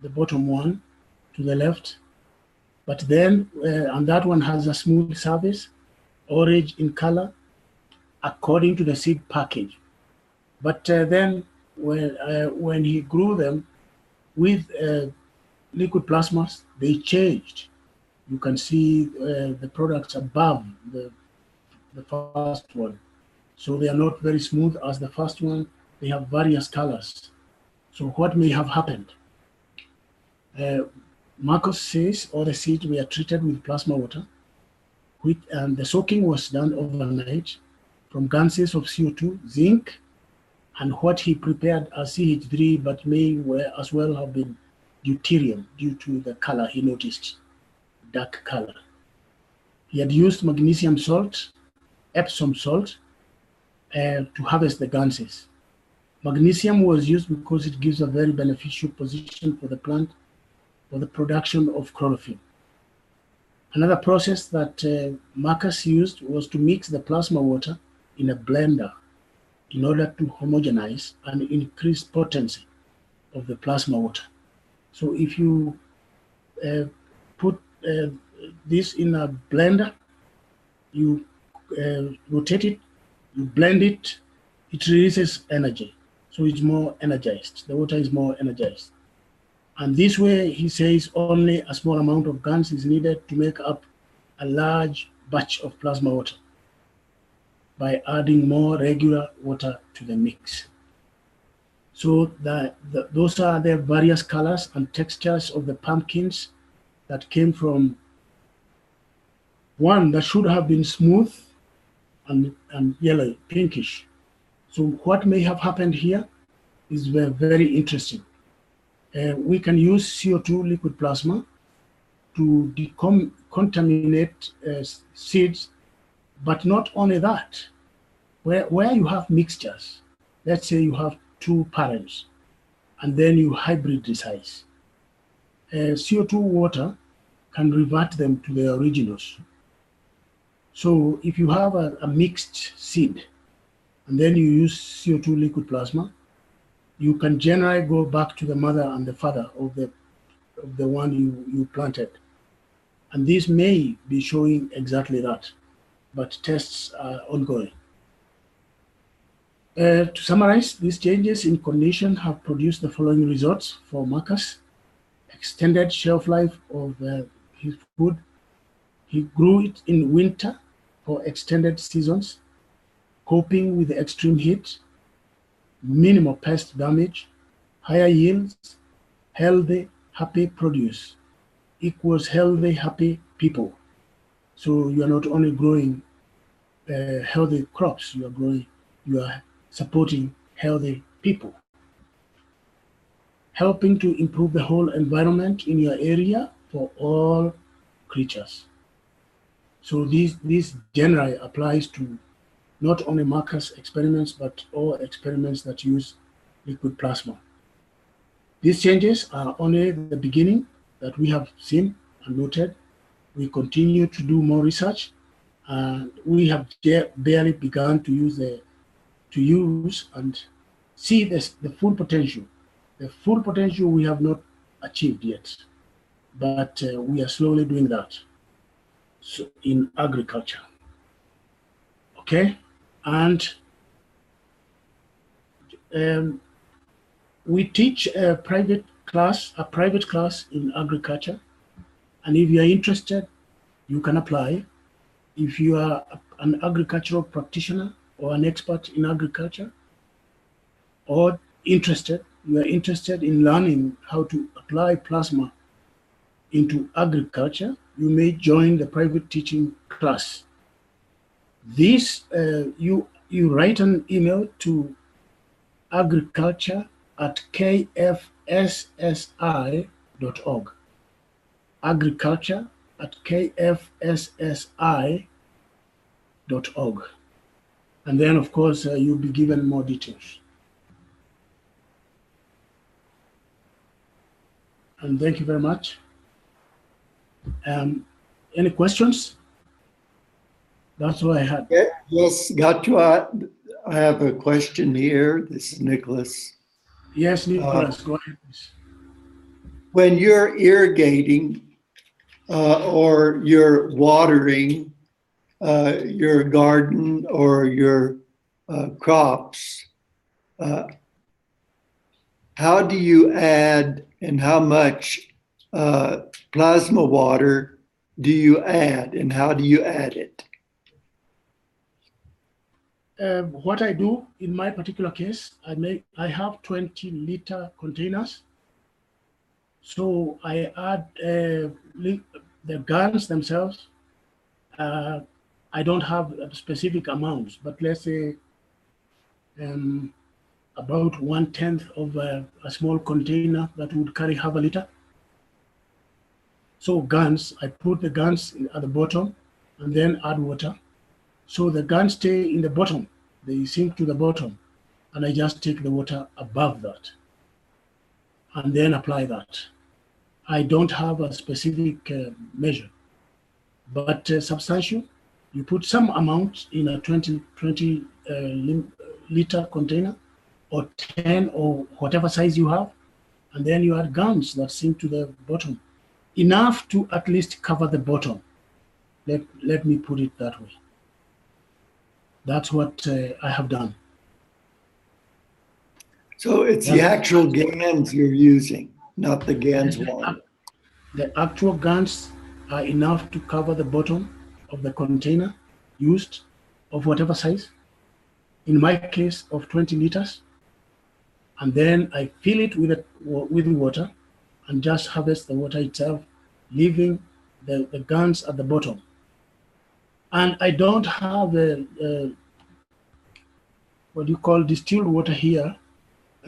Speaker 12: the bottom one to the left. But then, and that one has a smooth surface, orange in color, according to the seed package. But then when he grew them with liquid plasmas, they changed. You can see the products above the first one. So they are not very smooth as the first one. They have various colors. So what may have happened? Marcus says all the seeds were treated with plasma water, and the soaking was done overnight from ganses of CO2, zinc, and what he prepared as CH3, but may as well have been deuterium due to the color he noticed, dark color. He had used magnesium salt, Epsom salt, to harvest the ganses. Magnesium was used because it gives a very beneficial position for the plant for the production of chlorophyll. Another process that Marcus used was to mix the plasma water in a blender in order to homogenize and increase potency of the plasma water. So if you put this in a blender, you rotate it, you blend it, it releases energy. So it's more energized. The water is more energized. And this way, he says, only a small amount of GANS is needed to make up a large batch of plasma water by adding more regular water to the mix. So those are the various colors and textures of the pumpkins that came from one that should have been smooth and yellow, pinkish. So what may have happened here is very interesting. We can use CO2 liquid plasma to decontaminate seeds, but not only that. Where you have mixtures, let's say you have 2 parents, and then you hybridize. CO2 water can revert them to their originals. So if you have a mixed seed, and then you use CO2 liquid plasma, you can generally go back to the mother and the father of the one you planted. And this may be showing exactly that, but tests are ongoing. To summarize, these changes in condition have produced the following results for Marcus: extended shelf life of his food. He grew it in winter for extended seasons, coping with the extreme heat, minimal pest damage, higher yields, healthy, happy produce equals healthy, happy people. So you are not only growing healthy crops, you are supporting healthy people, helping to improve the whole environment in your area for all creatures. So this generally applies to not only Marcus experiments, but all experiments that use liquid plasma. These changes are only the beginning that we have seen and noted. We continue to do more research, and we have barely begun to use and see the full potential. The full potential we have not achieved yet, but we are slowly doing that in agriculture. Okay, and we teach a private class in agriculture, and if you are interested, you can apply. If you are an agricultural practitioner or an expert in agriculture, or you are interested in learning how to apply plasma into agriculture, you may join the private teaching class. This, you write an email to agriculture@kfssi.org. agriculture@kfssi.org. And then, of course, you'll be given more details. And thank you very much. Any questions? That's all I had.
Speaker 4: Yes, Gatua, I have a question here. This is Nicholas.
Speaker 12: Yes, Nicholas, go ahead, please.
Speaker 4: When you're irrigating or you're watering your garden or your crops, how do you add and how much plasma water do you add and how do you add it?
Speaker 12: What I do in my particular case, I have 20-liter containers. So I add the guns themselves. I don't have specific amounts, but let's say about 1/10 of a small container that would carry half a liter. So guns, I put the guns at the bottom and then add water. So the guns stay in the bottom, they sink to the bottom, and I just take the water above that and then apply that. I don't have a specific measure, but substantial. You put some amount in a 20 liter container or 10 or whatever size you have, and then you add guns that sink to the bottom, enough to at least cover the bottom. Let me put it that way. That's what I have done.
Speaker 4: So it's the actual GANs you're using, not the GANs water.
Speaker 12: The actual GANs are enough to cover the bottom of the container used, of whatever size. In my case, of 20 liters. And then I fill it with water and just harvest the water itself, leaving the GANs at the bottom. And I don't have what you call distilled water here.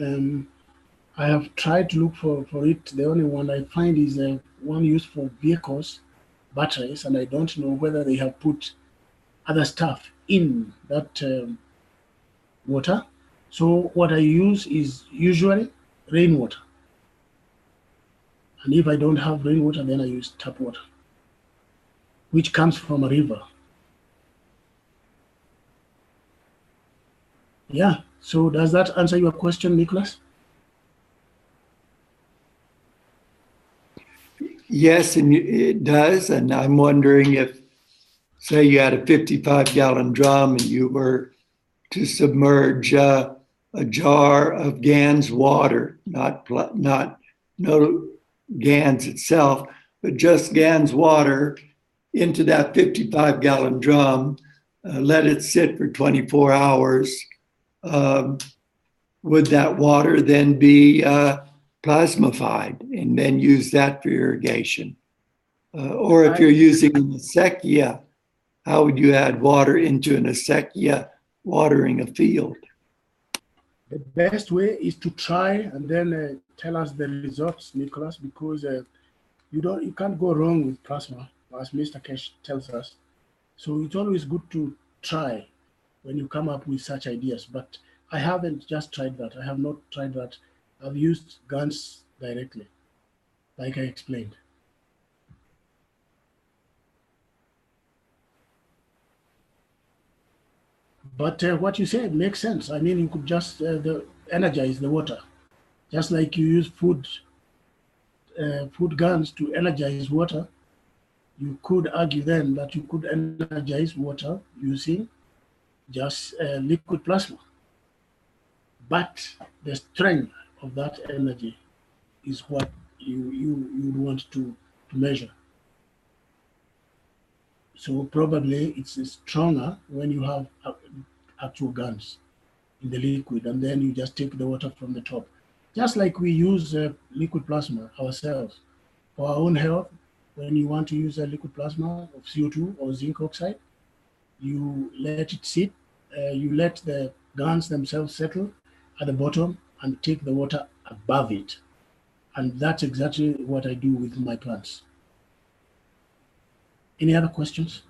Speaker 12: I have tried to look for it. The only one I find is one used for vehicles, batteries, and I don't know whether they have put other stuff in that water. So what I use is usually rainwater. And if I don't have rainwater, then I use tap water, which comes from a river. Yeah, so does that answer your question, Nicholas?
Speaker 4: Yes, and it does. And I'm wondering if, say you had a 55-gallon drum and you were to submerge a jar of GANs water, no GANs itself, but just GANs water into that 55-gallon drum, let it sit for 24 hours. Would that water then be plasmified and then use that for irrigation? Or if you're using an acequia, how would you add water into an acequia watering a field?
Speaker 12: The best way is to try and then tell us the results, Nicholas, because you can't go wrong with plasma, as Mr. Kesh tells us. So it's always good to try when you come up with such ideas. But I haven't just tried that. I have not tried that. I've used GANs directly, like I explained. But what you said makes sense. I mean, you could just energize the water, just like you use food GANs to energize water. You could argue then that you could energize water using just liquid plasma. But the strength of that energy is what you want to measure. So probably it's stronger when you have actual GANs in the liquid, and then you just take the water from the top. Just like we use liquid plasma ourselves for our own health. When you want to use a liquid plasma of CO2 or zinc oxide, you let it sit, you let the GANs themselves settle at the bottom and take the water above it. And that's exactly what I do with my plants. Any other questions?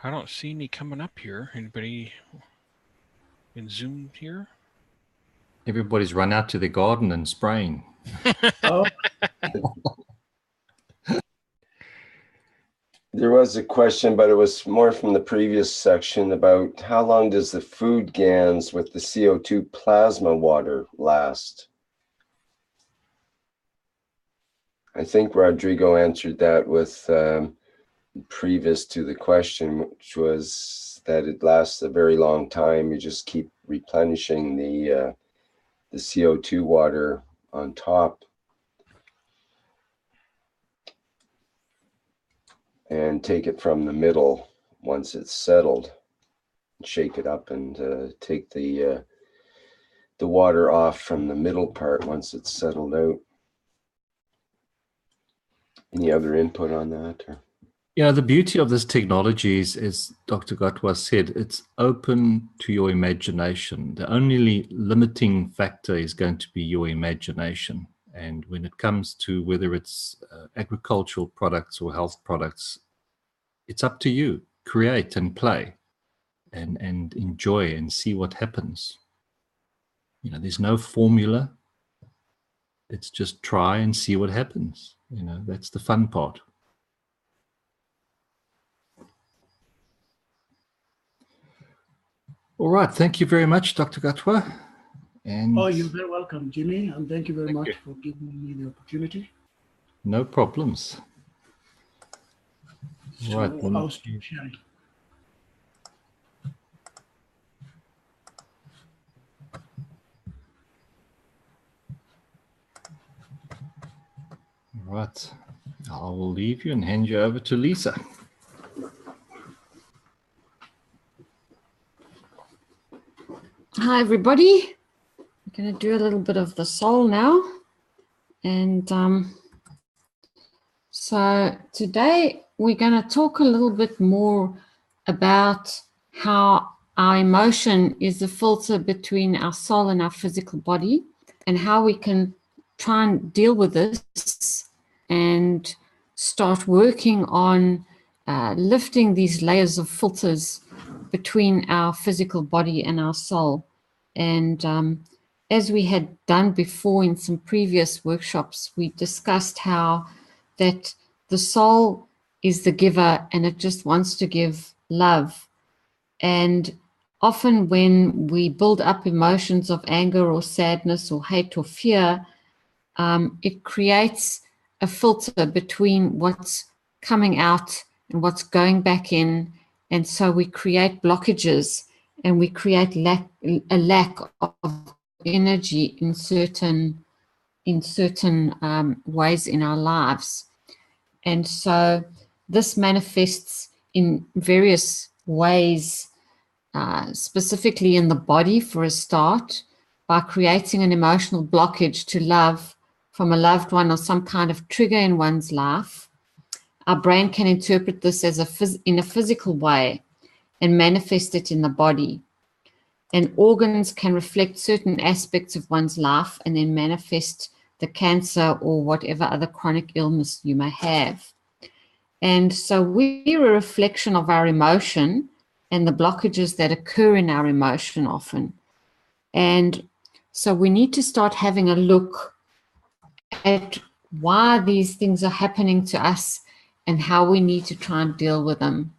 Speaker 1: I don't see any coming up here. Anybody in Zoom here?
Speaker 16: Everybody's run out to the garden and spraying.
Speaker 12: Oh.
Speaker 10: There was a question, but it was more from the previous section about how long does the food GANs with the CO2 plasma water last? I think Rodrigo answered that with previous to the question, which was that it lasts a very long time. You just keep replenishing the CO2 water on top. And take it from the middle once it's settled. Shake it up and take the water off from the middle part once it's settled out. Any other input on that? Or?
Speaker 16: Yeah, the beauty of this technology is, as Dr. Gatwa said, it's open to your imagination. The only limiting factor is going to be your imagination. And when it comes to whether it's agricultural products or health products, it's up to you. Create and play and enjoy and see what happens. You know, there's no formula. It's just try and see what happens. You know, that's the fun part. All right. Thank you very much, Dr. Gatwa. And
Speaker 12: oh, you're very welcome, Jimmy, and thank you very much for giving me the opportunity.
Speaker 16: No problems.
Speaker 12: So
Speaker 16: right.
Speaker 12: I'll stop sharing.
Speaker 16: Right. I will leave you and hand you over to Lisa.
Speaker 17: Hi, everybody. I'm going to do a little bit of the soul now. And so today we're going to talk a little bit more about how our emotion is the filter between our soul and our physical body, and how we can try and deal with this and start working on lifting these layers of filters between our physical body and our soul. And as we had done before in some previous workshops, we discussed how that the soul is the giver and it just wants to give love. And often when we build up emotions of anger or sadness or hate or fear, it creates a filter between what's coming out and what's going back in. And so we create blockages and we create a lack of energy in certain ways in our lives. And so this manifests in various ways, specifically in the body for a start, by creating an emotional blockage to love from a loved one or some kind of trigger in one's life. our brain can interpret this as in a physical way and manifest it in the body. And organs can reflect certain aspects of one's life and then manifest the cancer or whatever other chronic illness you may have. And so we're a reflection of our emotion and the blockages that occur in our emotion often. And so we need to start having a look at why these things are happening to us and how we need to try and deal with them.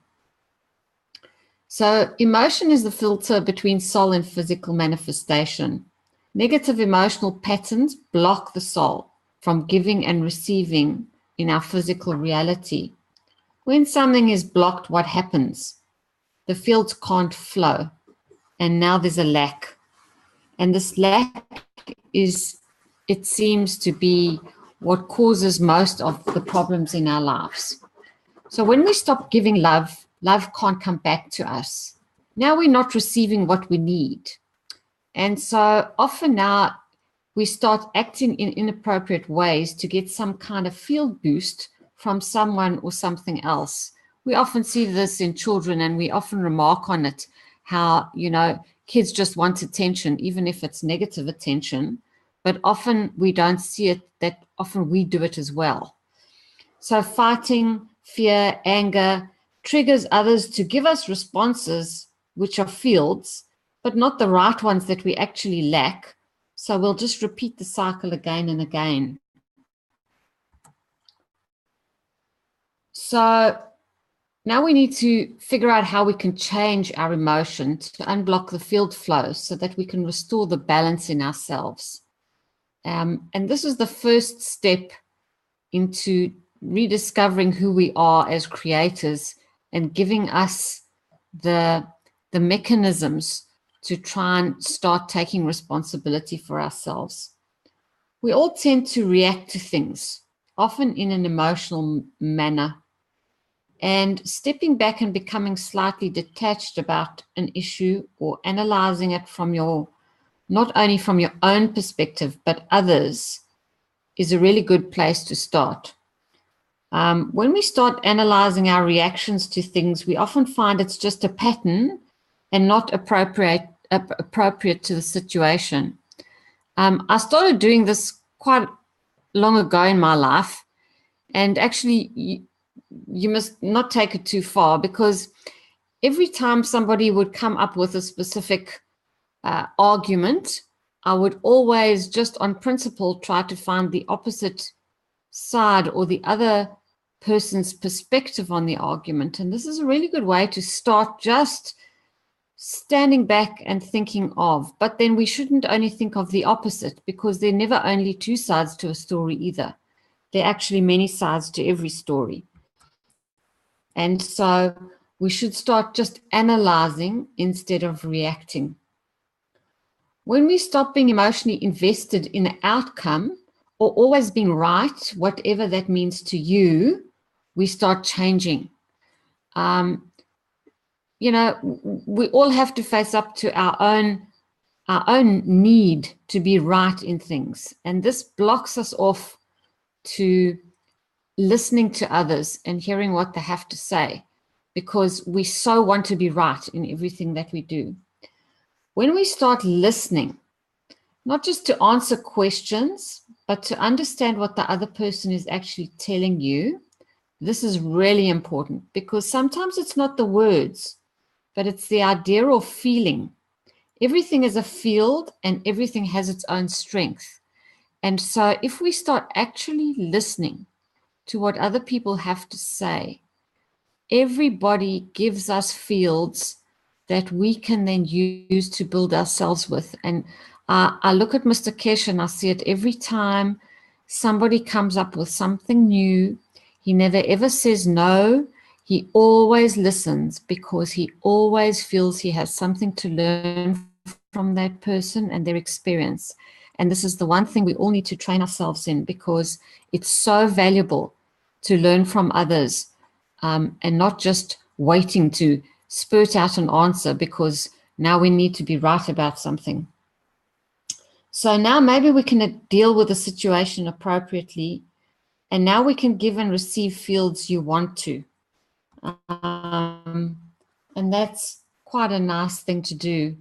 Speaker 17: So emotion is the filter between soul and physical manifestation. Negative emotional patterns block the soul from giving and receiving in our physical reality. When something is blocked, what happens? The fields can't flow, and now there's a lack. And this lack is, it seems to be what causes most of the problems in our lives. So when we stop giving love, love can't come back to us. Now we're not receiving what we need. And so often now we start acting in inappropriate ways to get some kind of field boost from someone or something else. We often see this in children, and we often remark on it, how, you know, kids just want attention, even if it's negative attention, but often we don't see it, that often we do it as well. So fighting, fear, anger triggers others to give us responses which are fields, but not the right ones that we actually lack. So we'll just repeat the cycle again and again. So now we need to figure out how we can change our emotion to unblock the field flow so that we can restore the balance in ourselves. And this is the first step into rediscovering who we are as creators and giving us the mechanisms to try and start taking responsibility for ourselves. We all tend to react to things, often in an emotional manner. And stepping back and becoming slightly detached about an issue or analyzing it from not only from your own perspective, but others, is a really good place to start. When we start analyzing our reactions to things, we often find it's just a pattern and not appropriate to the situation. I started doing this quite long ago in my life, and actually you must not take it too far, because every time somebody would come up with a specific argument, I would always just on principle try to find the opposite side or the other person's perspective on the argument. And this is a really good way to start just standing back and thinking of. But then we shouldn't only think of the opposite, because there are never only two sides to a story either. There are actually many sides to every story. And so we should start just analyzing instead of reacting. When we stop being emotionally invested in the outcome or always being right, whatever that means to you, we start changing. You know, we all have to face up to our own need to be right in things. And this blocks us off to listening to others and hearing what they have to say, because we so want to be right in everything that we do. When we start listening, not just to answer questions, but to understand what the other person is actually telling you, this is really important, because sometimes it's not the words, but it's the idea or feeling. Everything is a field and everything has its own strength. And so if we start actually listening to what other people have to say, everybody gives us fields that we can then use to build ourselves with. And I look at Mr. Kesh and I see it every time somebody comes up with something new. He never ever says no. He always listens, because he always feels he has something to learn from that person and their experience. And this is the one thing we all need to train ourselves in, because it's so valuable to learn from others, and not just waiting to spurt out an answer because now we need to be right about something. So now maybe we can deal with the situation appropriately And now we can give and receive fields you want to. And that's quite a nice thing to do.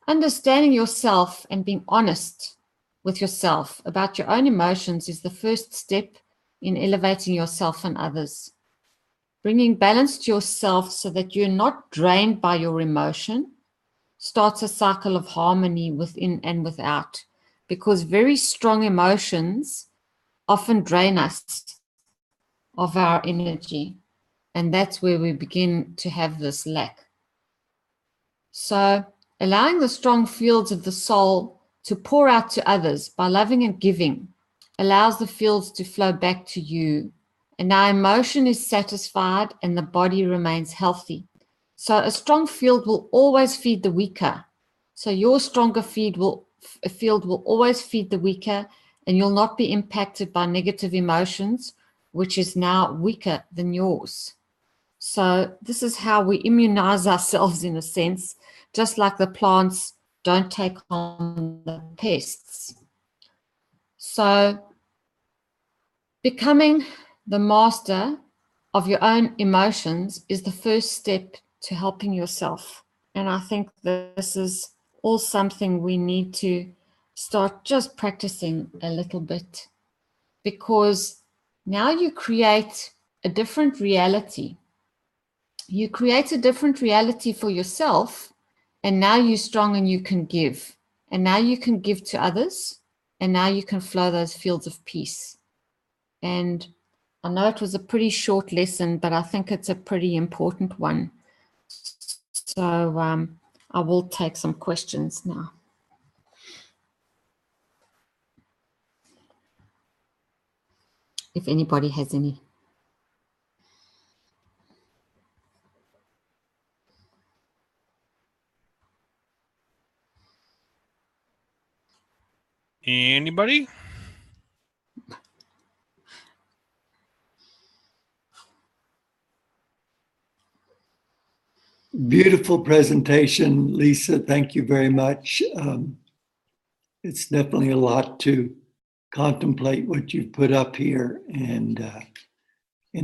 Speaker 17: Understanding yourself and being honest with yourself about your own emotions is the first step in elevating yourself and others. Bringing balance to yourself so that you're not drained by your emotion starts a cycle of harmony within and without, because very strong emotions often drain us of our energy, and that's where we begin to have this lack. So allowing the strong fields of the soul to pour out to others by loving and giving allows the fields to flow back to you, and our emotion is satisfied and the body remains healthy. So a strong field will always feed the weaker. So your stronger field will always feed the weaker, and you'll not be impacted by negative emotions, which is now weaker than yours. So this is how we immunize ourselves in a sense, just like the plants don't take on the pests. So becoming the master of your own emotions is the first step to helping yourself. And I think this is all something we need to start just practicing a little bit, because now you create a different reality. You create a different reality for yourself, and now you're strong and you can give. And now you can give to others, and now you can flow those fields of peace. And I know it was a pretty short lesson, but I think it's a pretty important one. So I will take some questions now. If anybody has any.
Speaker 1: Anybody?
Speaker 4: Beautiful presentation, Lisa. Thank you very much. It's definitely a lot to contemplate what you've put up here and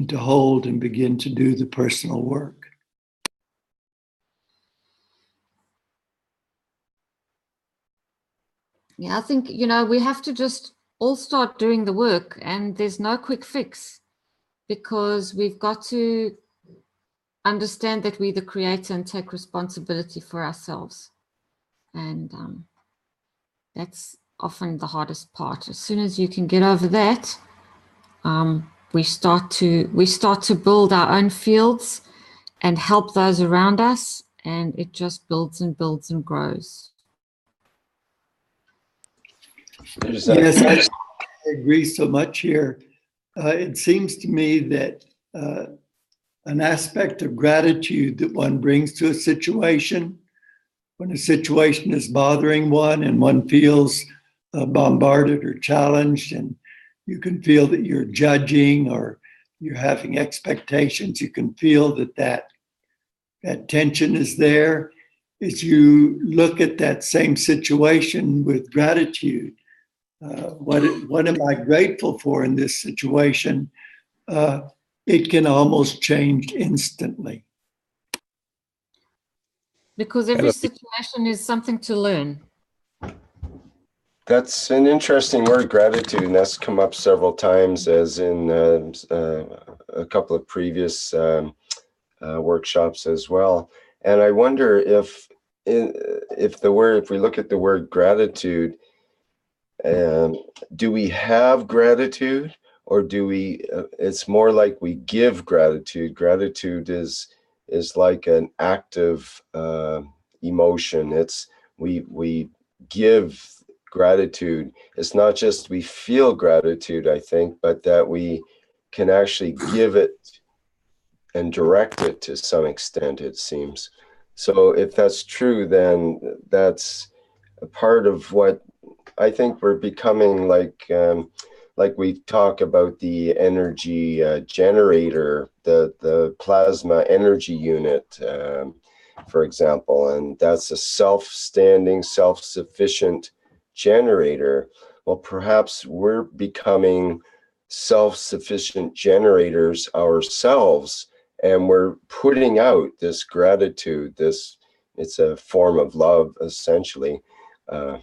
Speaker 4: to hold and begin to do the personal work.
Speaker 17: Yeah, I think, we have to just all start doing the work, and there's no quick fix, because we've got to understand that we're the creator and take responsibility for ourselves. And that's often the hardest part. As soon as you can get over that, we start to build our own fields and help those around us, and it just builds and builds and grows.
Speaker 4: Yes, I agree so much here. It seems to me that an aspect of gratitude that one brings to a situation, when a situation is bothering one and one feels bombarded or challenged, and you can feel that you're judging or you're having expectations, you can feel that tension is there. As you look at that same situation with gratitude, what am I grateful for in this situation? It can almost change instantly.
Speaker 17: Because every situation is something to learn.
Speaker 10: That's an interesting word, gratitude, and that's come up several times, as in a couple of previous workshops as well. And I wonder if we look at the word gratitude, do we have gratitude, or do we? It's more like we give gratitude. Gratitude is like an active emotion. It's we give gratitude. It's not just we feel gratitude, I think, but that we can actually give it and direct it to some extent, it seems. So if that's true, then that's a part of what I think we're becoming like we talk about the energy generator, the plasma energy unit, for example, and that's a self-standing, self-sufficient generator. Well, perhaps we're becoming self-sufficient generators ourselves, and we're putting out this gratitude. It's a form of love, essentially, but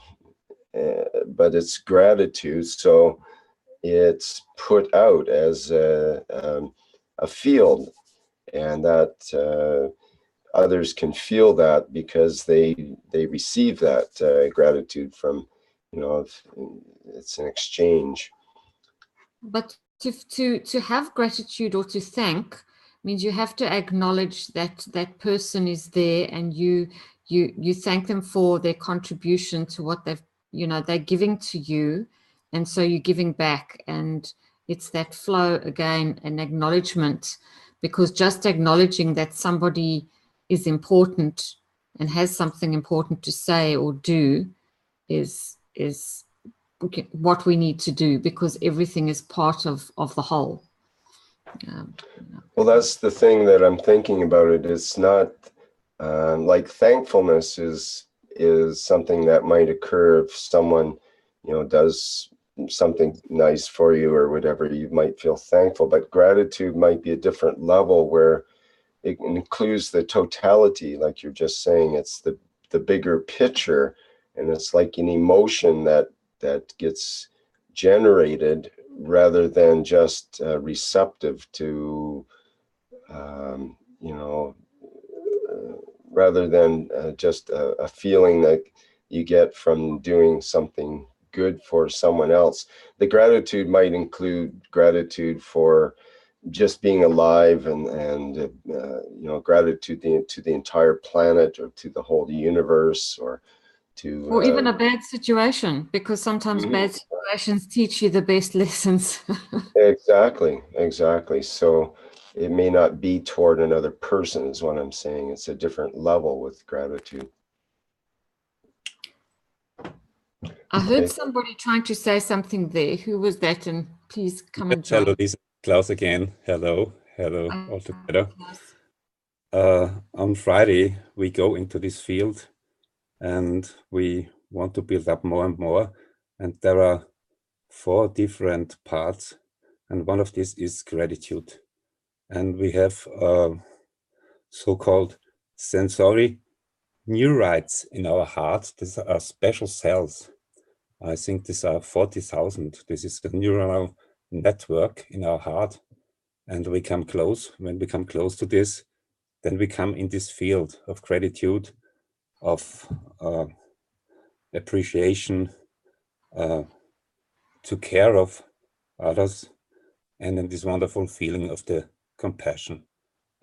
Speaker 10: it's gratitude. So it's put out as a field, and that others can feel that because they receive that gratitude from, it's an exchange.
Speaker 17: But to have gratitude or to thank means you have to acknowledge that that person is there, and you thank them for their contribution to what they're giving to you, and so you're giving back, and it's that flow again, an acknowledgement, because just acknowledging that somebody is important and has something important to say or do is what we need to do, because everything is part of the whole.
Speaker 10: Well, that's the thing that I'm thinking about it. It's not like thankfulness is something that might occur if someone, does something nice for you or whatever. You might feel thankful, but gratitude might be a different level where it includes the totality, like you're just saying. It's the bigger picture, and it's like an emotion that gets generated rather than just receptive to, rather than just a feeling that you get from doing something good for someone else. The gratitude might include gratitude for just being alive, and gratitude to the entire planet, or to the whole universe, or
Speaker 17: even a bad situation, because sometimes bad situations teach you the best lessons.
Speaker 10: Exactly. So it may not be toward another person, is what I'm saying. It's a different level with gratitude.
Speaker 17: I heard somebody trying to say something there. Who was that? And please come and join.
Speaker 14: Hello, this is Klaus again. Hello all together. On Friday, we go into this field, and we want to build up more and more. And there are 4 different parts, and one of these is gratitude. And we have so-called sensory neurites in our heart. These are special cells. I think these are 40,000. This is the neuronal network in our heart. And we come close. When we come close to this, then we come in this field of gratitude, of appreciation, to care of others, and then this wonderful feeling of the compassion.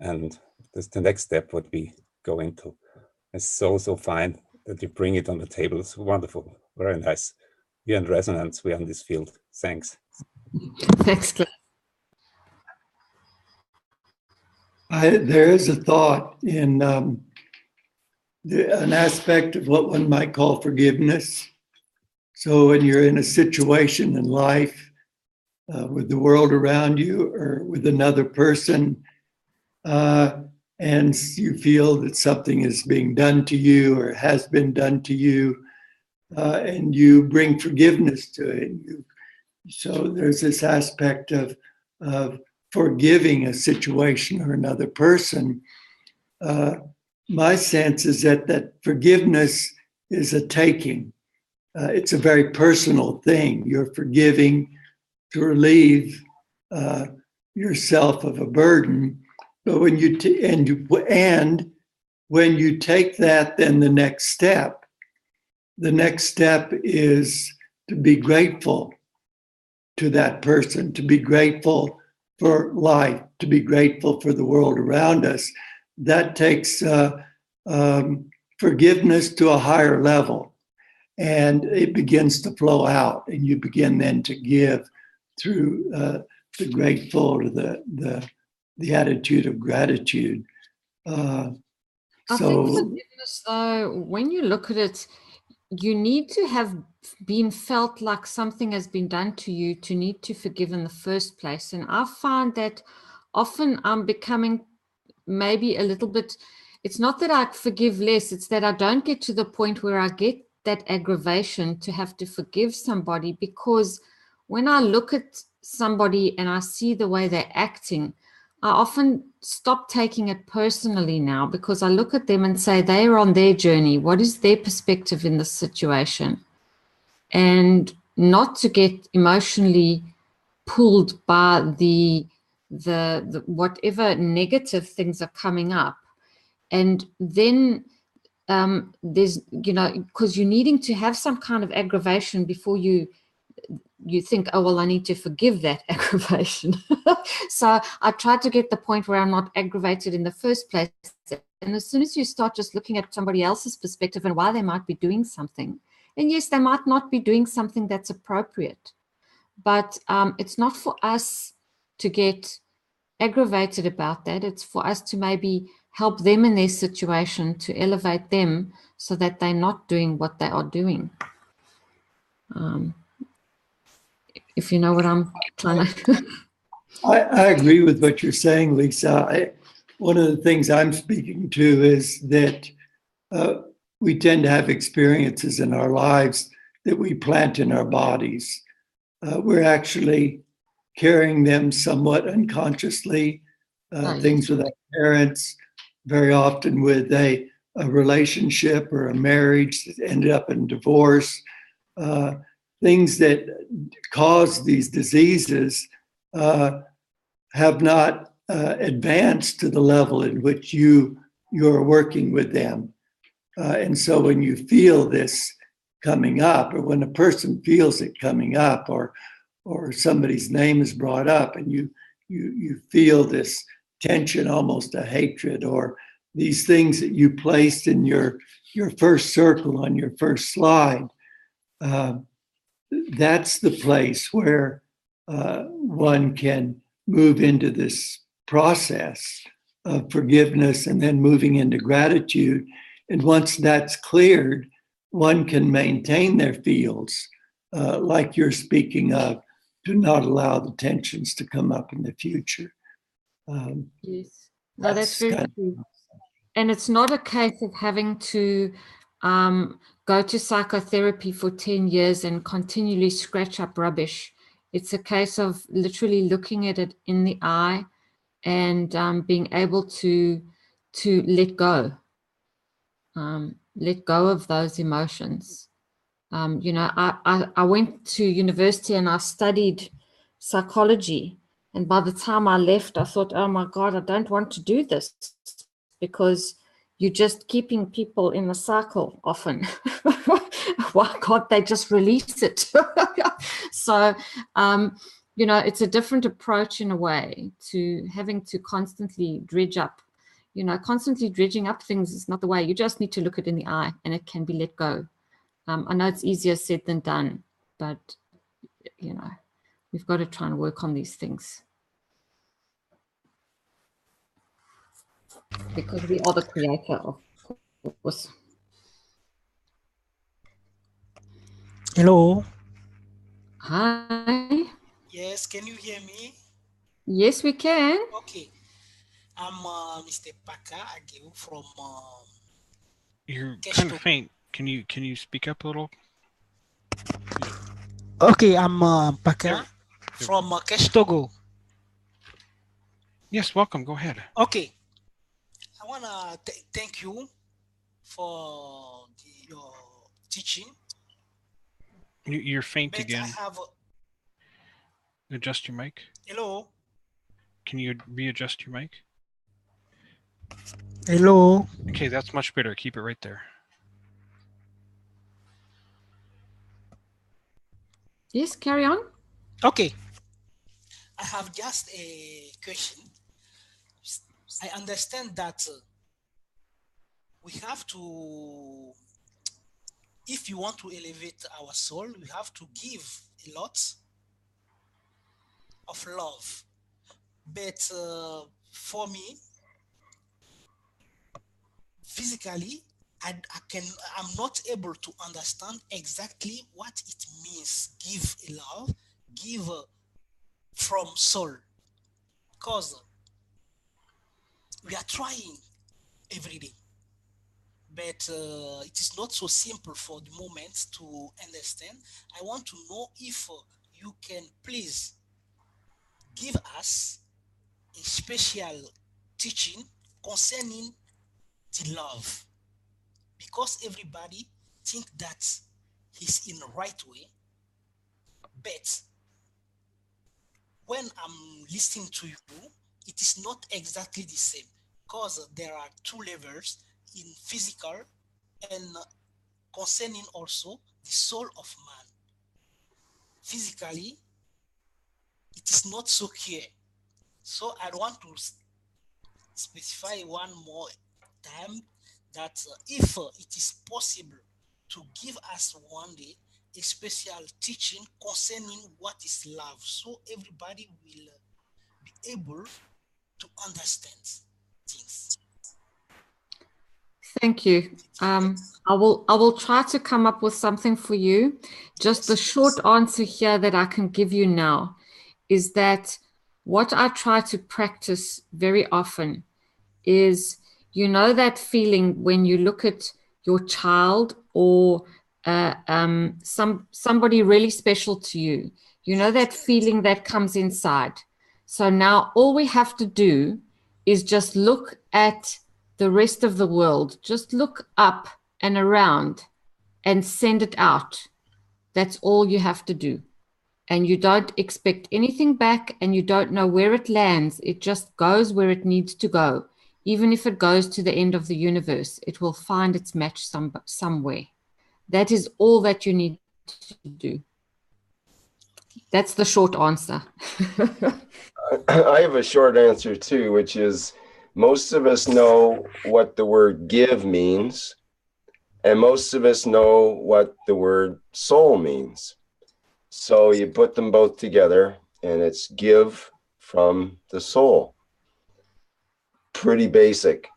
Speaker 14: And that's the next step what we go into. It's so fine that you bring it on the table. It's wonderful, very nice. We're in resonance, we're in this field. Thanks.
Speaker 17: Thanks, Claire.
Speaker 4: There is a thought in an aspect of what one might call forgiveness. So when you're in a situation in life with the world around you, or with another person, and you feel that something is being done to you or has been done to you, and you bring forgiveness to it. So there's this aspect of forgiving a situation or another person. My sense is that forgiveness is a taking. It's a very personal thing. You're forgiving to relieve yourself of a burden. But when you when you take that, then the next step is to be grateful to that person, to be grateful for life, to be grateful for the world around us. That takes forgiveness to a higher level, and it begins to flow out, and you begin then to give through the grateful, or the attitude of gratitude.
Speaker 17: I think forgiveness, though, when you look at it, you need to have been felt like something has been done to you to need to forgive in the first place. And I find that often I'm becoming maybe a little bit, it's not that I forgive less, it's that I don't get to the point where I get that aggravation to have to forgive somebody, because when I look at somebody and I see the way they're acting, I often stop taking it personally now, because I look at them and say they're on their journey. What is their perspective in this situation? And not to get emotionally pulled by the whatever negative things are coming up. And then there's, you know, because you're needing to have some kind of aggravation before you think, oh, well, I need to forgive that aggravation. So I try to get the point where I'm not aggravated in the first place. And as soon as you start just looking at somebody else's perspective and why they might be doing something, and yes, they might not be doing something that's appropriate, but it's not for us to get aggravated about that. It's for us to maybe help them in their situation, to elevate them so that they're not doing what they are doing. If you know what I'm trying to...
Speaker 4: I agree with what you're saying, Lisa. One of the things I'm speaking to is that we tend to have experiences in our lives that we plant in our bodies. We're actually carrying them somewhat unconsciously, things with our parents, very often with a relationship or a marriage that ended up in divorce, things that cause these diseases have not advanced to the level in which you're working with them. And so when you feel this coming up, or when a person feels it coming up, or somebody's name is brought up, and you feel this tension, almost a hatred, or these things that you placed in your first circle on your first slide, that's the place where one can move into this process of forgiveness and then moving into gratitude. And once that's cleared, one can maintain their fields, like you're speaking of, to not allow the tensions to come up in the future.
Speaker 17: Yes, no, that's very true. And it's not a case of having to go to psychotherapy for 10 years and continually scratch up rubbish. It's a case of literally looking at it in the eye and being able to let go. Let go of those emotions. You know, I went to university and I studied psychology. And by the time I left, I thought, oh my God, I don't want to do this, because you're just keeping people in a cycle often. Why can't they just release it? So, you know, it's a different approach in a way to having to constantly dredge up. You know, constantly dredging up things is not the way. You just need to look it in the eye and it can be let go. I know it's easier said than done, but, you know, we've got to try and work on these things. Because we are the creator, of course.
Speaker 18: Hello.
Speaker 17: Hi.
Speaker 18: Yes, can you hear me?
Speaker 17: Yes, we can.
Speaker 18: Okay. I'm Mr. Paka Ageu from...
Speaker 1: You're kind of faint. Can you speak up a little?
Speaker 18: Okay, I'm Paka from Togo.
Speaker 1: Yes, welcome. Go ahead.
Speaker 18: Okay. I want to thank you for your teaching.
Speaker 1: You're faint
Speaker 18: But
Speaker 1: again.
Speaker 18: I have
Speaker 1: Adjust your mic.
Speaker 18: Hello.
Speaker 1: Can you readjust your mic?
Speaker 18: Hello.
Speaker 1: Okay, that's much better. Keep it right there.
Speaker 17: Yes, carry on.
Speaker 18: Okay. I have just a question. I understand that we have to, if you want to elevate our soul, we have to give a lot of love. But for me, physically, I'm not able to understand exactly what it means. Give a love, give from soul, because we are trying every day, but it is not so simple for the moment to understand. I want to know if you can please give us a special teaching concerning the love, because everybody think that he's in the right way, but when I'm listening to you, it is not exactly the same, because there are two levels in physical and concerning also the soul of man. Physically, it is not so clear. So I want to specify one more time that if it is possible to give us one day a special teaching concerning what is love, so everybody will be able to understand things.
Speaker 17: Thank you. I will try to come up with something for you. Just the short answer here that I can give you now is that what I try to practice very often is, you know, that feeling when you look at your child or somebody really special to you, you know, that feeling that comes inside. So now all we have to do is just look at the rest of the world, just look up and around and send it out. That's all you have to do. And you don't expect anything back, and you don't know where it lands. It just goes where it needs to go. Even if it goes to the end of the universe, it will find its match somewhere. That is all that you need to do. That's the short answer.
Speaker 10: I have a short answer too, which is most of us know what the word give means, and most of us know what the word soul means. So you put them both together, and it's give from the soul. Pretty basic.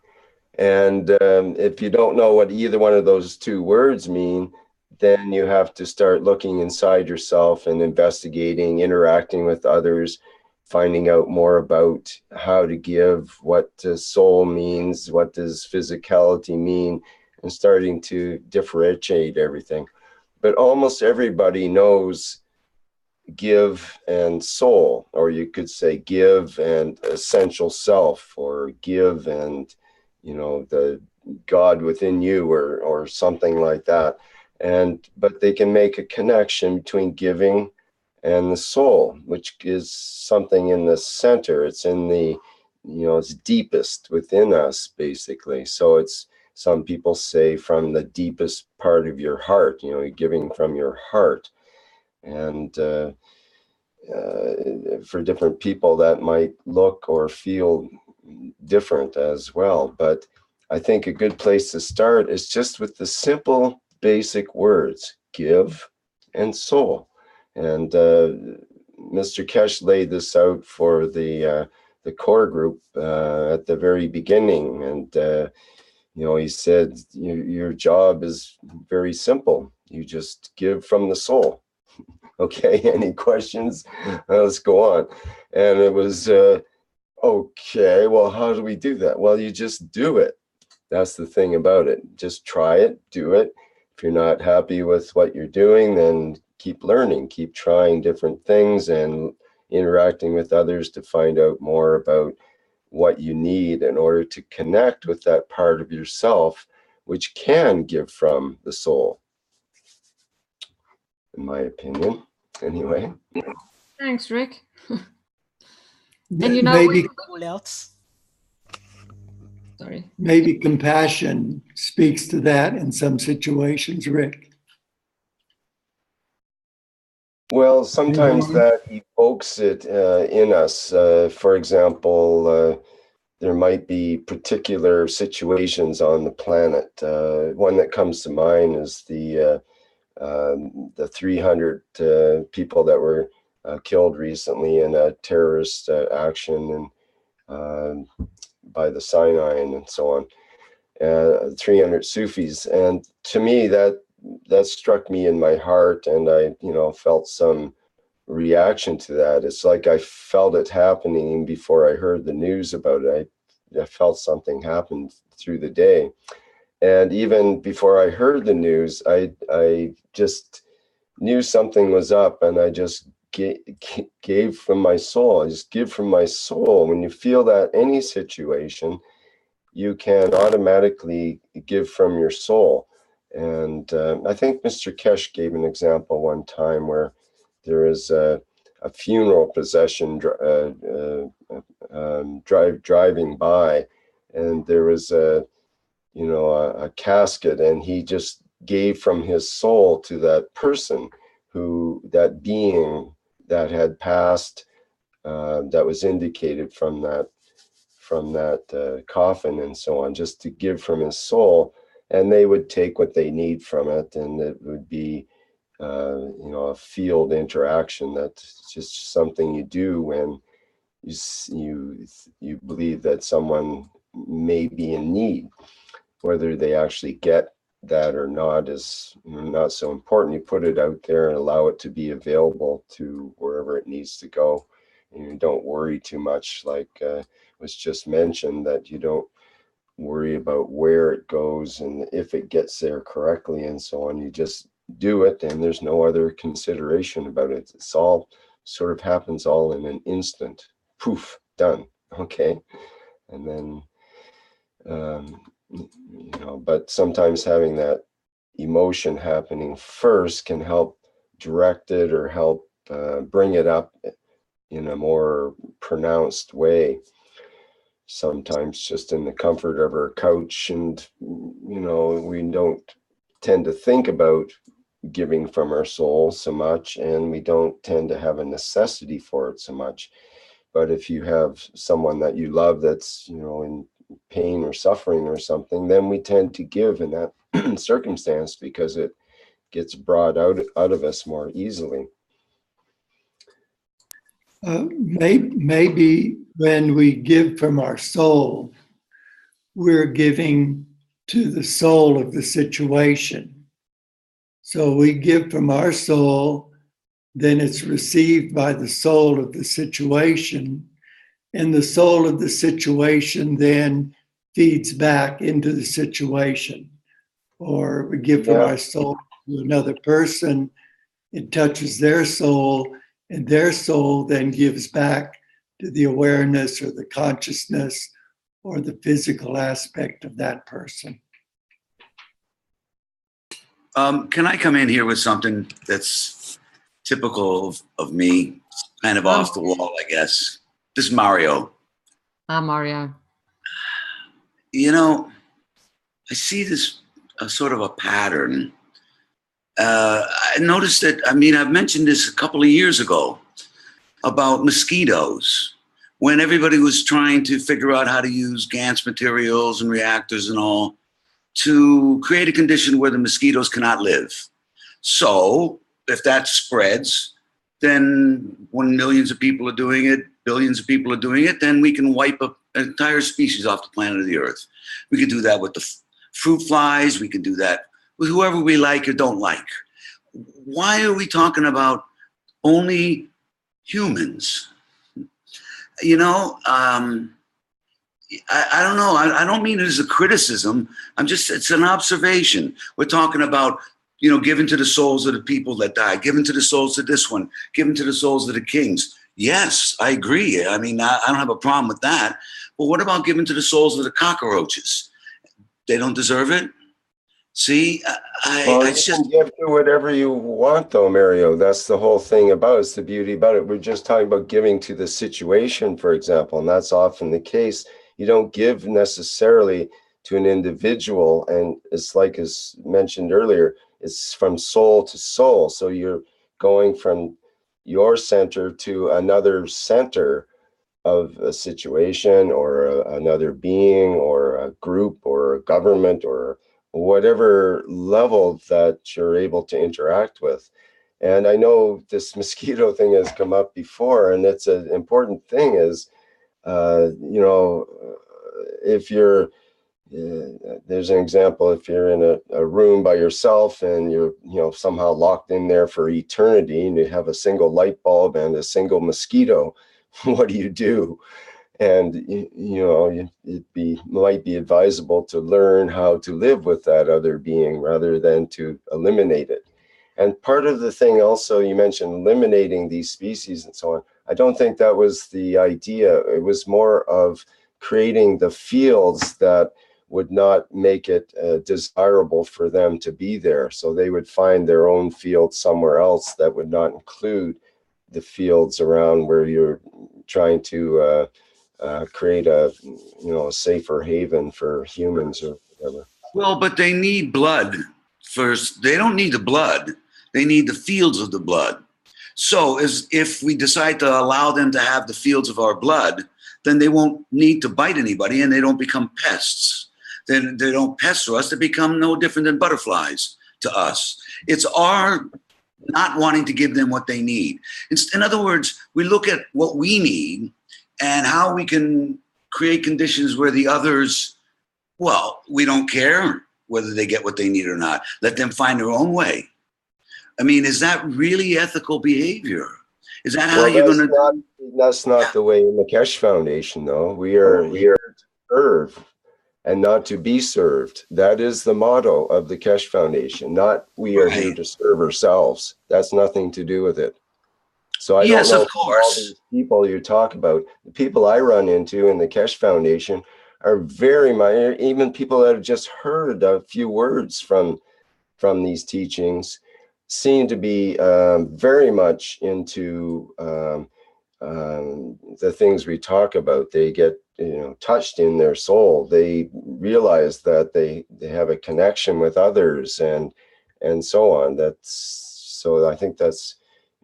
Speaker 10: And if you don't know what either one of those two words mean, then you have to start looking inside yourself and investigating, interacting with others, finding out more about how to give, what soul means, what does physicality mean, and starting to differentiate everything. But almost everybody knows give and soul, or you could say give and essential self, or give and, you know, the God within you, or something like that. But they can make a connection between giving and the soul, which is something in the center. It's in the, you know, it's deepest within us, basically. So it's, some people say, from the deepest part of your heart, you know, you're giving from your heart. And for different people, that might look or feel different as well. But I think a good place to start is just with the simple, basic words, give and soul. And Mr. Kesh laid this out for the core group at the very beginning. And, you know, he said, your job is very simple. You just give from the soul. Okay, any questions? Let's go on. And it was, okay, well, how do we do that? Well, you just do it. That's the thing about it. Just try it, do it. If you're not happy with what you're doing, then keep learning, keep trying different things and interacting with others to find out more about what you need in order to connect with that part of yourself, which can give from the soul, in my opinion. Anyway.
Speaker 17: Thanks, Rick.
Speaker 4: And you know, maybe compassion speaks to that in some situations, Rick.
Speaker 10: Well, sometimes that evokes it in us. For example, there might be particular situations on the planet. One that comes to mind is the 300 people that were killed recently in a terrorist action and by the Sinai and so on. 300 Sufis, and to me that struck me in my heart, and I, you know, felt some reaction to that. It's like I felt it happening before I heard the news about it. I felt something happen through the day. And even before I heard the news, I just knew something was up, and I just gave from my soul. I just give from my soul. When you feel that any situation, you can automatically give from your soul. And I think Mr. Kesh gave an example one time where there is a funeral procession driving by, and there was a casket, and he just gave from his soul to that person, that being that had passed, that was indicated from that coffin and so on, just to give from his soul, and they would take what they need from it, and it would be a field interaction. That's just something you do when you believe that someone may be in need. Whether they actually get that or not is not so important. You put it out there and allow it to be available to wherever it needs to go, and you don't worry too much, like was just mentioned, that you don't worry about where it goes and if it gets there correctly and so on. You just do it, and there's no other consideration about it. It's all sort of happens all in an instant. Poof, done. Okay. And then but sometimes having that emotion happening first can help direct it or help bring it up in a more pronounced way. Sometimes just in the comfort of our couch, and we don't tend to think about giving from our soul so much, and we don't tend to have a necessity for it so much. But if you have someone that you love that's in pain or suffering or something, then we tend to give in that circumstance because it gets brought out of us more easily.
Speaker 4: Maybe when we give from our soul, we're giving to the soul of the situation. So we give from our soul, then it's received by the soul of the situation, and the soul of the situation then feeds back into the situation. Or we give from our soul to another person, it touches their soul, and their soul then gives back to the awareness or the consciousness or the physical aspect of that person.
Speaker 11: Can I come in here with something that's typical of me, kind of off the wall, I guess? This is Mario.
Speaker 17: Hi, Mario.
Speaker 11: I see this sort of a pattern. I noticed that, I've mentioned this a couple of years ago about mosquitoes, when everybody was trying to figure out how to use GANS materials and reactors and all to create a condition where the mosquitoes cannot live. So if that spreads, then when millions of people are doing it, billions of people are doing it, then we can wipe an entire species off the planet of the Earth. We could do that with the fruit flies. We can do that with whoever we like or don't like. Why are we talking about only humans? I don't know. I don't mean it as a criticism. It's an observation. We're talking about, giving to the souls of the people that died, giving to the souls of this one, giving to the souls of the kings. Yes, I agree. I don't have a problem with that. But what about giving to the souls of the cockroaches? They don't deserve it? See,
Speaker 10: you can give to whatever you want, though, Mario. That's the whole thing about it. It's the beauty about it. We're just talking about giving to the situation, for example, and that's often the case. You don't give necessarily to an individual, and it's like as mentioned earlier, it's from soul to soul. So you're going from your center to another center of a situation or another being or a group or a government or whatever level that you're able to interact with. And I know this mosquito thing has come up before, and it's an important thing is, if you're, there's an example, if you're in a room by yourself and you're, somehow locked in there for eternity and you have a single light bulb and a single mosquito, what do? And, it might be advisable to learn how to live with that other being rather than to eliminate it. And part of the thing also, you mentioned eliminating these species and so on. I don't think that was the idea. It was more of creating the fields that would not make it desirable for them to be there. So they would find their own field somewhere else that would not include the fields around where you're trying to create a, a safer haven for humans or whatever.
Speaker 11: Well, but they need blood first. They don't need the blood. They need the fields of the blood. So if we decide to allow them to have the fields of our blood, then they won't need to bite anybody and they don't become pests. Then they don't pester us. They become no different than butterflies to us. It's our not wanting to give them what they need. In other words, we look at what we need and how we can create conditions where the others, well, we don't care whether they get what they need or not. Let them find their own way. I mean, is that really ethical behavior? Is that how you're going to?
Speaker 10: That's not the way in the Keshe Foundation, though. We are here to serve and not to be served. That is the motto of the Keshe Foundation, not we are here to serve ourselves. That's nothing to do with it. So I don't know if all these people you talk about, the people I run into in the Keshe Foundation are very minor, even people that have just heard a few words from these teachings seem to be very much into the things we talk about. They get touched in their soul. They realize that they have a connection with others and so on. So I think that's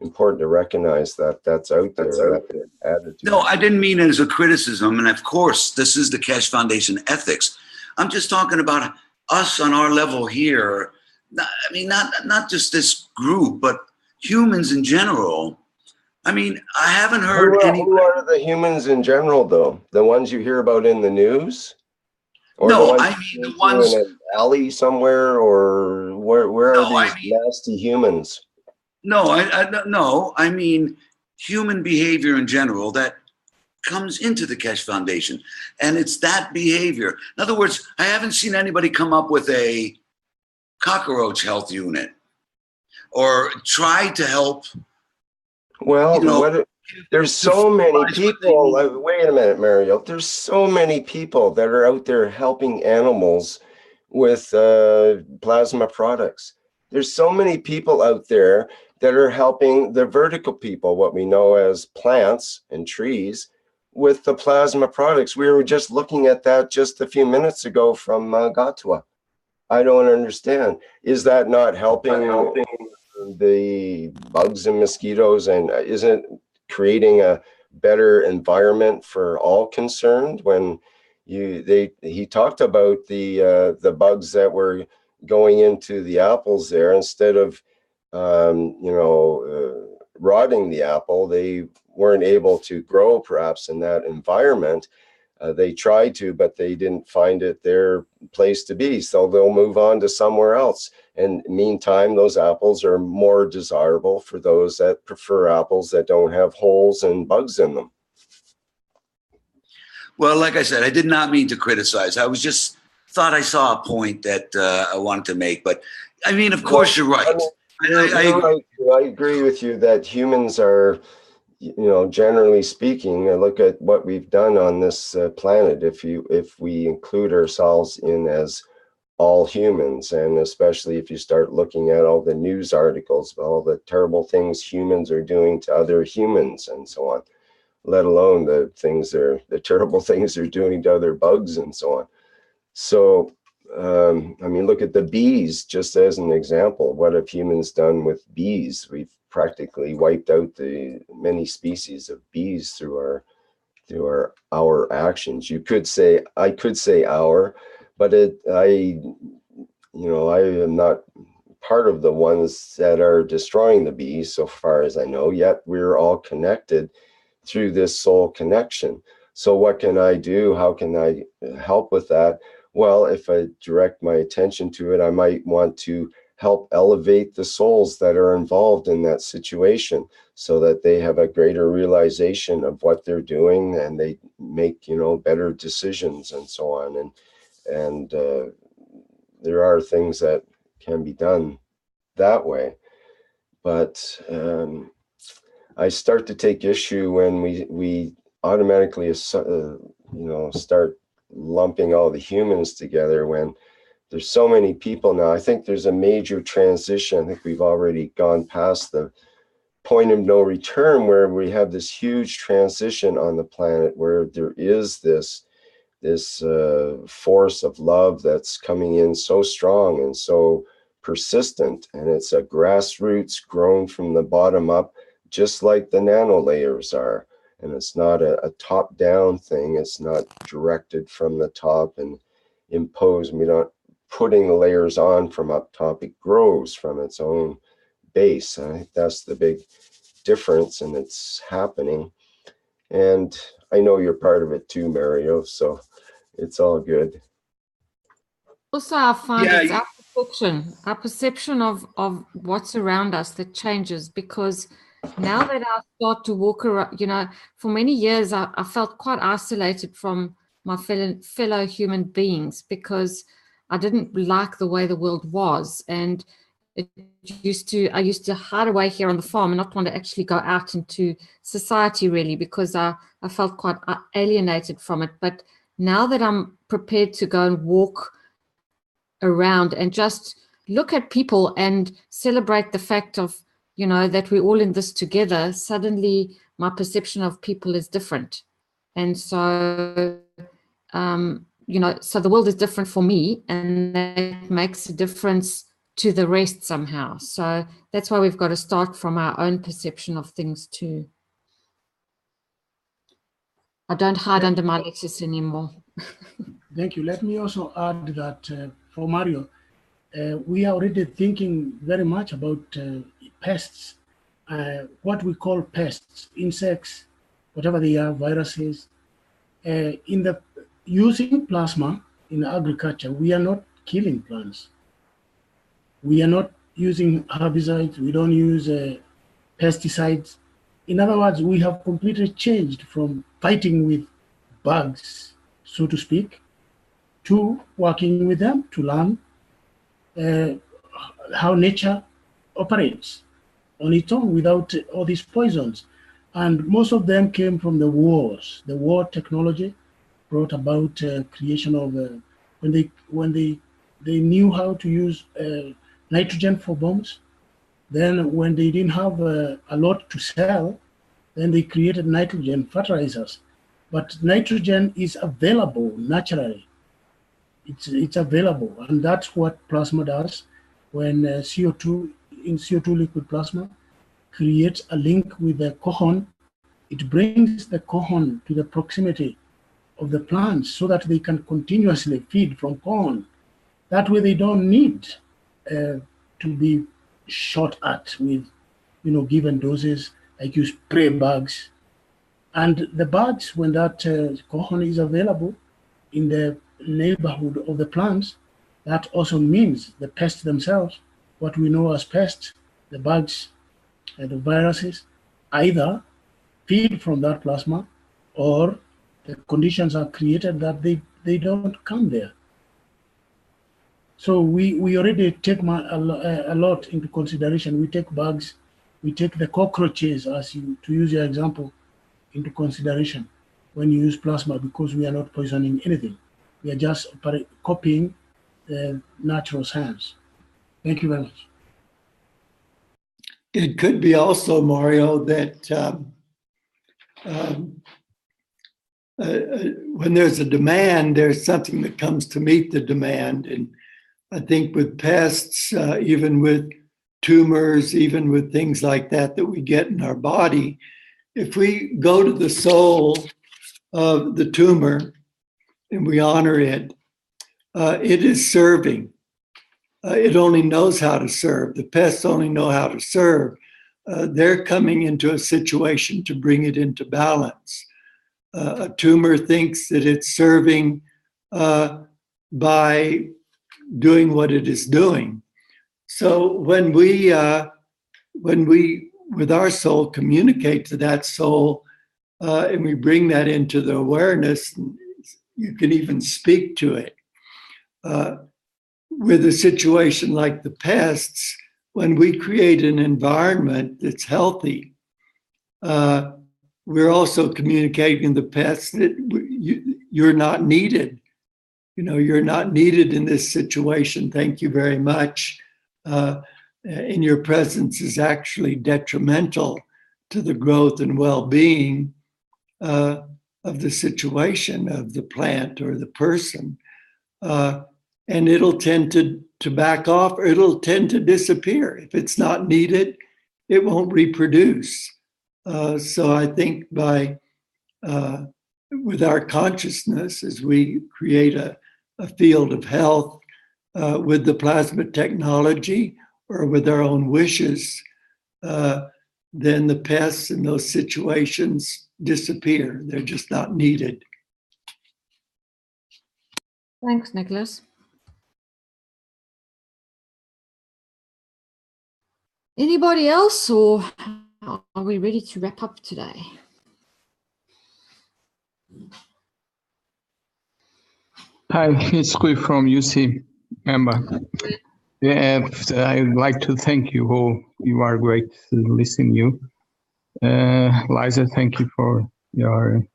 Speaker 10: important to recognize that that's out there. That attitude.
Speaker 11: No, I didn't mean it as a criticism. And of course, this is the Keshe Foundation ethics. I'm just talking about us on our level here. I mean, not just this group, but humans in general. I mean, I haven't heard any.
Speaker 10: Who are the humans in general, though? The ones you hear about in the news? Or
Speaker 11: no, I mean the ones
Speaker 10: in an alley somewhere, or where are these nasty humans?
Speaker 11: No, no. I mean human behavior in general that comes into the Keshe Foundation, and it's that behavior. In other words, I haven't seen anybody come up with a cockroach health unit or try to help.
Speaker 10: Well, there's so many people. Wait a minute, Mario. There's so many people that are out there helping animals with plasma products. There's so many people out there that are helping the vertical people, what we know as plants and trees, with the plasma products. We were just looking at that just a few minutes ago from Gatua. I don't understand. Is that not helping the bugs and mosquitoes, and isn't creating a better environment for all concerned? When he talked about the bugs that were going into the apples there, instead of rotting the apple, they weren't able to grow perhaps in that environment. They tried to, but they didn't find it their place to be. So they'll move on to somewhere else. And meantime, those apples are more desirable for those that prefer apples that don't have holes and bugs in them.
Speaker 11: Well, like I said, I did not mean to criticize. I was just thought I saw a point that I wanted to make. But I mean, of course, you're right.
Speaker 10: I agree with you that humans are, generally speaking, look at what we've done on this planet. If we include ourselves in as all humans, and especially if you start looking at all the news articles about all the terrible things humans are doing to other humans and so on, let alone the terrible things they're doing to other bugs and so on. So, I mean, look at the bees, just as an example. What have humans done with bees? We've practically wiped out the many species of bees through our actions. I could say our, but I am not part of the ones that are destroying the bees, so far as I know, yet we're all connected through this soul connection. So what can I do? How can I help with that? Well, if I direct my attention to it, I might want to help elevate the souls that are involved in that situation so that they have a greater realization of what they're doing and they make, better decisions and so on. And there are things that can be done that way. but I start to take issue when we automatically start lumping all the humans together when there's so many people now. I think there's a major transition. I think we've already gone past the point of no return where we have this huge transition on the planet where there is this force of love that's coming in so strong and so persistent, and it's a grassroots grown from the bottom up, just like the nano layers are. And it's not a top-down thing. It's not directed from the top and imposed. We're not putting the layers on from up top. It grows from its own base. And I think that's the big difference, and it's happening. And I know you're part of it too, Mario, so it's all good.
Speaker 17: Also, I find it's our perception of what's around us that changes, because now that I start to walk around, for many years I felt quite isolated from my fellow human beings because I didn't like the way the world was, and I used to hide away here on the farm and not want to actually go out into society really, because I felt quite alienated from it. But now that I'm prepared to go and walk around and just look at people and celebrate the fact of, that we're all in this together, suddenly my perception of people is different. And so, so the world is different for me, and that makes a difference to the rest somehow. So that's why we've got to start from our own perception of things too. I don't hide under my lettuce anymore.
Speaker 12: Thank you. Let me also add that for Mario, we are already thinking very much about pests, what we call pests, insects, whatever they are, viruses. Using plasma in agriculture, we are not killing plants. We are not using herbicides. We don't use pesticides. In other words, we have completely changed from fighting with bugs, so to speak, to working with them to learn how nature operates on its own without all these poisons. And most of them came from the wars. The war technology brought about creation of, when they knew how to use nitrogen for bombs. Then when they didn't have a lot to sell, then they created nitrogen fertilizers. But nitrogen is available naturally. It's available, and that's what plasma does. When CO2 in CO2 liquid plasma creates a link with the cohon, it brings the cohon to the proximity of the plants so that they can continuously feed from cohon. That way they don't need to be shot at with given doses, like you spray bugs. And the bugs, when that cohon is available in the neighborhood of the plants, that also means the pests themselves, what we know as pests, the bugs and the viruses, either feed from that plasma or the conditions are created that they don't come there. So we already take a lot into consideration. We take bugs, we take the cockroaches, to use your example, into consideration when you use plasma, because we are not poisoning anything. We are just copying the natural science. Thank you very much.
Speaker 4: It could be also, Mario, that when there's a demand, there's something that comes to meet the demand. And I think with pests, even with tumors, even with things like that we get in our body, if we go to the soul of the tumor and we honor it, it is serving. It only knows how to serve. The pests only know how to serve. They're coming into a situation to bring it into balance. A tumor thinks that it's serving by doing what it is doing. So when we, with our soul, communicate to that soul, and we bring that into the awareness, you can even speak to it. With a situation like the pests, when we create an environment that's healthy, we're also communicating to the pests that you're not needed. You're not needed in this situation. Thank you very much. And your presence is actually detrimental to the growth and well-being of the situation, of the plant or the person. And it'll tend to back off, or it'll tend to disappear. If it's not needed, it won't reproduce. So I think with our consciousness, as we create a field of health with the plasma technology or with our own wishes, then the pests in those situations disappear. They're just not needed.
Speaker 17: Thanks, Nicholas. Anybody else, or are we ready to wrap up today?
Speaker 19: Hi, it's Rui from UC member. Yeah, I'd like to thank you all. You are great to listen to you. Liza, thank you for your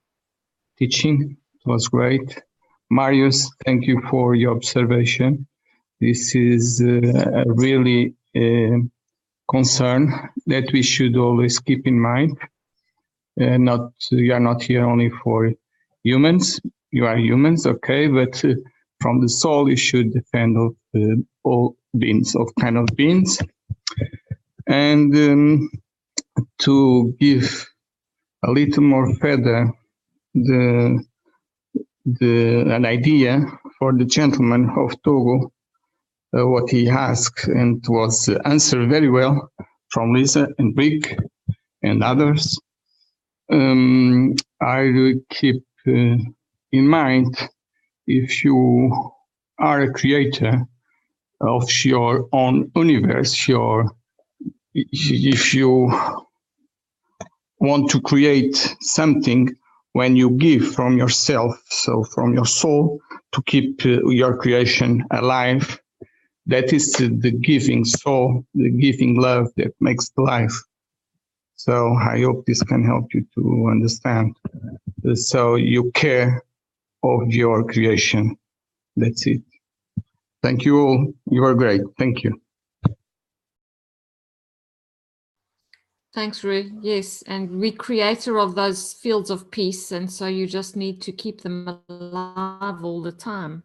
Speaker 19: teaching. It was great. Marius, thank you for your observation. This is a really concern that we should always keep in mind. You are not here only for humans. You are humans, okay, but from the soul, you should defend all beings, all kind of beings. And to give a little more further an idea for the gentleman of Togo, what he asked and was answered very well from Lisa and Rick and others. I will keep in mind, if you are a creator of your own universe, if you want to create something, when you give from yourself, so from your soul, to keep your creation alive, that is the giving soul, the giving love that makes the life. So I hope this can help you to understand. So you care of your creation. That's it. Thank you all. You are great. Thank you.
Speaker 17: Thanks, Rui. Yes, and we're creator of those fields of peace, and so you just need to keep them alive all the time.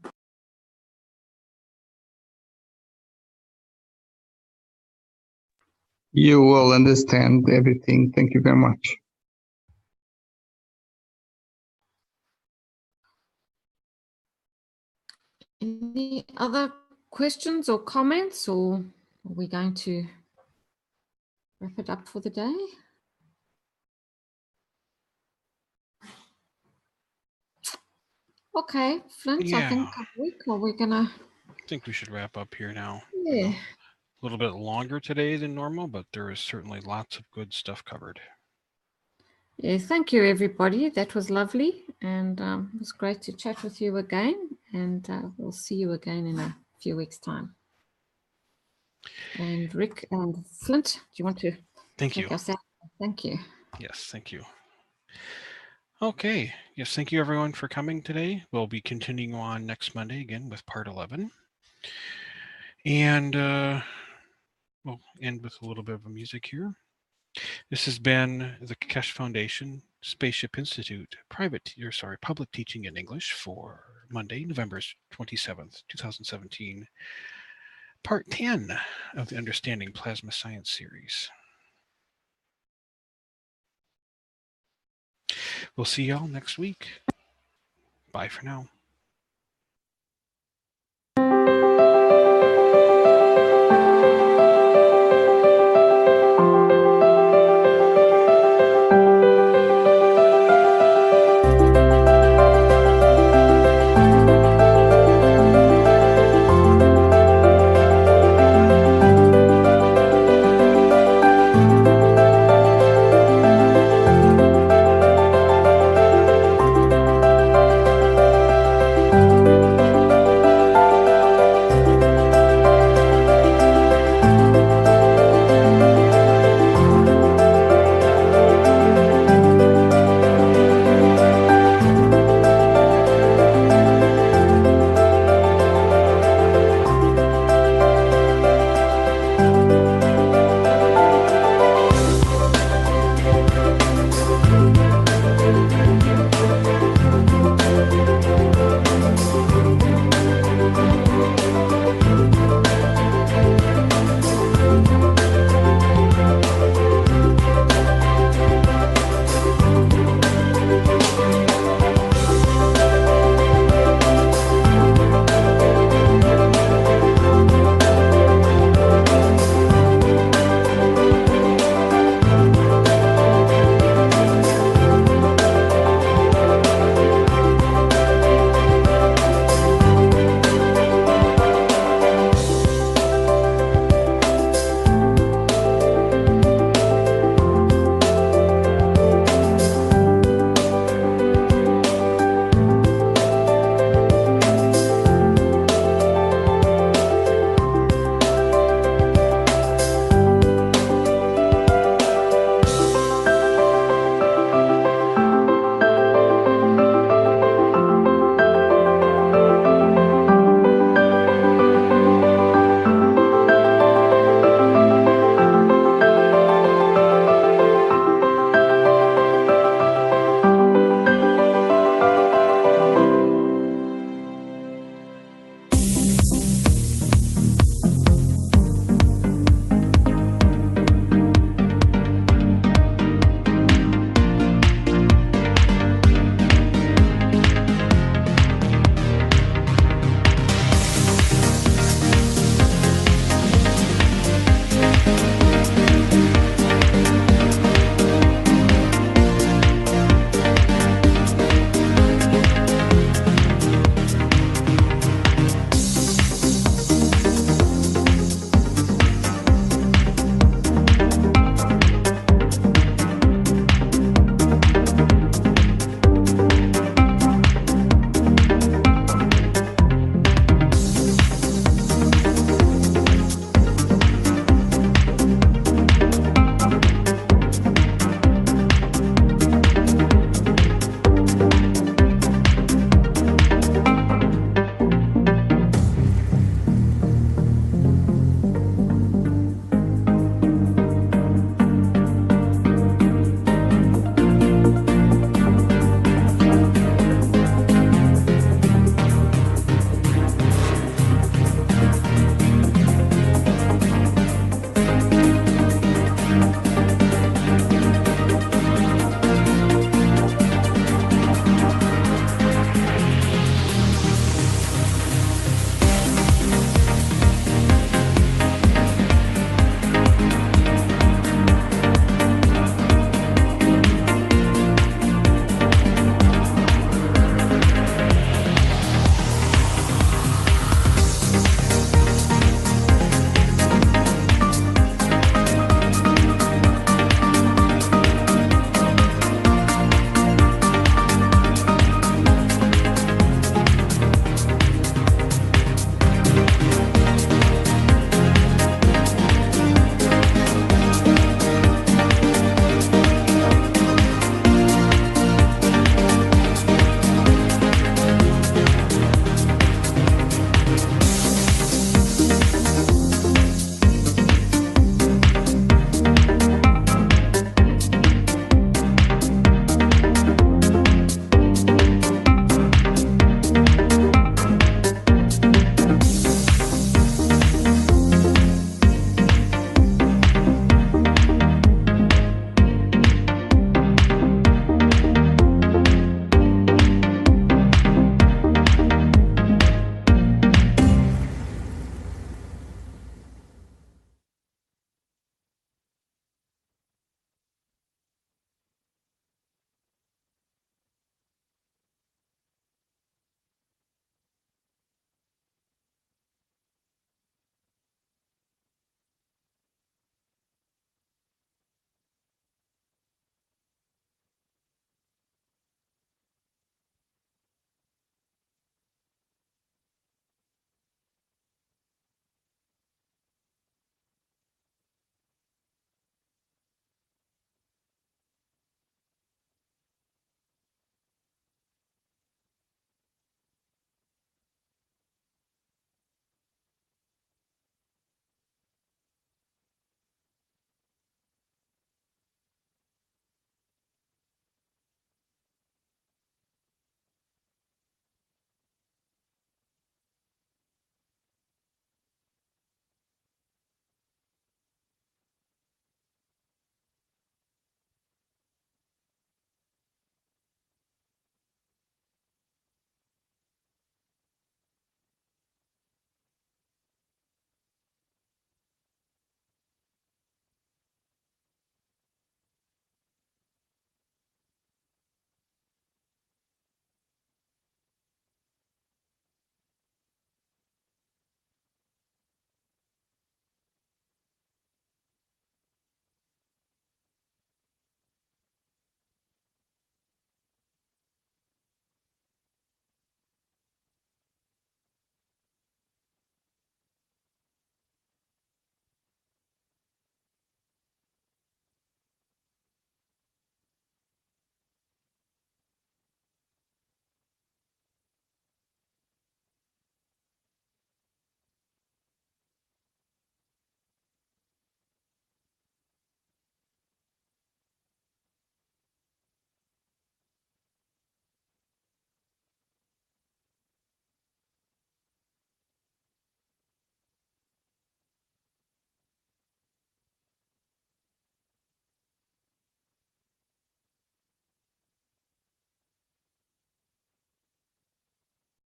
Speaker 19: You will understand everything. Thank you very much.
Speaker 17: Any other questions or comments, or are we going to wrap it up for the day? Okay, Flint,
Speaker 1: Yeah.
Speaker 17: I think we're gonna.
Speaker 1: I think we should wrap up here now.
Speaker 17: Yeah.
Speaker 1: A little bit longer today than normal, but there is certainly lots of good stuff covered.
Speaker 17: Yeah, thank you, everybody. That was lovely, and it was great to chat with you again, and we'll see you again in a few weeks' time. And Rick and Flint, do you want to
Speaker 1: Thank
Speaker 17: take
Speaker 1: you.
Speaker 17: us out? Thank you.
Speaker 1: Yes, thank you. Okay. Yes, thank you everyone for coming today. We'll be continuing on next Monday again with part 11. And we'll end with a little bit of music here. This has been the Kesh Foundation Spaceship Institute Public Teaching in English for Monday, November 27th, 2017. Part 10 of the Understanding Plasma Science series. We'll see y'all next week. Bye for now.